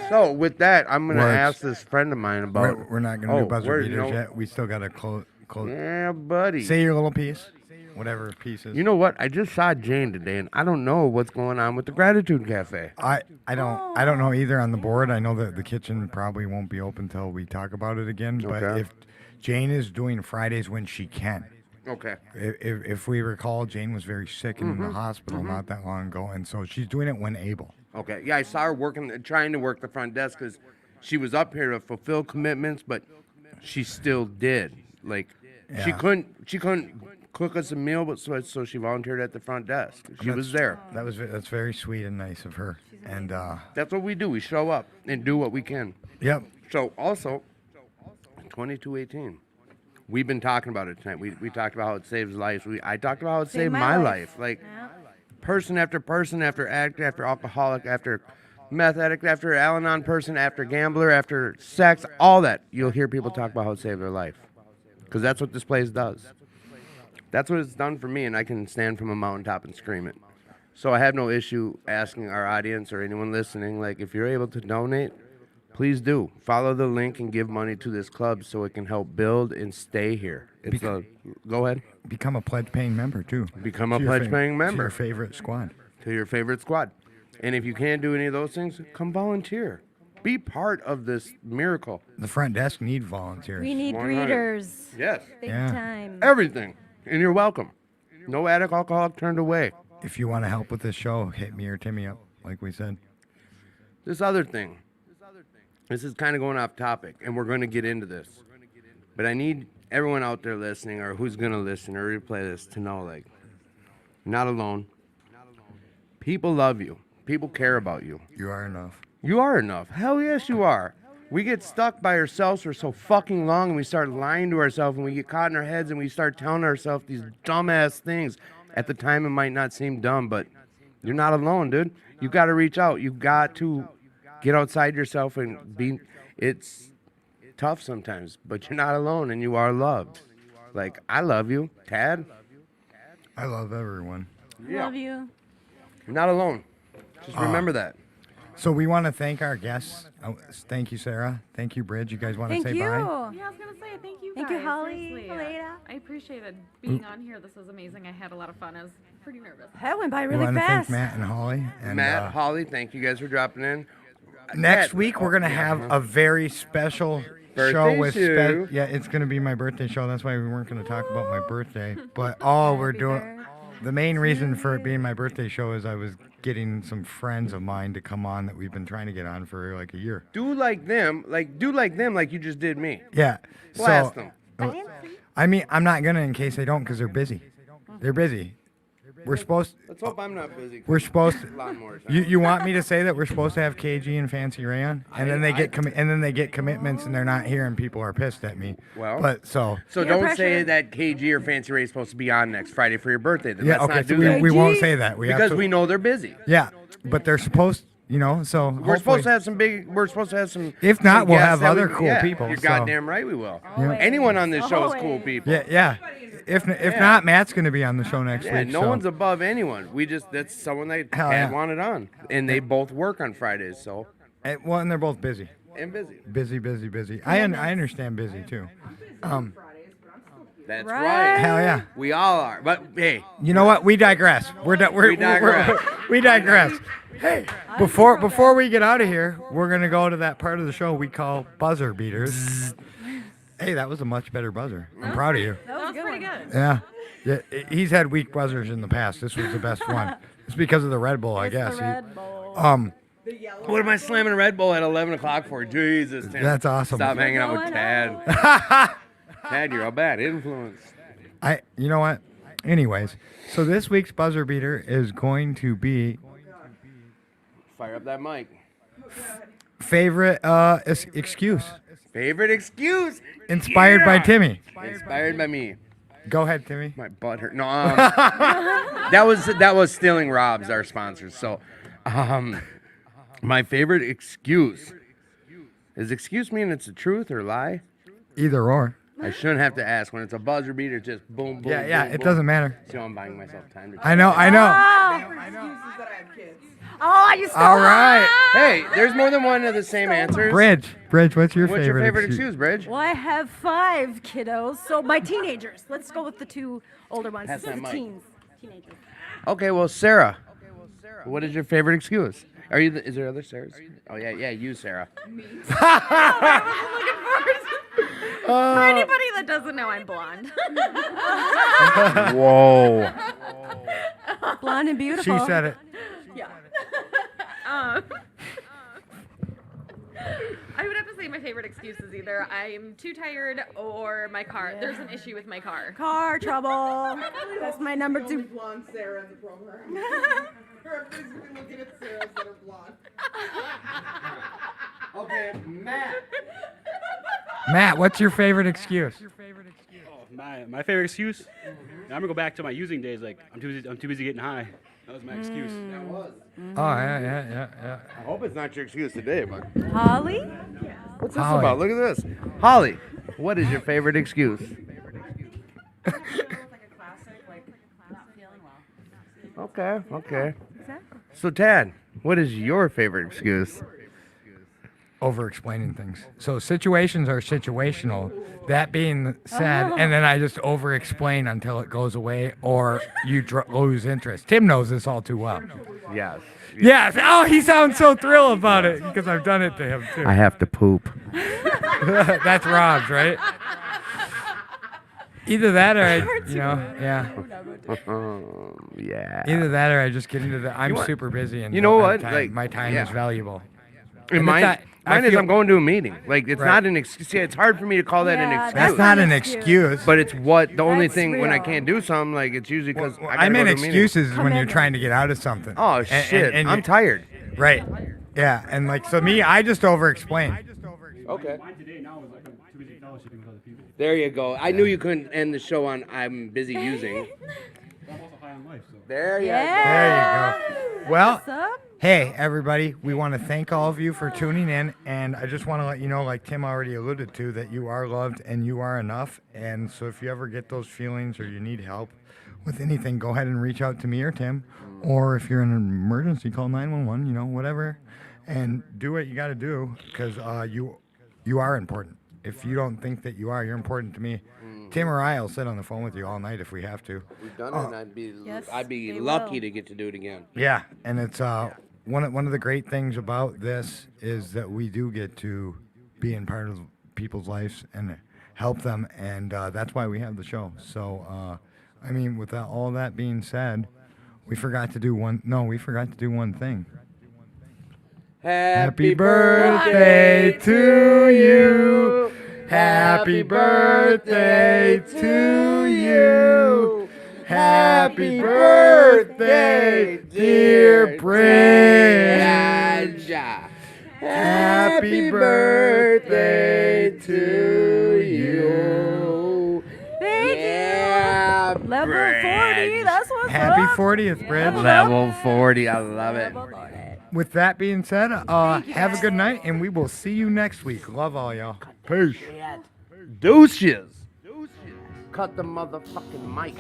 So with that, I'm gonna Words. ask this friend of mine about. We're not going to do buzzer words, beaters yet. We still got to close. Yeah, buddy. Say your little piece, whatever piece is. You know what? I just saw Jane today, and I don't know what's going on with the Gratitude Cafe. I don't know either on the board. I know that the kitchen probably won't be open till we talk about it again. But Okay. if Jane is doing Fridays when she can. Okay. If we recall, Jane was very sick and in the hospital not that long ago, and so she's doing it when able. Okay. Yeah, I saw her trying to work the front desk because she was up here to fulfill commitments, but she still did. Like, she Yeah. couldn't cook us a meal, but so she volunteered at the front desk. She was there. That's very sweet and nice of her. And That's what we do. We show up and do what we can. yep, So also, 2218. We've been talking about it tonight. We talked about how it saves lives. I talked about how it saved my life. Like, person after person, after addict, after alcoholic, after meth addict, after Al-Anon person, after gambler, after sex, all that. You'll hear people talk about how it saved their life. Because that's what this place does. That's what it's done for me, and I can stand from a mountaintop and scream it. So I have no issue asking our audience or anyone listening, like, if you're able to donate, please do. Follow the link and give money to this club so it can help build and stay here. Go ahead. become a pledge-paying member too. Become a To your pledge-paying to member. your favorite squad. To your favorite squad. And if you can't do any of those things, come volunteer. Be part of this miracle. The front desk need volunteers. We need 100. greeters. Yes. Big Yeah. time. Everything. And you're welcome. No addict alcoholic turned away. If you want to help with this show, hit me or Timmy up, like we said. This other thing. This is kind of going off topic, and we're going to get into this. But I need everyone out there listening, or who's going to listen or replay this, to know, like, you're not alone. People love you. People care about you. You are enough. You are enough. Hell yes, you are. We get stuck by ourselves for so fucking long, and we start lying to ourselves, and we get caught in our heads, and we start telling ourselves these dumbass things. At the time, it might not seem dumb, but you're not alone, dude. You got to reach out. You got to get outside yourself and be. It's tough sometimes, but you're not alone, and you are loved. Like, I love you, Tad. I love everyone. Love you. You're not alone. Just remember that. So we want to thank our guests. Thank you, Sarah. Thank you, Bridge. You guys want to Thank say you. bye? Yeah, I was gonna say thank you. Thank you, guys, Holly, seriously. Helena. I appreciated being on here. This was amazing. I had a lot of fun. I was pretty nervous. That went by We really want to thank fast. Matt and Holly. And, Matt, Holly, thank you guys for dropping in. next Matt, week we're gonna have a very special show Birthday with show. yeah, it's gonna be my birthday show. That's why we weren't gonna talk about my birthday. But all we're doing, the main reason for it being my birthday show is I was getting some friends of mine to come on that we've been trying to get on for like a year. Do like them, like you just did me. Yeah. Blast So them. I mean, I'm not gonna in case they don't because they're busy. They're busy. We're supposed. Let's hope I'm not busy. We're supposed. Lawnmower time. You want me to say that we're supposed to have KG and Fancy Ray on, and then they get commitments and they're not here and people are pissed at me. Well, but so So Peer don't say pressure. that KG or Fancy Ray is supposed to be on next Friday for your birthday. Then yeah, let's okay. not So do that. we won't KG? say that. We Because have we know they're busy. Yeah, but they're supposed. So We're supposed to have some big. We're supposed to have some. If not, some we'll guests have that other we- cool yeah, people, You're so- goddamn right, we will. Always. Anyone on this show is cool Always. people. Yeah. If not, Matt's gonna be on the show next Yeah, week. no so. one's above anyone. That's someone that Hell had yeah. wanted on, and they both work on Fridays. So Well, and they're both busy. and busy. Busy. I understand busy too. That's Right. right. Hell yeah. We all are. But hey, You know what? We digress. We digress. we digress. Hey, before we get out of here, we're gonna go to that part of the show we call buzzer beaters. Hey, that was a much better buzzer. I'm proud of you. That was pretty good. Yeah. He's had weak buzzers in the past. This was the best one. It's because of the Red Bull, I It's guess. the Red Bull. what am I slamming Red Bull at 11 o'clock for? Jesus, Tim. That's awesome. Stop hanging out with Going Tad. Tad, you're a bad influence. You know what? Anyways, so this week's buzzer beater is going to be Fire up that mic. favorite excuse, Favorite excuse? inspired by Yeah. Timmy. Inspired by me. Go ahead, Timmy. My butt hurt. No, that was Stealing Rob's, our sponsor. So, my favorite excuse is excuse me, and it's the truth or lie. Either or. I shouldn't have to ask when it's a buzzer beater. Just boom, boom. Yeah, boom, it boom. doesn't matter. So I'm buying myself time to. I know. Excuses that I have kids. Oh, you stole All right. Hey, there's more than one of the same answers. Bridge, what's your What's favorite your favorite excuse, Bridge? Well, I have 5 kiddos, so my teenagers. Let's go with the 2 older ones. Pass This is that the mic. teens. Teenagers. Okay, well, Sarah. What is your favorite excuse? Are you? Is there other Sarahs? Oh yeah, you, Sarah. For anybody that doesn't know, I'm blonde. Whoa. Blonde and She beautiful. said it. I would have to say my favorite excuse is either I'm too tired or my car. There's an issue with my car. Car trouble. That's my number Only 2. blonde Sarah in the program. We're basically looking at Sarahs that are blonde. Okay, Matt. Matt, what's your favorite excuse? My favorite excuse? I'm gonna go back to my using days. Like I'm too busy getting high. That was my excuse. Oh yeah. I hope it's not your excuse today, but Holly? what's this Holly. about? Look at this. Holly, what is your favorite excuse? Like a classic, like not feeling well. Okay. Exactly. So, Tad, what is your favorite excuse? over explaining things. So situations are situational. That being said, and then I just over explain until it goes away or you lose interest. Tim knows this all too well. Yes. Yes. Oh, he sounds so thrilled about it because I've done it to him too. I have to poop. That's Rob's, right? Either that or yeah. Yeah. Either that or I just get into the. I'm super busy and You know don't have what? time. Like, my time is yeah. valuable. And And mine, it's not- I mine is feel- I'm going to a meeting. Like it's Right. not an excuse. It's hard for me to call that an Yeah, excuse. That's not an excuse. But it's what the only That's thing when I real. can't do something, like it's usually because I meant excuses is when you're trying to get out of something. Oh And- shit! and I'm you- tired. Right. Yeah, and like so me, I just over explain. Okay. Mine today now is like I'm too busy fellowshipping with other people. There you go. I knew you couldn't end the show on "I'm busy using." But I'm also high on life, so. There you There you go. Well, What's up? hey everybody, we want to thank all of you for tuning in, and I just want to let you know, like Tim already alluded to, that you are loved and you are enough. And so if you ever get those feelings or you need help with anything, go ahead and reach out to me or Tim, or if you're in an emergency, call 911. You know, whatever, and do what you got to do because you are important. If you don't think that you are, you're important to me. Tim or I will sit on the phone with you all night if we have to. We've done it, and Yes, I'd be they lucky will. to get to do it again. Yeah, and it's one of the great things about this is that we do get to be in part of people's lives and help them, and that's why we have the show. So, I mean, with all that being said, we forgot to do one. No, we forgot to do one thing. Happy birthday to you. Happy birthday to you. Happy birthday, dear Bridge. Happy birthday to you. Thank Yeah, you. Level Bridge. 40. That's what's Happy up. 40th, Bridge. Level 40. I love it. With that being said, have a good night, and we will see you next week. Love all y'all. Peace. Deuces. Cut the motherfucking mics.